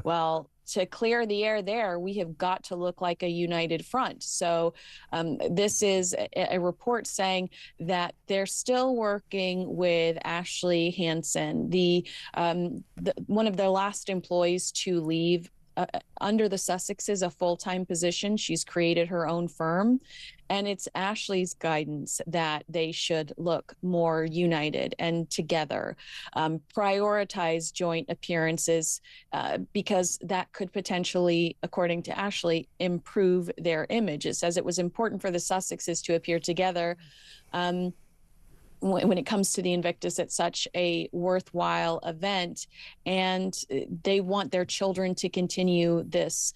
Well, to clear the air there, we have got to look like a united front. So this is a report saying that they're still working with Ashley Hansen, one of their last employees to leave under the Sussexes a full-time position. She's created her own firm, and it's Ashley's guidance that they should look more united and together, prioritize joint appearances, because that could potentially, according to Ashley, improve their image. It says it was important for the Sussexes to appear together. When it comes to the Invictus, it's such a worthwhile event, and they want their children to continue this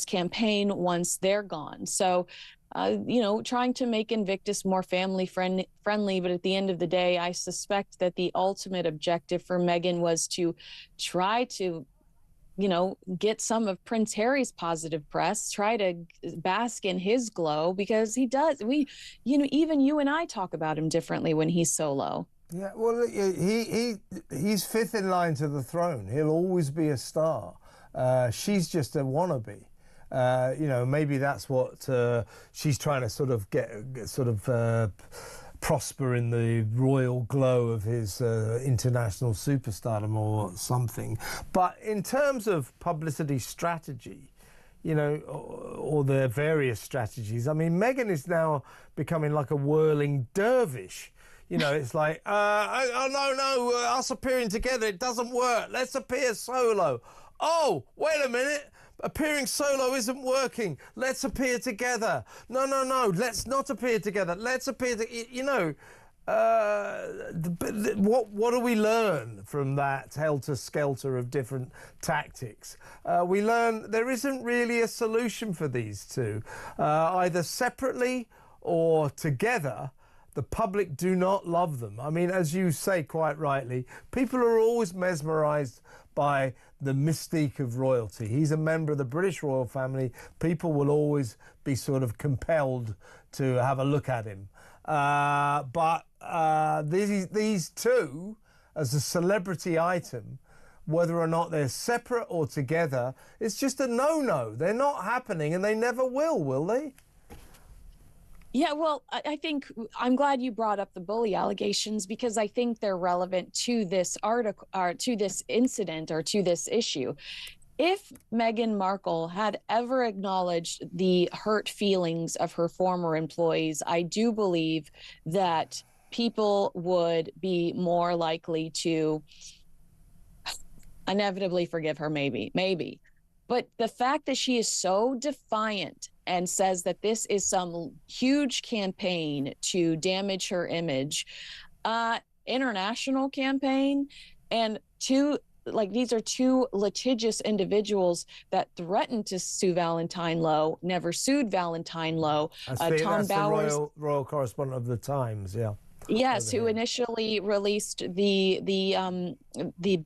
campaign once they're gone. So, trying to make Invictus more family friendly, but at the end of the day, I suspect that the ultimate objective for Meghan was to try to get some of Prince Harry's positive press, try to bask in his glow, because he does. Even you and I talk about him differently when he's solo. Yeah, well, he's fifth in line to the throne. He'll always be a star. She's just a wannabe. Maybe that's what she's trying to sort of get, prosper in the royal glow of his international superstardom or something. But in terms of publicity strategy, or the various strategies, I mean, Meghan is now becoming like a whirling dervish. It's like, no, us appearing together, it doesn't work. Let's appear solo. Oh, wait a minute. Appearing solo isn't working. Let's appear together. No, let's not appear together. Let's appear what do we learn from that helter-skelter of different tactics? We learn there isn't really a solution for these two. Either separately or together, the public do not love them. I mean, as you say quite rightly, people are always mesmerised by the mystique of royalty. He's a member of the British royal family. People will always be sort of compelled to have a look at him. But these two, as a celebrity item, whether or not they're separate or together, it's just a no-no. They're not happening, and they never will they? Yeah, well, I think I'm glad you brought up the bully allegations, because I think they're relevant to this article, or to this incident, or to this issue. If Meghan Markle had ever acknowledged the hurt feelings of her former employees, I do believe that people would be more likely to inevitably forgive her, maybe. But the fact that she is so defiant and says that this is some huge campaign to damage her image, international campaign, and these are two litigious individuals that threatened to sue Valentine Lowe, never sued Valentine Lowe. Tom Bowers, the royal correspondent of the Times, yeah. Yes, who initially released the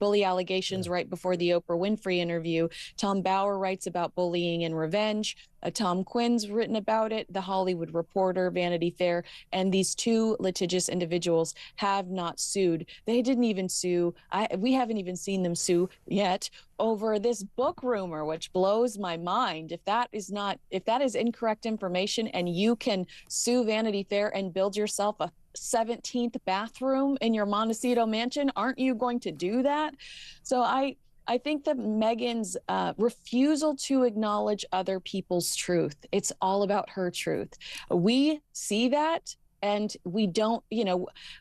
bully allegations right before the Oprah Winfrey interview. Tom Bauer writes about bullying and revenge. Tom Quinn's written about it, The Hollywood Reporter, Vanity Fair, and these two litigious individuals have not sued. They didn't even sue. We haven't even seen them sue yet over this book rumor, which blows my mind. If that is incorrect information, and you can sue Vanity Fair and build yourself a 17th bathroom in your Montecito mansion, aren't you going to do that? So I think that Meghan's refusal to acknowledge other people's truth, it's all about her truth. We see that, and we don't,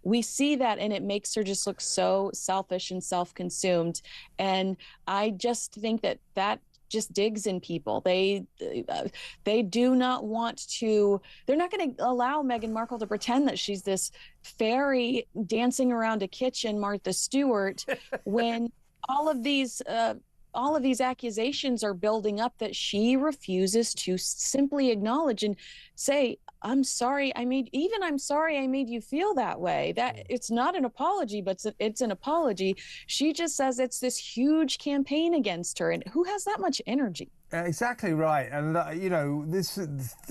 we see that, and it makes her just look so selfish and self-consumed. And I just think that just digs in people. They do not want to, they're not going to allow Meghan Markle to pretend that she's this fairy dancing around a kitchen, Martha Stewart, when all of these accusations are building up that she refuses to simply acknowledge and say, I'm sorry I made you feel that way. That it's not an apology, but it's an apology. She just says it's this huge campaign against her, and who has that much energy? Exactly right. And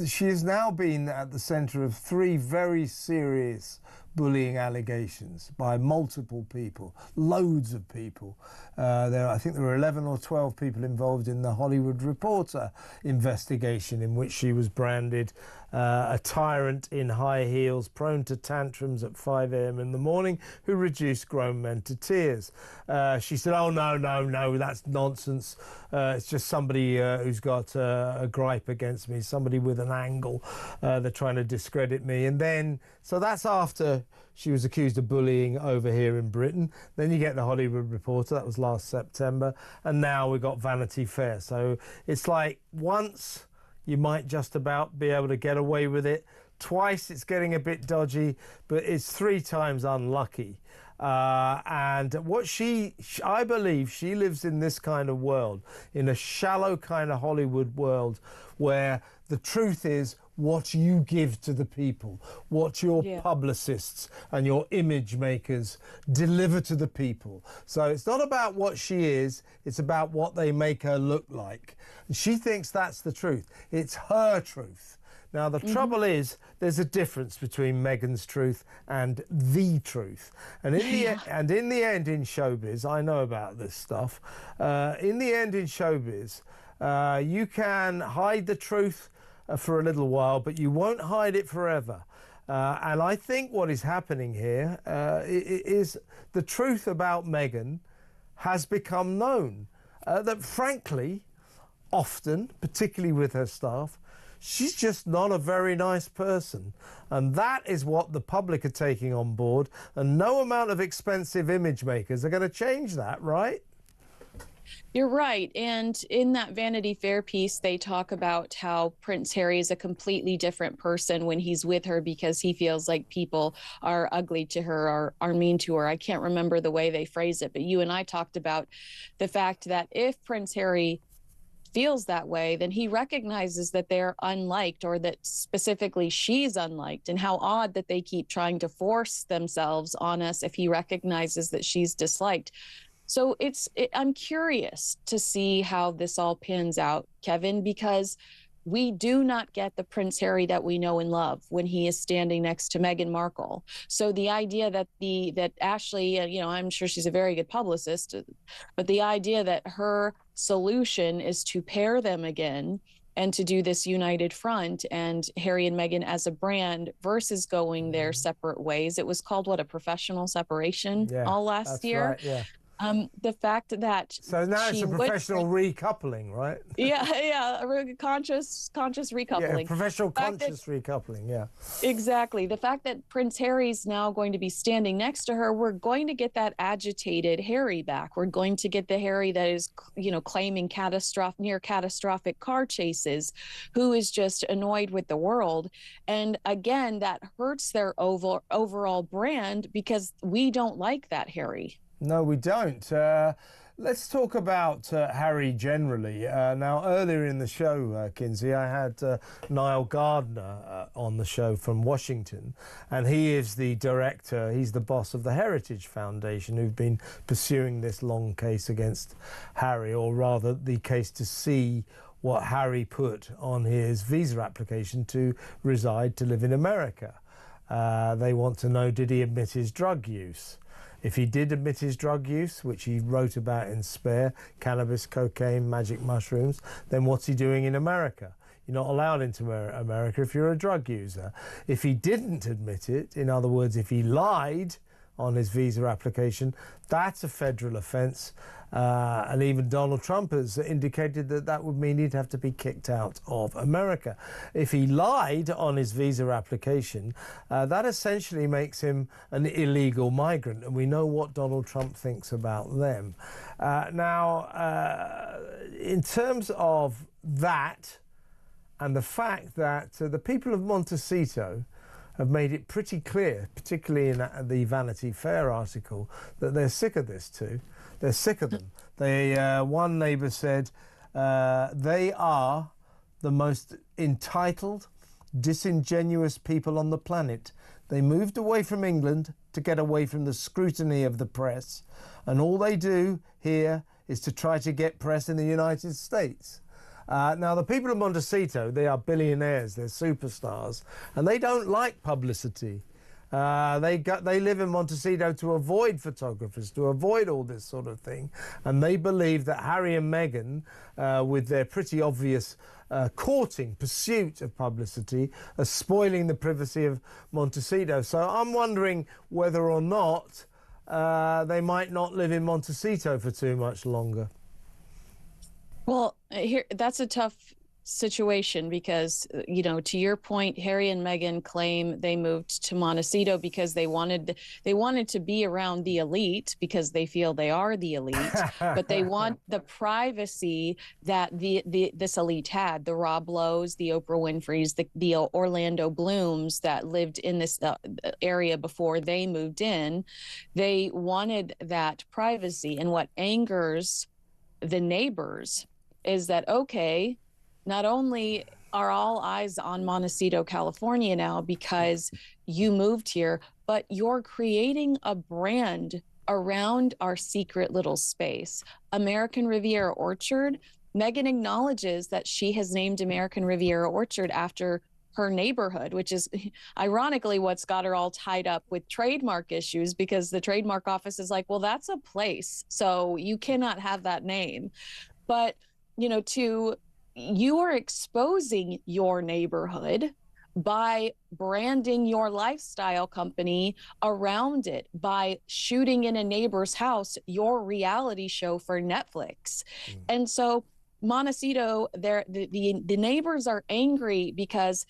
she has now been at the centre of three very serious bullying allegations by multiple people, loads of people. I think there were 11 or 12 people involved in the Hollywood Reporter investigation, in which she was branded a tyrant in high heels, prone to tantrums at 5 a.m. in the morning, who reduced grown men to tears. She said, oh, no, that's nonsense. It's just somebody who's got a gripe against me, somebody with an angle. They're trying to discredit me. And then, so that's after she was accused of bullying over here in Britain. Then you get the Hollywood Reporter, that was last September. And now we've got Vanity Fair. So it's like once you might just about be able to get away with it. Twice it's getting a bit dodgy, but it's 3 times unlucky. And what I believe she lives in this kind of world, in a shallow kind of Hollywood world, where the truth is what you give to the people, what your publicists and your image makers deliver to the people. So it's not about what she is, it's about what they make her look like. And she thinks that's the truth. It's her truth. Now, the trouble is, there's a difference between Meghan's truth and the truth. And in the end, in showbiz, I know about this stuff. In the end, in showbiz, you can hide the truth for a little while, but you won't hide it forever. And I think what is happening here is the truth about Meghan has become known. That frankly, often, particularly with her staff, she's just not a very nice person. And that is what the public are taking on board. And no amount of expensive image makers are going to change that, right? You're right. And in that Vanity Fair piece, they talk about how Prince Harry is a completely different person when he's with her because he feels like people are ugly to her or are mean to her. I can't remember the way they phrase it, but you and I talked about the fact that if Prince Harry feels that way, then he recognizes that they're unliked, or that specifically she's unliked, and how odd that they keep trying to force themselves on us if he recognizes that she's disliked. So I'm curious to see how this all pans out, Kevin, because we do not get the Prince Harry that we know and love when he is standing next to Meghan Markle. So the idea that Ashley, I'm sure she's a very good publicist, but the idea that her solution is to pair them again and to do this united front and Harry and Meghan as a brand versus going their separate ways. It was called, a professional separation all last year. Right, yeah. The fact that so now it's a professional recoupling, right? Conscious recoupling. Yeah, professional conscious recoupling, yeah. Exactly. The fact that Prince Harry's now going to be standing next to her, we're going to get that agitated Harry back. We're going to get the Harry that is, claiming near catastrophic car chases, who is just annoyed with the world. And again, that hurts their overall brand because we don't like that Harry. No, we don't. Let's talk about Harry generally. Now, earlier in the show, Kinsey, I had Niall Gardner on the show from Washington, and he is the director, he's the boss of the Heritage Foundation, who've been pursuing this long case against Harry, or rather the case to see what Harry put on his visa application to live in America. They want to know, did he admit his drug use? If he did admit his drug use, which he wrote about in Spare, cannabis, cocaine, magic mushrooms, then what's he doing in America? You're not allowed into America if you're a drug user. If he didn't admit it, in other words, if he lied on his visa application, that's a federal offence. And even Donald Trump has indicated that would mean he'd have to be kicked out of America. If he lied on his visa application, that essentially makes him an illegal migrant, and we know what Donald Trump thinks about them. Now, in terms of that, and the fact that the people of Montecito have made it pretty clear, particularly in the Vanity Fair article, that they're sick of this too. They're sick of them. One neighbour said they are the most entitled, disingenuous people on the planet. They moved away from England to get away from the scrutiny of the press, and all they do here is to try to get press in the United States. Now, the people of Montecito, they are billionaires, they're superstars, and they don't like publicity. They live in Montecito to avoid photographers, to avoid all this sort of thing, and they believe that Harry and Meghan, with their pretty obvious courting, pursuit of publicity, are spoiling the privacy of Montecito. So I'm wondering whether or not they might not live in Montecito for too much longer. Well, that's a tough situation because, you know, to your point, Harry and Meghan claim they moved to Montecito because they wanted to be around the elite because they feel they are the elite, but they want the privacy that this elite had. The Rob Lowe's, the Oprah Winfrey's, the Orlando Blooms that lived in this area before they moved in. They wanted that privacy, and what angers the neighbors is that, okay, not only are all eyes on Montecito, California now because you moved here, but you're creating a brand around our secret little space. American Riviera Orchard, Meghan acknowledges that she has named American Riviera Orchard after her neighborhood, which is ironically what's got her all tied up with trademark issues, because the trademark office is like, well, that's a place, so you cannot have that name. But, you know, you are exposing your neighborhood by branding your lifestyle company around it, by shooting in a neighbor's house your reality show for Netflix. And so Montecito, the neighbors are angry because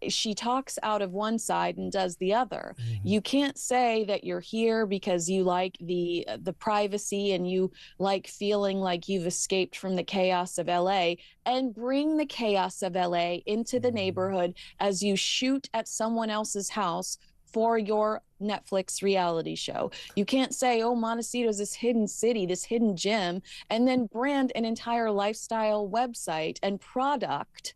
she talks out of one side and does the other. You can't say that you're here because you like the privacy and you like feeling like you've escaped from the chaos of LA and bring the chaos of LA into the neighborhood as you shoot at someone else's house for your Netflix reality show. You can't say, oh, Montecito is this hidden city, this hidden gem, and then brand an entire lifestyle website and product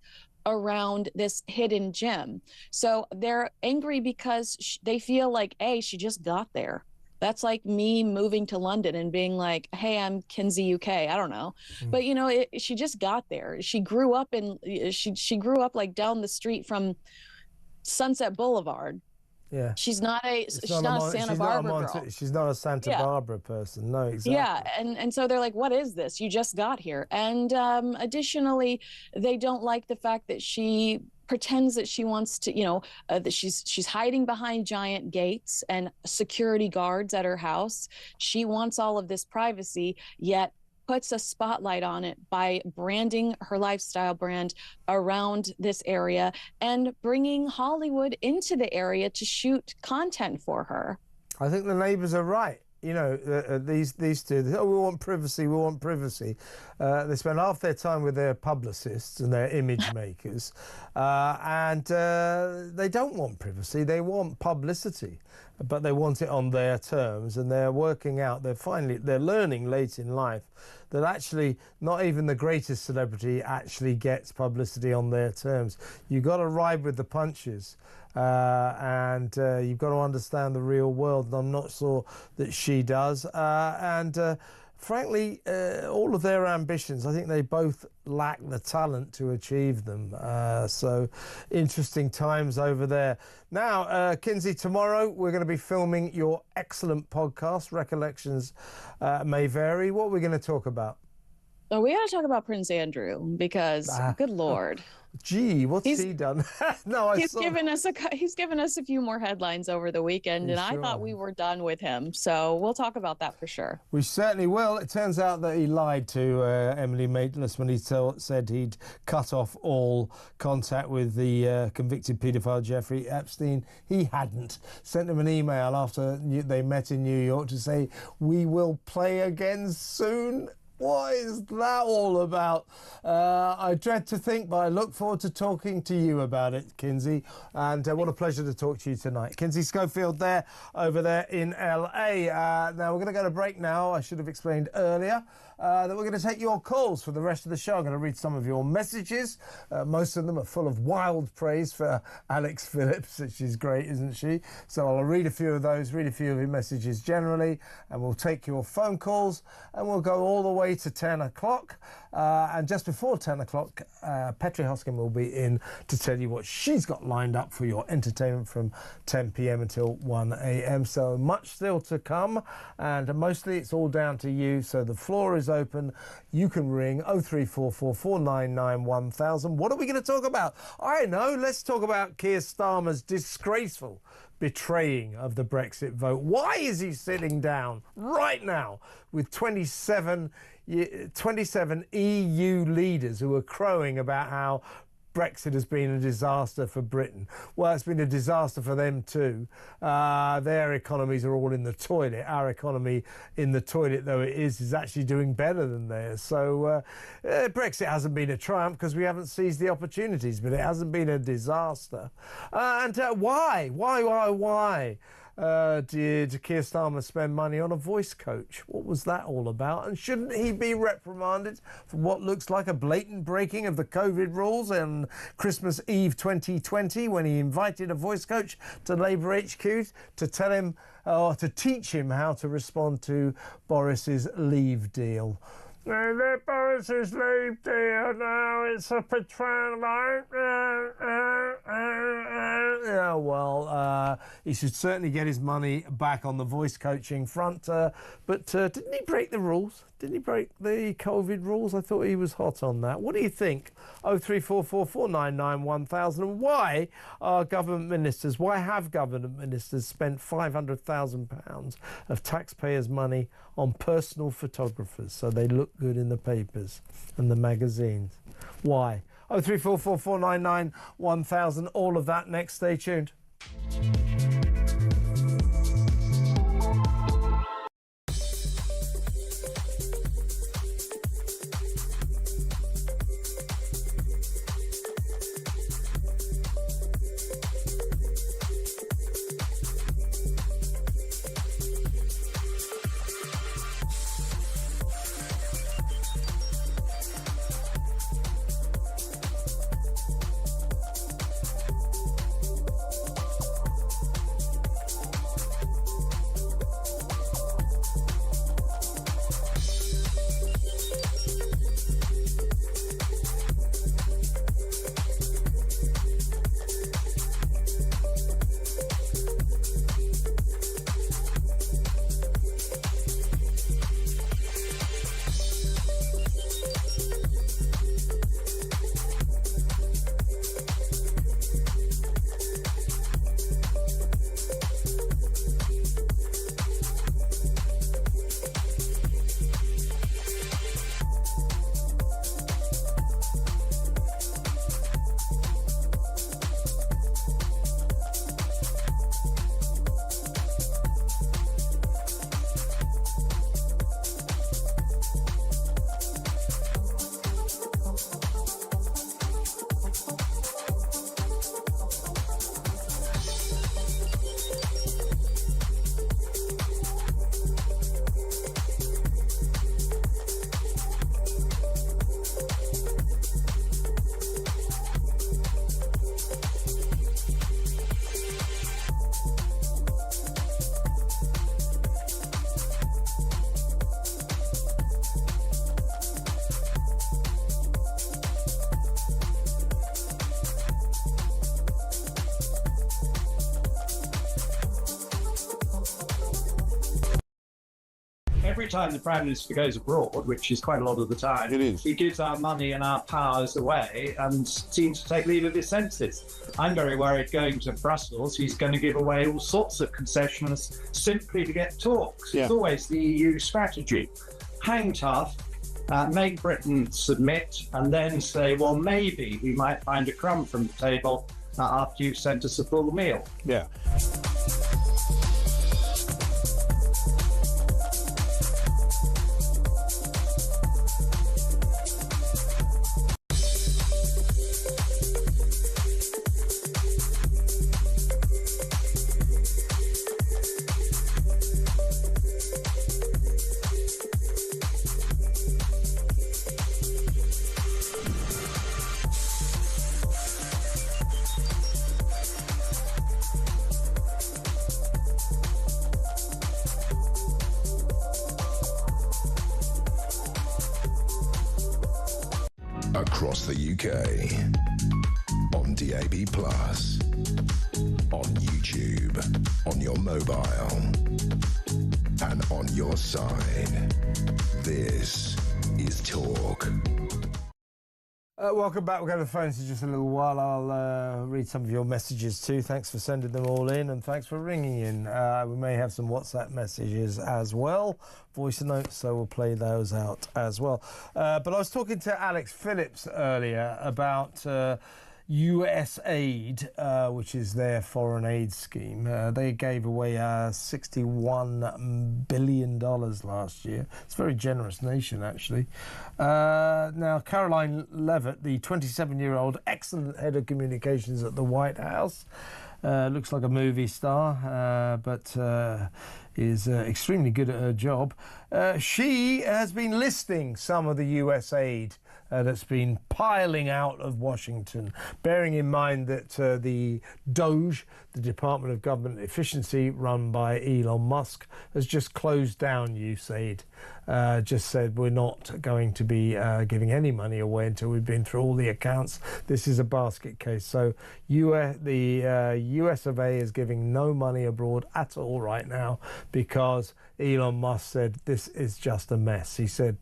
around this hidden gem. So they're angry because they feel like, hey, she just got there. That's like me moving to London and being like, hey, I'm Kinsey, UK. I don't know. But, you know, she just got there. She grew up she grew up like down the street from Sunset Boulevard. Yeah, she's not a Santa Barbara girl. She's not a Santa Barbara person. No, exactly. Yeah, and so they're like, what is this? You just got here. And additionally, they don't like the fact that she pretends that she wants to, you know, that she's hiding behind giant gates and security guards at her house. She wants all of this privacy, yet puts a spotlight on it by branding her lifestyle brand around this area and bringing Hollywood into the area to shoot content for her. I think the neighbours are right. You know, these two, we want privacy, we want privacy. They spend half their time with their publicists and their image makers, and they don't want privacy, they want publicity, but they want it on their terms, and they're working out, they're learning late in life that actually not even the greatest celebrity actually gets publicity on their terms. You've got to ride with the punches. And you've got to understand the real world, and I'm not sure that she does. Frankly, all of their ambitions, I think they both lack the talent to achieve them. So interesting times over there. Now, Kinsey, tomorrow we're going to be filming your excellent podcast, Recollections May Vary. What are we going to talk about? Oh, we got to talk about Prince Andrew because, good Lord. Gee, what's he done? No, he's given us a few more headlines over the weekend, and I thought we were done with him. So we'll talk about that for sure. We certainly will. It turns out that he lied to Emily Maitlis when he said he'd cut off all contact with the convicted paedophile Jeffrey Epstein. He hadn't. Sent him an email after they met in New York to say, we will play again soon. What is that all about? I dread to think, but I look forward to talking to you about it, Kinsey. And what a pleasure to talk to you tonight. Kinsey Schofield there, over there in LA. Now, we're going to go to break now. I should have explained earlier that we're going to take your calls for the rest of the show. I'm going to read some of your messages. Most of them are full of wild praise for Alex Phillips. She's great, isn't she? So I'll read a few of those, read a few of your messages generally, and we'll take your phone calls, and we'll go all the way way to 10 o'clock. And just before 10 o'clock, Petri Hoskin will be in to tell you what she's got lined up for your entertainment from 10 p.m. until 1 a.m. So much still to come, and mostly it's all down to you. So the floor is open. You can ring 0344 499 1000. What are we going to talk about? I know. Let's talk about Keir Starmer's disgraceful betraying of the Brexit vote. Why is he sitting down right now with 27 EU leaders who are crowing about how Brexit has been a disaster for Britain? Well, it's been a disaster for them too. Their economies are all in the toilet. Our economy, in the toilet though it is actually doing better than theirs. So Brexit hasn't been a triumph because we haven't seized the opportunities, but it hasn't been a disaster. And why did Keir Starmer spend money on a voice coach? What was that all about? And shouldn't he be reprimanded for what looks like a blatant breaking of the COVID rules on Christmas Eve 2020 when he invited a voice coach to Labour HQ to tell him or to teach him how to respond to Boris's leave deal? Boris's leave deal now, it's a betrayal. Yeah, well, he should certainly get his money back on the voice coaching front. But didn't he break the rules? Didn't he break the COVID rules? I thought he was hot on that. What do you think? 0344 499 1000. And why are government ministers, why have government ministers spent £500,000 of taxpayers' money on personal photographers so they look good in the papers and the magazines? Why? 0344 499 1000. All of that next. Stay tuned. Every time the Prime Minister goes abroad, which is quite a lot of the time, he gives our money and our powers away and seems to take leave of his senses. I'm very worried going to Brussels, he's going to give away all sorts of concessions simply to get talks. It's always the EU strategy. Hang tough, make Britain submit, and then say, well, maybe we might find a crumb from the table after you've sent us a full meal. Yeah. across the UK. On DAB+, on YouTube, on your mobile, and on your side. This is Talk. Welcome back. We'll go to the phones in just a little while. I'll read some of your messages too. Thanks for sending them all in, and thanks for ringing in. We may have some WhatsApp messages as well, voice notes, so we'll play those out as well. But I was talking to Alex Phillips earlier about US aid, which is their foreign aid scheme. They gave away $61 billion last year. It's a very generous nation, actually. Now, Caroline Levitt, the 27-year-old excellent head of communications at the White House, looks like a movie star, but is extremely good at her job. She has been listing some of the US aid that's been piling out of Washington, bearing in mind that the DOGE, the Department of Government Efficiency, run by Elon Musk, has just closed down USAID. Just said we're not going to be giving any money away until we've been through all the accounts. This is a basket case. So the US of A is giving no money abroad at all right now because Elon Musk said this is just a mess. He said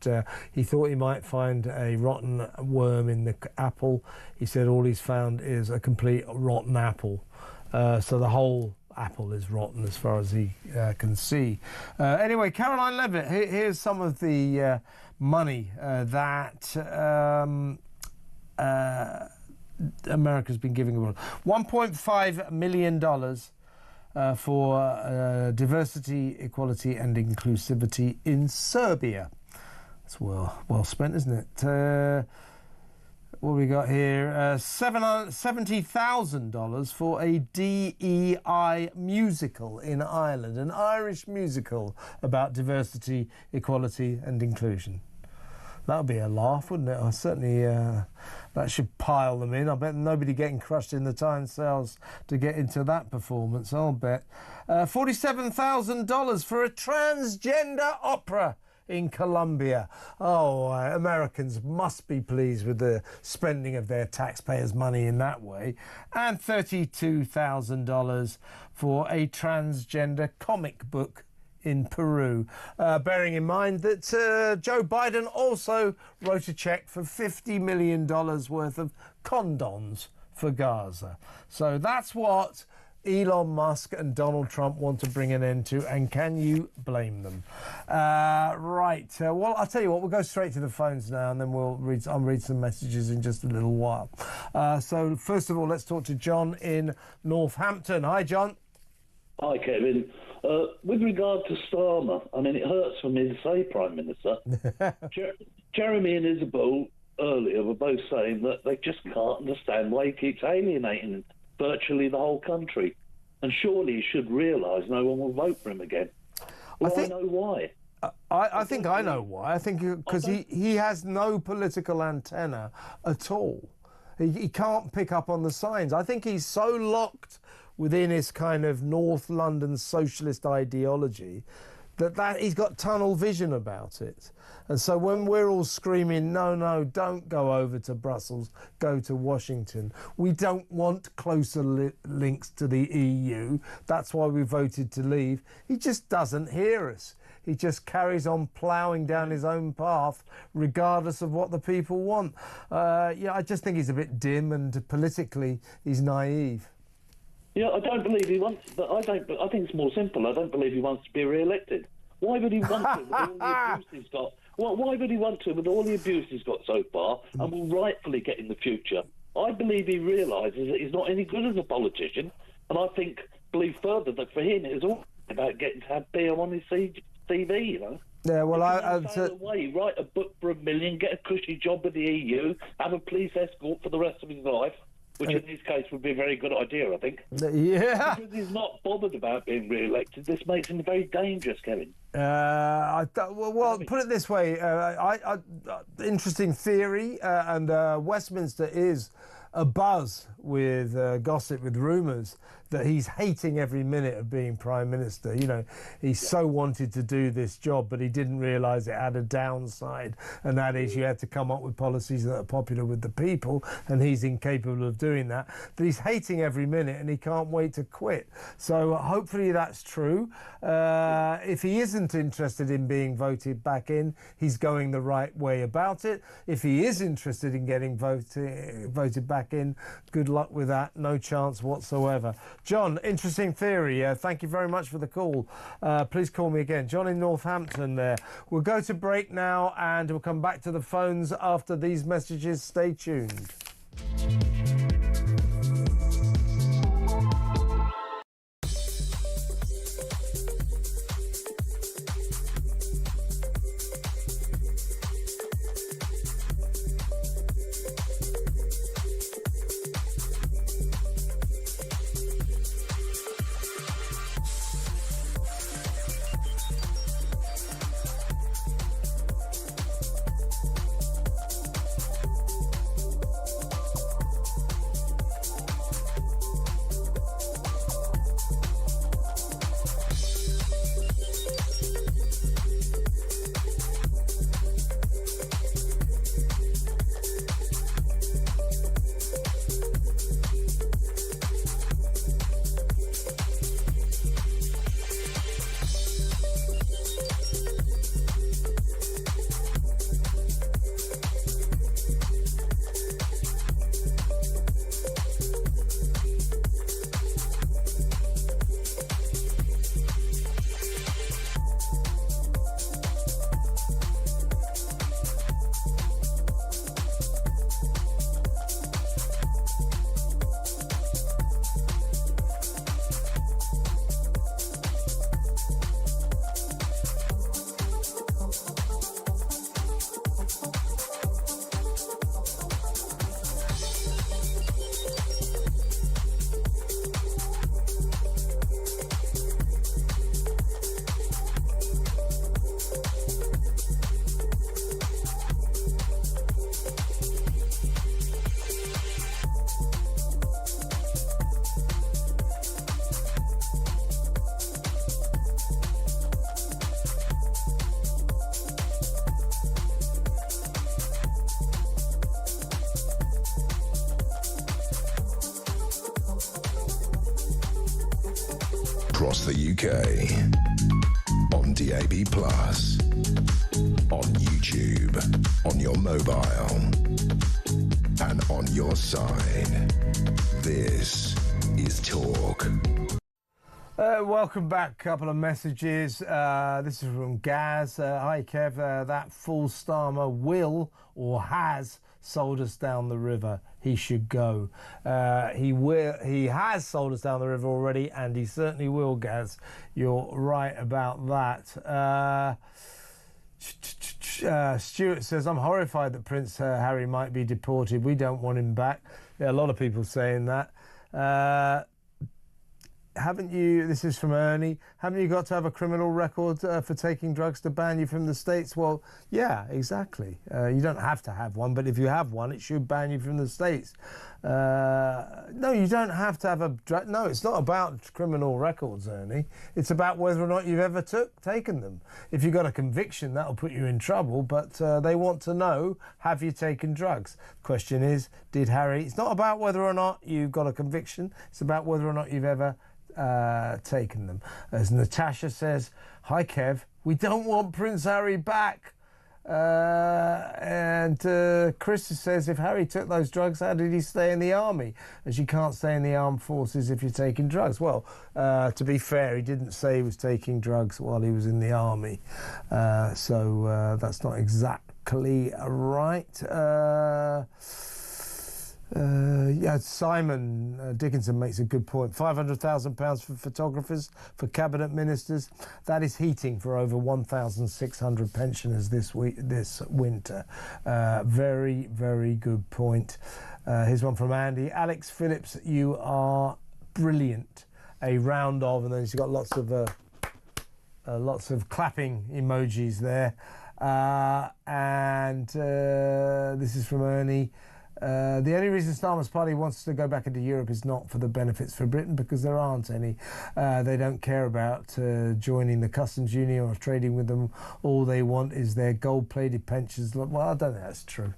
he thought he might find a rotten worm in the apple. He said all he's found is a complete rotten apple. So the whole apple is rotten as far as he can see. Anyway, Caroline Levitt, here's some of the money that America's been giving away. $1.5 million for diversity, equality and inclusivity in Serbia. That's well spent, isn't it? What have we got here? $70,000 for a DEI musical in Ireland, an Irish musical about diversity, equality and inclusion. That would be a laugh, wouldn't it? I certainly, that should pile them in. I bet nobody getting crushed in the time sales to get into that performance, I'll bet. $47,000 for a transgender opera in Colombia. Oh, Americans must be pleased with the spending of their taxpayers' money in that way. And $32,000 for a transgender comic book in Peru. Bearing in mind that Joe Biden also wrote a check for $50 million worth of condoms for Gaza. So that's what Elon Musk and Donald Trump want to bring an end to, and can you blame them? Right, well, I'll tell you what, we'll go straight to the phones now, and then I'll read some messages in just a little while. So first of all, let's talk to John in Northampton. Hi, John. Hi, Kevin. With regard to Starmer, I mean, it hurts for me to say Prime Minister. Jeremy and Isabel earlier were both saying that they just can't understand why he keeps alienating virtually the whole country. And surely he should realise no one will vote for him again. Well, I know why. I think I know why. I think because he has no political antenna at all. He can't pick up on the signs. I think he's so locked within his kind of North London socialist ideology that he's got tunnel vision about it. And so when we're all screaming, no, don't go over to Brussels, go to Washington. We don't want closer links to the EU. That's why we voted to leave. He just doesn't hear us. He just carries on ploughing down his own path, regardless of what the people want. I just think he's a bit dim, and politically he's naive. Yeah, I don't believe he wants, but I think it's more simple. I don't believe he wants to be re-elected. Why would he want to with all the abuse he's got? Why would he want to with all the abuse he's got so far and will rightfully get in the future? I believe he realises that he's not any good as a politician, and I believe further that for him it is all about getting to have beer on his TV, you know? Yeah, well, away, write a book for $1 million, get a cushy job with the EU, have a police escort for the rest of his life, which in this case would be a very good idea, I think. Yeah. Because he's not bothered about being re-elected. This makes him very dangerous, Kevin. Put it this way. Interesting theory, and Westminster is abuzz with gossip, with rumours that he's hating every minute of being Prime Minister. You know, he so wanted to do this job, but he didn't realise it had a downside, and that is you had to come up with policies that are popular with the people, and he's incapable of doing that. But he's hating every minute, and he can't wait to quit. So hopefully that's true. If he isn't interested in being voted back in, he's going the right way about it. If he is interested in getting voted back in, good luck with that. No chance whatsoever. John, interesting theory. Thank you very much for the call. Please call me again. John in Northampton there. We'll go to break now and we'll come back to the phones after these messages. Stay tuned. Across the UK, on DAB+, on YouTube, on your mobile, and on your side. This is Talk. Welcome back. Couple of messages. This is from Gaz. Hi, Kev. That fool Starmer will or has sold us down the river. He should go. He has sold us down the river already, and he certainly will, Gaz. You're right about that. Stuart says, I'm horrified that Prince Harry might be deported. We don't want him back. Yeah, a lot of people saying that. Haven't you, this is from Ernie, haven't you got to have a criminal record for taking drugs to ban you from the States? Well, yeah, exactly. You don't have to have one, but if you have one, it should ban you from the States. No, you don't have to have a... No, it's not about criminal records, Ernie. It's about whether or not you've ever taken them. If you've got a conviction, that'll put you in trouble, but they want to know, have you taken drugs? Question is, did Harry... It's not about whether or not you've got a conviction. It's about whether or not you've ever... taken them. As Natasha says, hi Kev, we don't want Prince Harry back. And Chris says, if Harry took those drugs, how did he stay in the army? As you can't stay in the armed forces if you're taking drugs. Well, to be fair, he didn't say he was taking drugs while he was in the army. So that's not exactly right. Yeah, Simon Dickinson makes a good point. £500,000 for photographers, for cabinet ministers. That is heating for over 1,600 pensioners this winter. Very, very good point. Here's one from Andy. Alex Phillips, you are brilliant. A round of, and then he's got lots of clapping emojis there. And this is from Ernie. The only reason Starmer's party wants to go back into Europe is not for the benefits for Britain, because there aren't any. They don't care about joining the customs union or trading with them. All they want is their gold-plated pensions. Well, I don't think that's true.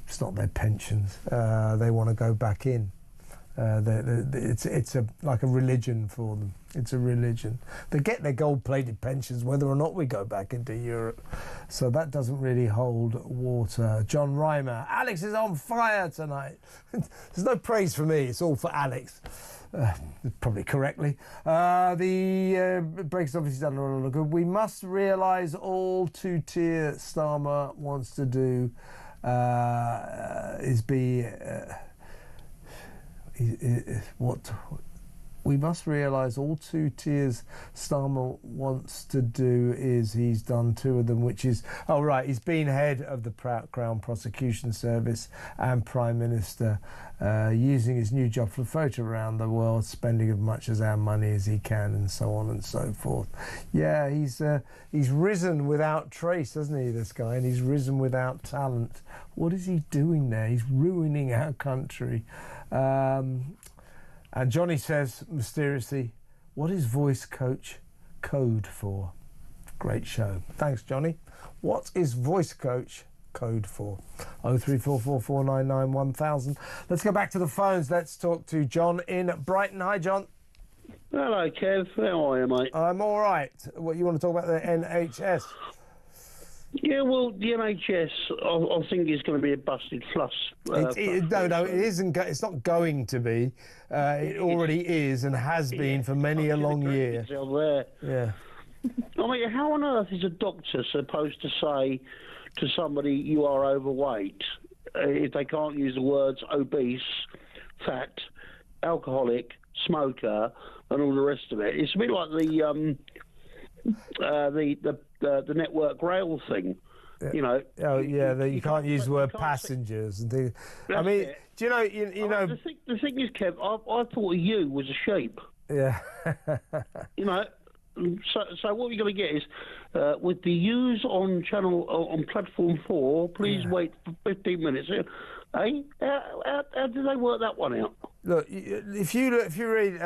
It's not their pensions. They want to go back in. It's like a religion for them. It's a religion. They get their gold-plated pensions whether or not we go back into Europe. So that doesn't really hold water. John Reimer, Alex is on fire tonight. There's no praise for me. It's all for Alex. Probably correctly. The breaks obviously done a lot of good. We must realise all two-tier Starmer wants to do is be... what we must realise all 2 tiers Starmer wants to do is he's done 2 of them, which is he's been head of the Crown Prosecution Service and Prime Minister, using his new job for photo around the world, spending as much as our money as he can, and so on and so forth. Yeah, he's risen without trace, hasn't he, this guy? And he's risen without talent. What is he doing there? He's ruining our country. And Johnny says mysteriously, what is voice coach code for? Great show. Thanks, Johnny. What is voice coach code for? 03444991000. Let's go back to the phones. Let's talk to John in Brighton. Hi, John. Hello, Kev. How are you, mate? I'm all right. What, you want to talk about the NHS? Yeah, well, the NHS, I think is going to be a busted flush. No, it isn't. It's not going to be. It already is and has been for many a long year. Yeah. I mean, how on earth is a doctor supposed to say to somebody you are overweight if they can't use the words obese, fat, alcoholic, smoker, and all the rest of it? It's a bit like the Network Rail thing, you know. Oh yeah, you can't use the word passengers and things. I mean, it. do you know? You know. The thing is, Kev, I thought you was a sheep. Yeah. You know. So what we're going to get is with the use on platform 4. Please wait for 15 minutes. Hey, how did they work that one out? Look, if you read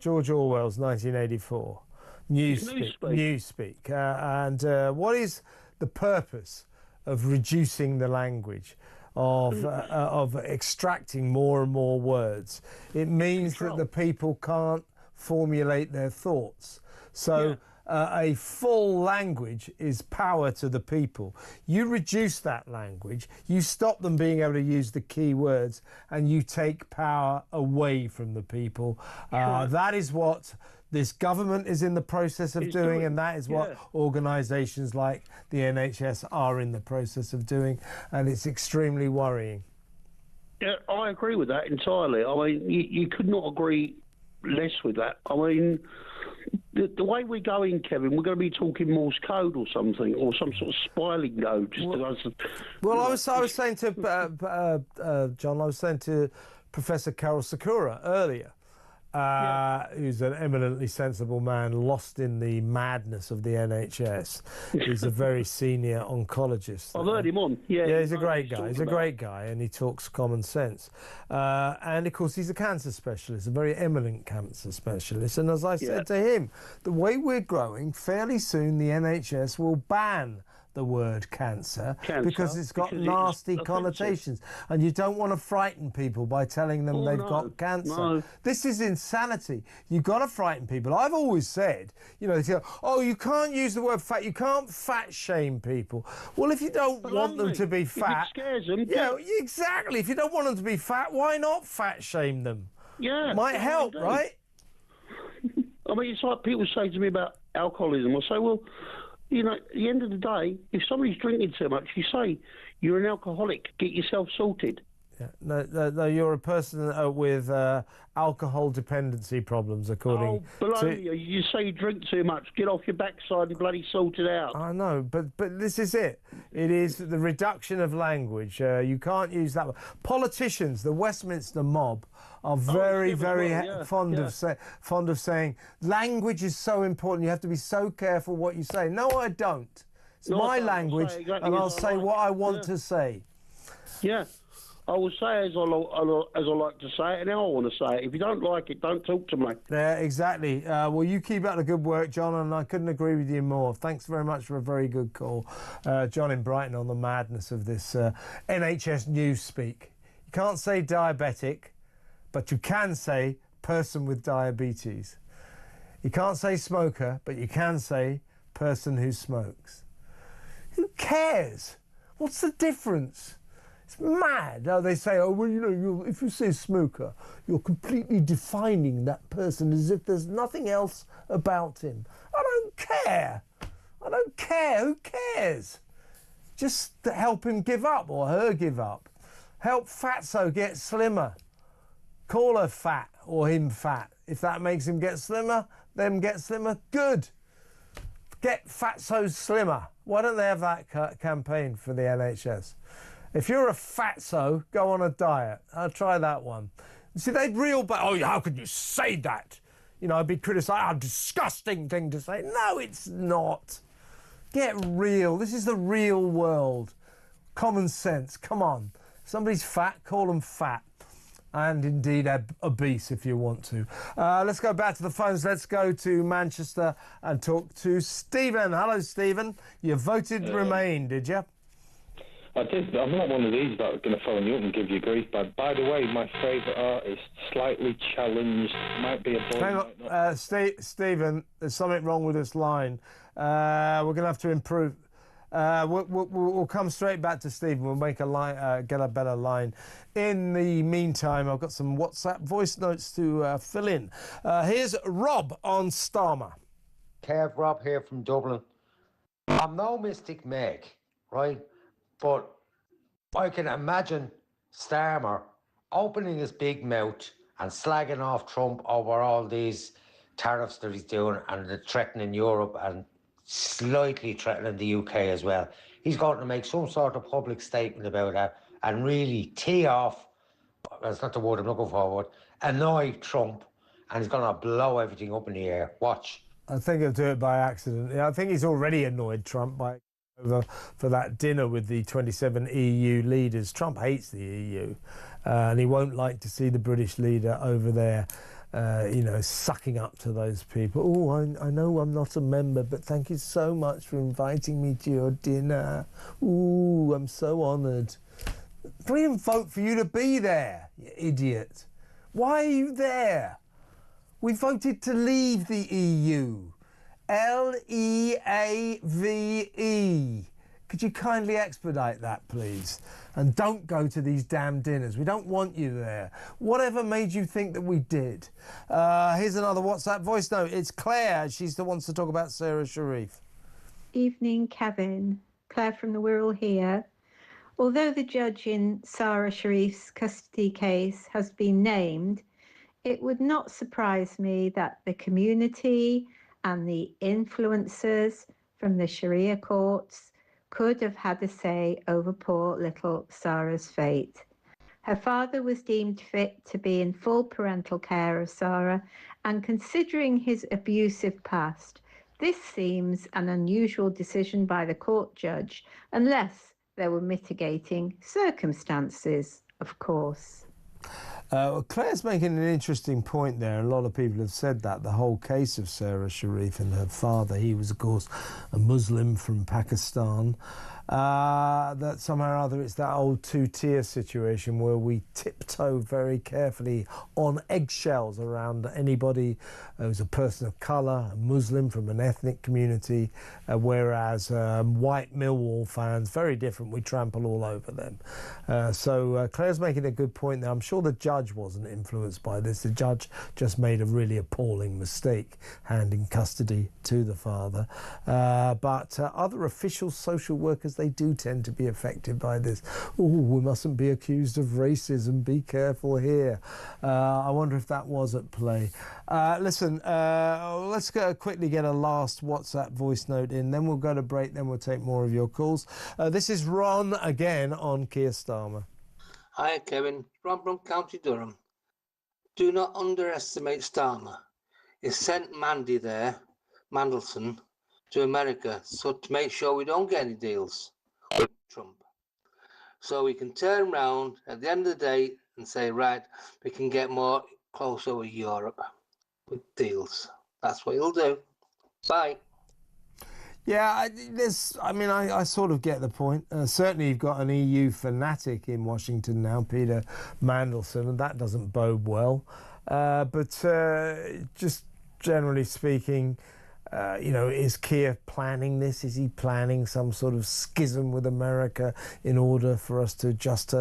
George Orwell's 1984. Newspeak. And what is the purpose of reducing the language, of extracting more and more words? It means that the people can't formulate their thoughts. So a full language is power to the people. You reduce that language, you stop them being able to use the key words, and you take power away from the people. That is what this government is in the process of doing, and that is what organisations like the NHS are in the process of doing, and it's extremely worrying. Yeah, I agree with that entirely. I mean, you could not agree less with that. I mean, the way we're going, Kevin, we're going to be talking Morse code or something, or some sort of spy code. Well, I was saying to John, I was saying to Professor Carol Sakura earlier, who's an eminently sensible man lost in the madness of the NHS. He's a very senior oncologist. I've heard him on. Yeah, he's a great guy. He's a great guy, and he talks common sense. And of course, he's a cancer specialist, a very eminent cancer specialist. And as I said to him, the way we're growing, fairly soon the NHS will ban the word cancer because it's got nasty connotations, and you don't want to frighten people by telling them they've got cancer. No. This is insanity. You've got to frighten people. I've always said, you know, oh, you can't use the word fat. You can't fat shame people. Well, if you don't want them to be fat, if it scares them, exactly. If you don't want them to be fat, why not fat shame them? Yeah, might help, right? I mean, it's like people say to me about alcoholism. I say, well, you know, at the end of the day, if somebody's drinking too much, you say, you're an alcoholic, get yourself sorted. Yeah. No, you're a person with alcohol dependency problems, according to... You say you drink too much, get off your backside and bloody sort it out. I know, but this is it. It is the reduction of language. You can't use that. Politicians, the Westminster mob, are very fond of saying language is so important. You have to be so careful what you say. No, I don't. It's my language, and I'll say what I want to say. Yeah. I will say as I like to say it, and how I want to say it. If you don't like it, don't talk to me. Yeah, exactly. Well, you keep up the good work, John, and I couldn't agree with you more. Thanks very much for a very good call, John in Brighton, on the madness of this NHS news speak. You can't say diabetic, but you can say person with diabetes. You can't say smoker, but you can say person who smokes. Who cares? What's the difference? It's mad how they say, oh, well, you know, if you say smoker, you're completely defining that person as if there's nothing else about him. I don't care. I don't care. Who cares? Just help him give up or her give up. Help Fatso get slimmer. Call her fat or him fat. If that makes him get slimmer, them get slimmer. Good. Get Fatso slimmer. Why don't they have that campaign for the NHS? If you're a fatso, go on a diet. I'll try that one. See, they'd reel back. Oh, how could you say that? You know, I'd be criticised. A disgusting thing to say. No, it's not. Get real. This is the real world. Common sense. Come on. If somebody's fat, call them fat. And indeed obese if you want to. Let's go back to the phones. Let's go to Manchester and talk to Stephen. Hello, Stephen. You voted Remain, did you? I did. I'm not one of these that are going to phone you up and give you grief. But by the way, my favourite artist, slightly challenged, might be a boy. Hang on, Stephen. There's something wrong with this line. We're going to have to improve. We'll come straight back to Stephen. We'll make a line, get a better line. In the meantime, I've got some WhatsApp voice notes to fill in. Here's Rob on Starmer. Kev, Rob here from Dublin. I'm no Mystic Meg, right? But I can imagine Starmer opening his big mouth and slagging off Trump over all these tariffs that he's doing and threatening Europe and slightly threatening the UK as well. He's going to make some sort of public statement about that and really tee off, that's not the word I'm looking for, annoy Trump, and he's going to blow everything up in the air. Watch. I think he'll do it by accident. I think he's already annoyed Trump by over for that dinner with the 27 EU leaders. Trump hates the EU, and he won't like to see the British leader over there, you know, sucking up to those people. Oh, I know I'm not a member, but thank you so much for inviting me to your dinner. Ooh, I'm so honoured. We didn't vote for you to be there, you idiot. Why are you there? We voted to leave the EU. LEAVE. Could you kindly expedite that, please? And don't go to these damn dinners. We don't want you there. Whatever made you think that we did? Here's another WhatsApp voice note. It's Claire. She's the one wants to talk about Sarah Sharif. Evening, Kevin. Claire from the We're All Here. Although the judge in Sarah Sharif's custody case has been named, it would not surprise me that the community and the influencers from the Sharia courts could have had a say over poor little Sarah's fate. Her father was deemed fit to be in full parental care of Sarah, and considering his abusive past, this seems an unusual decision by the court judge, unless there were mitigating circumstances, of course. Claire's making an interesting point there. A lot of people have said that the whole case of Sarah Sharif and her father, he was of course a Muslim from Pakistan, that somehow or other it's that old two-tier situation where we tiptoe very carefully on eggshells around anybody who's a person of colour, a Muslim from an ethnic community, whereas white Millwall fans, very different, we trample all over them. So Claire's making a good point there. I'm sure the judge wasn't influenced by this. The judge just made a really appalling mistake handing custody to the father. But other officials, social workers, they do tend to be affected by this. Oh, we mustn't be accused of racism. Be careful here. I wonder if that was at play. Listen, let's quickly get a last WhatsApp voice note in. Then we'll go to break. Then we'll take more of your calls. This is Ron again on Keir Starmer. Hi, Kevin. Ron from County Durham. Do not underestimate Starmer. He sent Mandelson, to America, so to make sure we don't get any deals with Trump. so we can turn around at the end of the day and say, right, we can get more closer with Europe with deals. That's what he'll do. Bye. Yeah, I sort of get the point. Certainly you've got an EU fanatic in Washington now, Peter Mandelson, and that doesn't bode well. But just generally speaking, is Keir planning this? Is he planning some sort of schism with America in order for us to just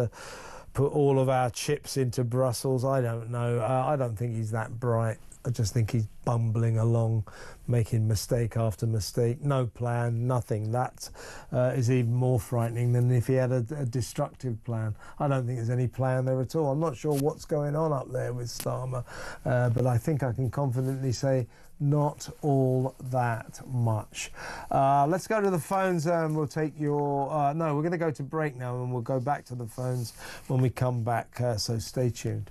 put all of our chips into Brussels? I don't know. I don't think he's that bright. I just think he's bumbling along, making mistake after mistake. No plan, nothing. That is even more frightening than if he had a destructive plan. I don't think there's any plan there at all. I'm not sure what's going on up there with Starmer, but I think I can confidently say not all that much. Let's go to the phones and we'll take your... no, we're going to go to break now and we'll go back to the phones when we come back, so stay tuned.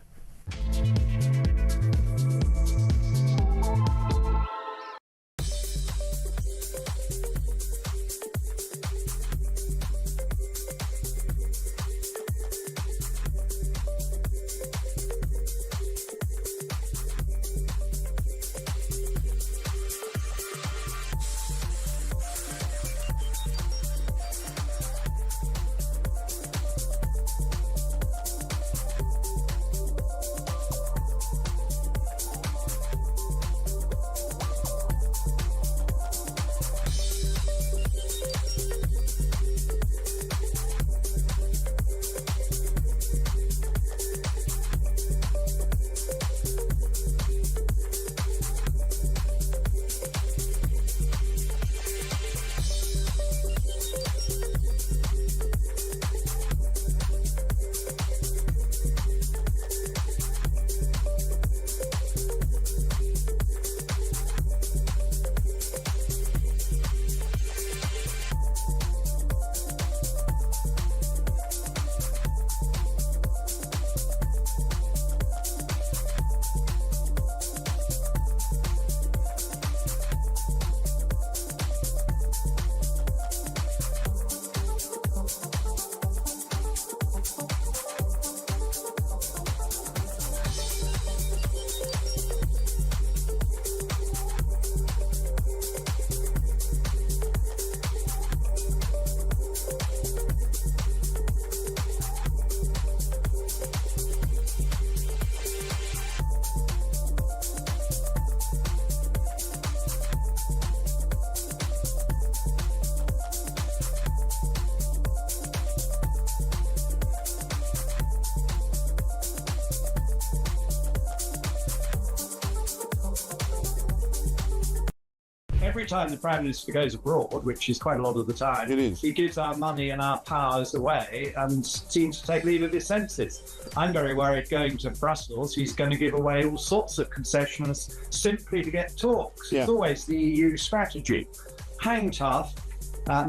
Every time the Prime Minister goes abroad, which is quite a lot of the time, he gives our money and our powers away and seems to take leave of his senses. I'm very worried going to Brussels, he's going to give away all sorts of concessions simply to get talks. Yeah. It's always the EU strategy. Hang tough,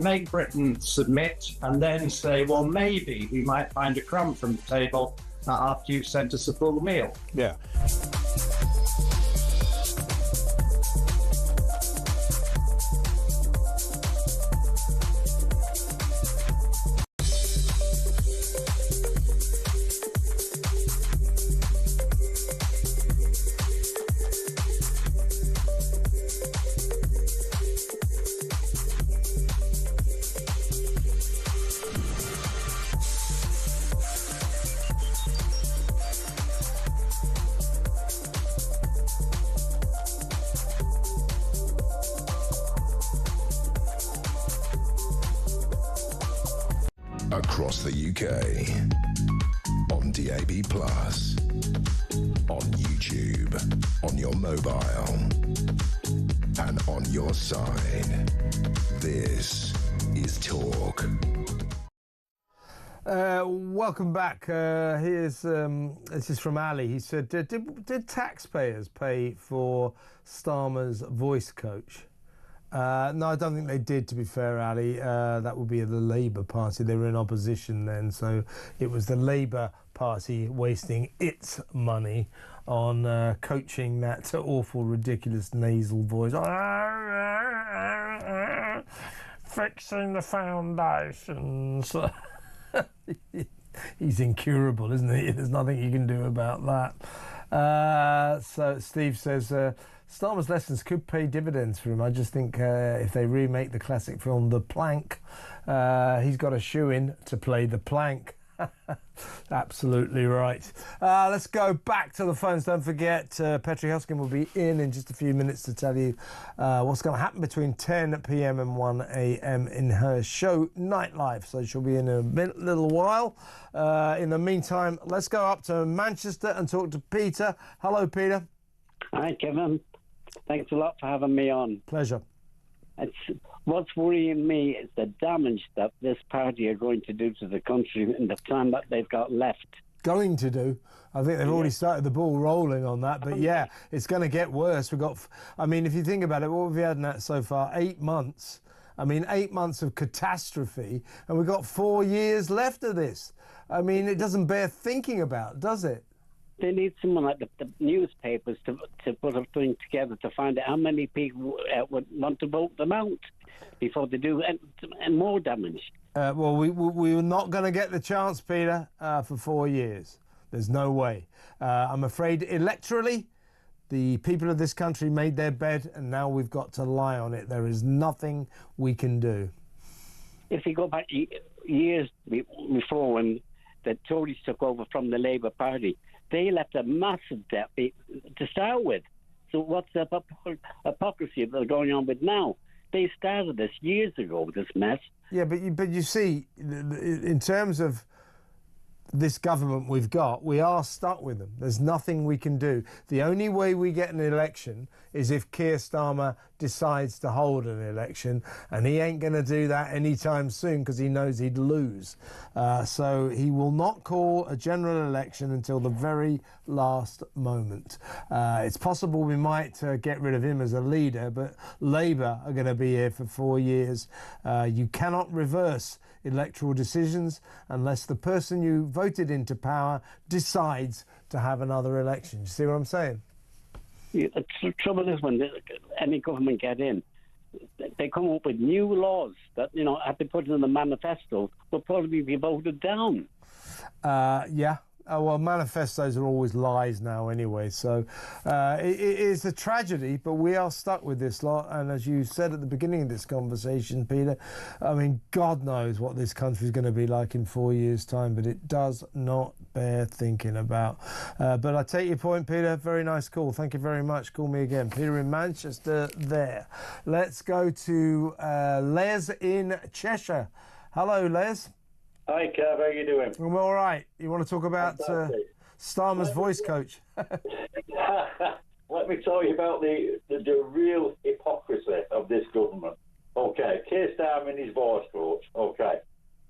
make Britain submit, and then say, well, maybe we might find a crumb from the table after you've sent us a full meal. Yeah. Across the UK, on DAB+, on YouTube, on your mobile, and on your side. This is Talk. Welcome back. This is from Ali. He said, did taxpayers pay for Starmer's voice coach? No, I don't think they did, to be fair, Ali. That would be the Labour Party. They were in opposition then, so it was the Labour Party wasting its money on coaching that awful, ridiculous nasal voice. Fixing the foundations. He's incurable, isn't he? There's nothing you can do about that. So Steve says, Starmer's lessons could pay dividends for him. I just think if they remake the classic film The Plank, he's got a shoe-in to play The Plank. Absolutely right. Let's go back to the phones. Don't forget, Petri Hoskin will be in just a few minutes to tell you what's going to happen between 10 p.m. and 1 a.m. in her show Nightlife. So she'll be in a little while. In the meantime, let's go up to Manchester and talk to Peter. Hello, Peter. Hi, Kevin. Thanks a lot for having me on. Pleasure. What's worrying me is the damage that this party are going to do to the country in the time that they've got left. Going to do. I think they've already started the ball rolling on that. But yeah, it's going to get worse. I mean, if you think about it, what have we had in that so far? 8 months. I mean, 8 months of catastrophe, and we've got 4 years left of this. I mean, it doesn't bear thinking about, does it? They need someone like the newspapers to put a thing together to find out how many people would want to vote them out before they do and more damage. Well, we're not going to get the chance, Peter, for 4 years. There's no way. I'm afraid electorally, the people of this country made their bed, and now we've got to lie on it. There is nothing we can do. If you go back years before when the Tories took over from the Labour Party, they left a massive debt to start with. So what's the hypocrisy that they're going on with now? They started this years ago, this mess. Yeah, but you see, in terms of this government we've got, we are stuck with them. There's nothing we can do. The only way we get an election is if Keir Starmer decides to hold an election, and he ain't going to do that anytime soon because he knows he'd lose. So he will not call a general election until the very last moment. It's possible we might get rid of him as a leader, but Labour are going to be here for 4 years. You cannot reverse electoral decisions unless the person you voted into power decides to have another election. You see what I'm saying? The trouble is when any government get in, they come up with new laws that, have to put in the manifesto will probably be voted down. Yeah. Well, manifestos are always lies now anyway, so it is a tragedy, but we are stuck with this lot. And as you said at the beginning of this conversation, Peter, I mean, God knows what this country is going to be like in 4 years' time, but it does not bear thinking about. But I take your point, Peter. Very nice call. Thank you very much. Call me again. Peter in Manchester there. Let's go to Les in Cheshire. Hello, Les. Hi, Kev. How are you doing? I'm all right. You want to talk about Starmer's voice coach? Let me tell you about the real hypocrisy of this government. Okay, Keir Starmer and his voice coach. Okay,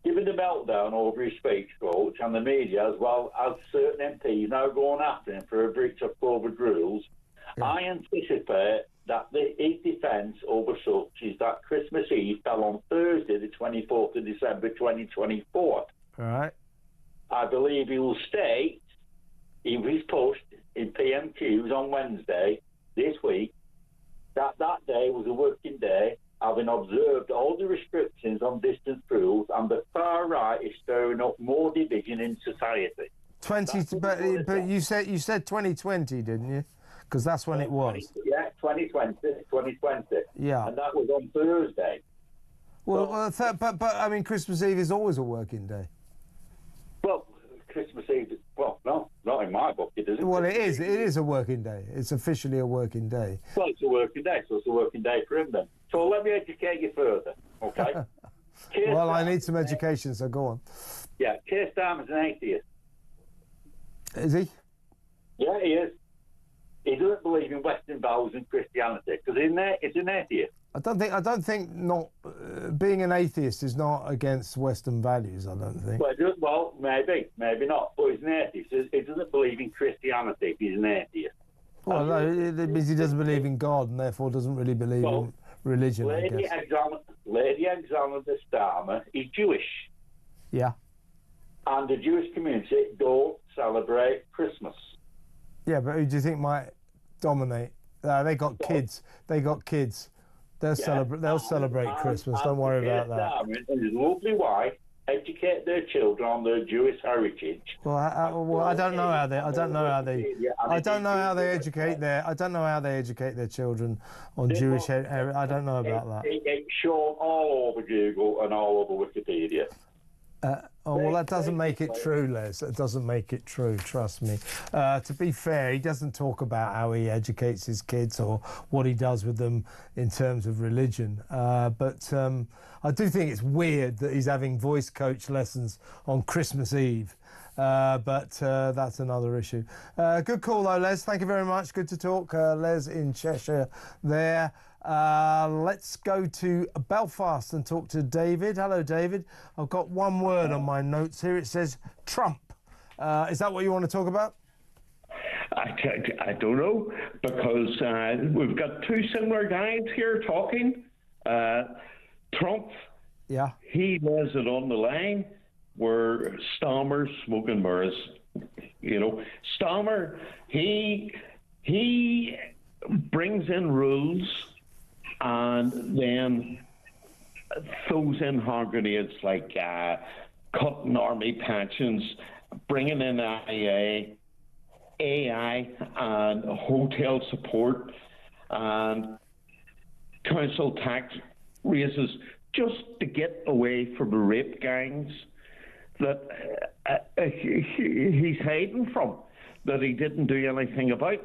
given the meltdown over his speech coach and the media, as well as certain MPs now going after him for a breach of COVID rules, I anticipate that his defence over such is that Christmas Eve fell on Thursday, the 24th of December 2024. All right. I believe he will state in his post in PMQs on Wednesday this week that day was a working day, having observed all the restrictions on distance rules, and the far right is stirring up more division in society. But you said 2020, didn't you? Because that's when it was. Yeah, 2020. Yeah. And that was on Thursday. Well, but I mean, Christmas Eve is always a working day. Well, Christmas Eve, well, no, not in my book, it isn't. Well, it is. It is a working day. It's officially a working day. Well, it's a working day, so it's a working day for him then. So let me educate you further, okay? Well, I need some education, so go on. Yeah, Keir Starmer's an atheist. Is he? Yeah, he is. He doesn't believe in Western values and Christianity because he's an atheist. I don't think not being an atheist is not against Western values. I don't think. Well, maybe not. But he's an atheist. He doesn't believe in Christianity. He's an atheist. Well, no, it means he doesn't believe in God and therefore doesn't really believe in religion. Lady Alexander Starmer is Jewish. Yeah. And the Jewish community don't celebrate Christmas. Yeah, but who do you think might dominate? They got kids. They'll celebrate. They'll celebrate Christmas. Don't worry about that. And his lovely wife educate their children on their Jewish heritage. Well, I don't know how they educate their children on Jewish heritage. I don't know about that. It's shown all over Google and all over Wikipedia. Well, that doesn't make it true, Les. It doesn't make it true, trust me. To be fair, he doesn't talk about how he educates his kids or what he does with them in terms of religion. But I do think it's weird that he's having voice coach lessons on Christmas Eve. But that's another issue. Good call, though, Les. Thank you very much. Good to talk. Les in Cheshire there. Let's go to Belfast and talk to David. Hello, David. I've got one word on my notes here. It says Trump. Is that what you want to talk about? I don't know, because we've got two similar guys here talking. Trump, yeah, he lays it on the line, where Starmer's smoking mirrors. You know, Starmer, he brings in rules and then throws in hand grenades like cutting army pensions, bringing in AI and hotel support and council tax raises, just to get away from the rape gangs that he's hiding from, that he didn't do anything about.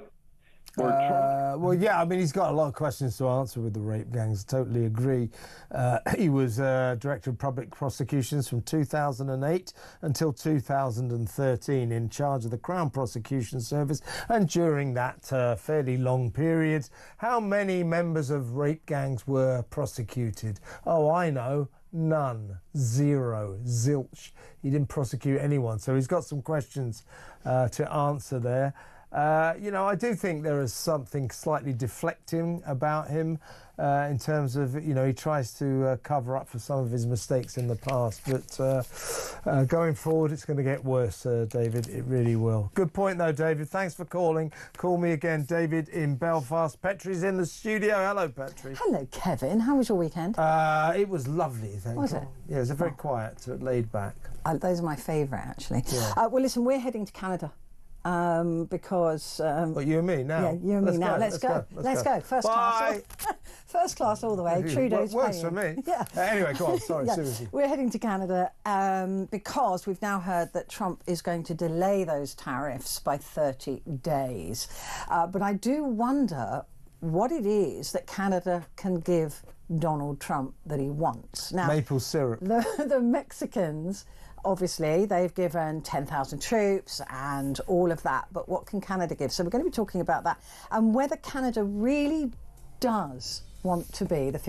Well, yeah, I mean, he's got a lot of questions to answer with the rape gangs. Totally agree. He was Director of Public Prosecutions from 2008 until 2013, in charge of the Crown Prosecution Service. And during that fairly long period, how many members of rape gangs were prosecuted? Oh, I know. None. Zero. Zilch. He didn't prosecute anyone. So he's got some questions to answer there. You know, I do think there is something slightly deflecting about him in terms of, you know, he tries to cover up for some of his mistakes in the past. But going forward, it's going to get worse, David. It really will. Good point, though, David. Thanks for calling. Call me again, David in Belfast. Petrie's in the studio. Hello, Petrie. Hello, Kevin. How was your weekend? It was lovely, thank you. Was it? Yeah, it was a very quiet, laid back. Those are my favourite, actually. Yeah. Well, listen, we're heading to Canada. Because what, you and me now? Yeah, you and me now. Let's go. First class. First class all the way. Trudeau's works paying. for me. Yeah. Anyway, go on. Sorry, yeah. seriously. We're heading to Canada because we've now heard that Trump is going to delay those tariffs by 30 days. But I do wonder what it is that Canada can give Donald Trump that he wants. Now, maple syrup. The Mexicans, obviously, they've given 10,000 troops and all of that, but what can Canada give? So we're going to be talking about that and whether Canada really does want to be the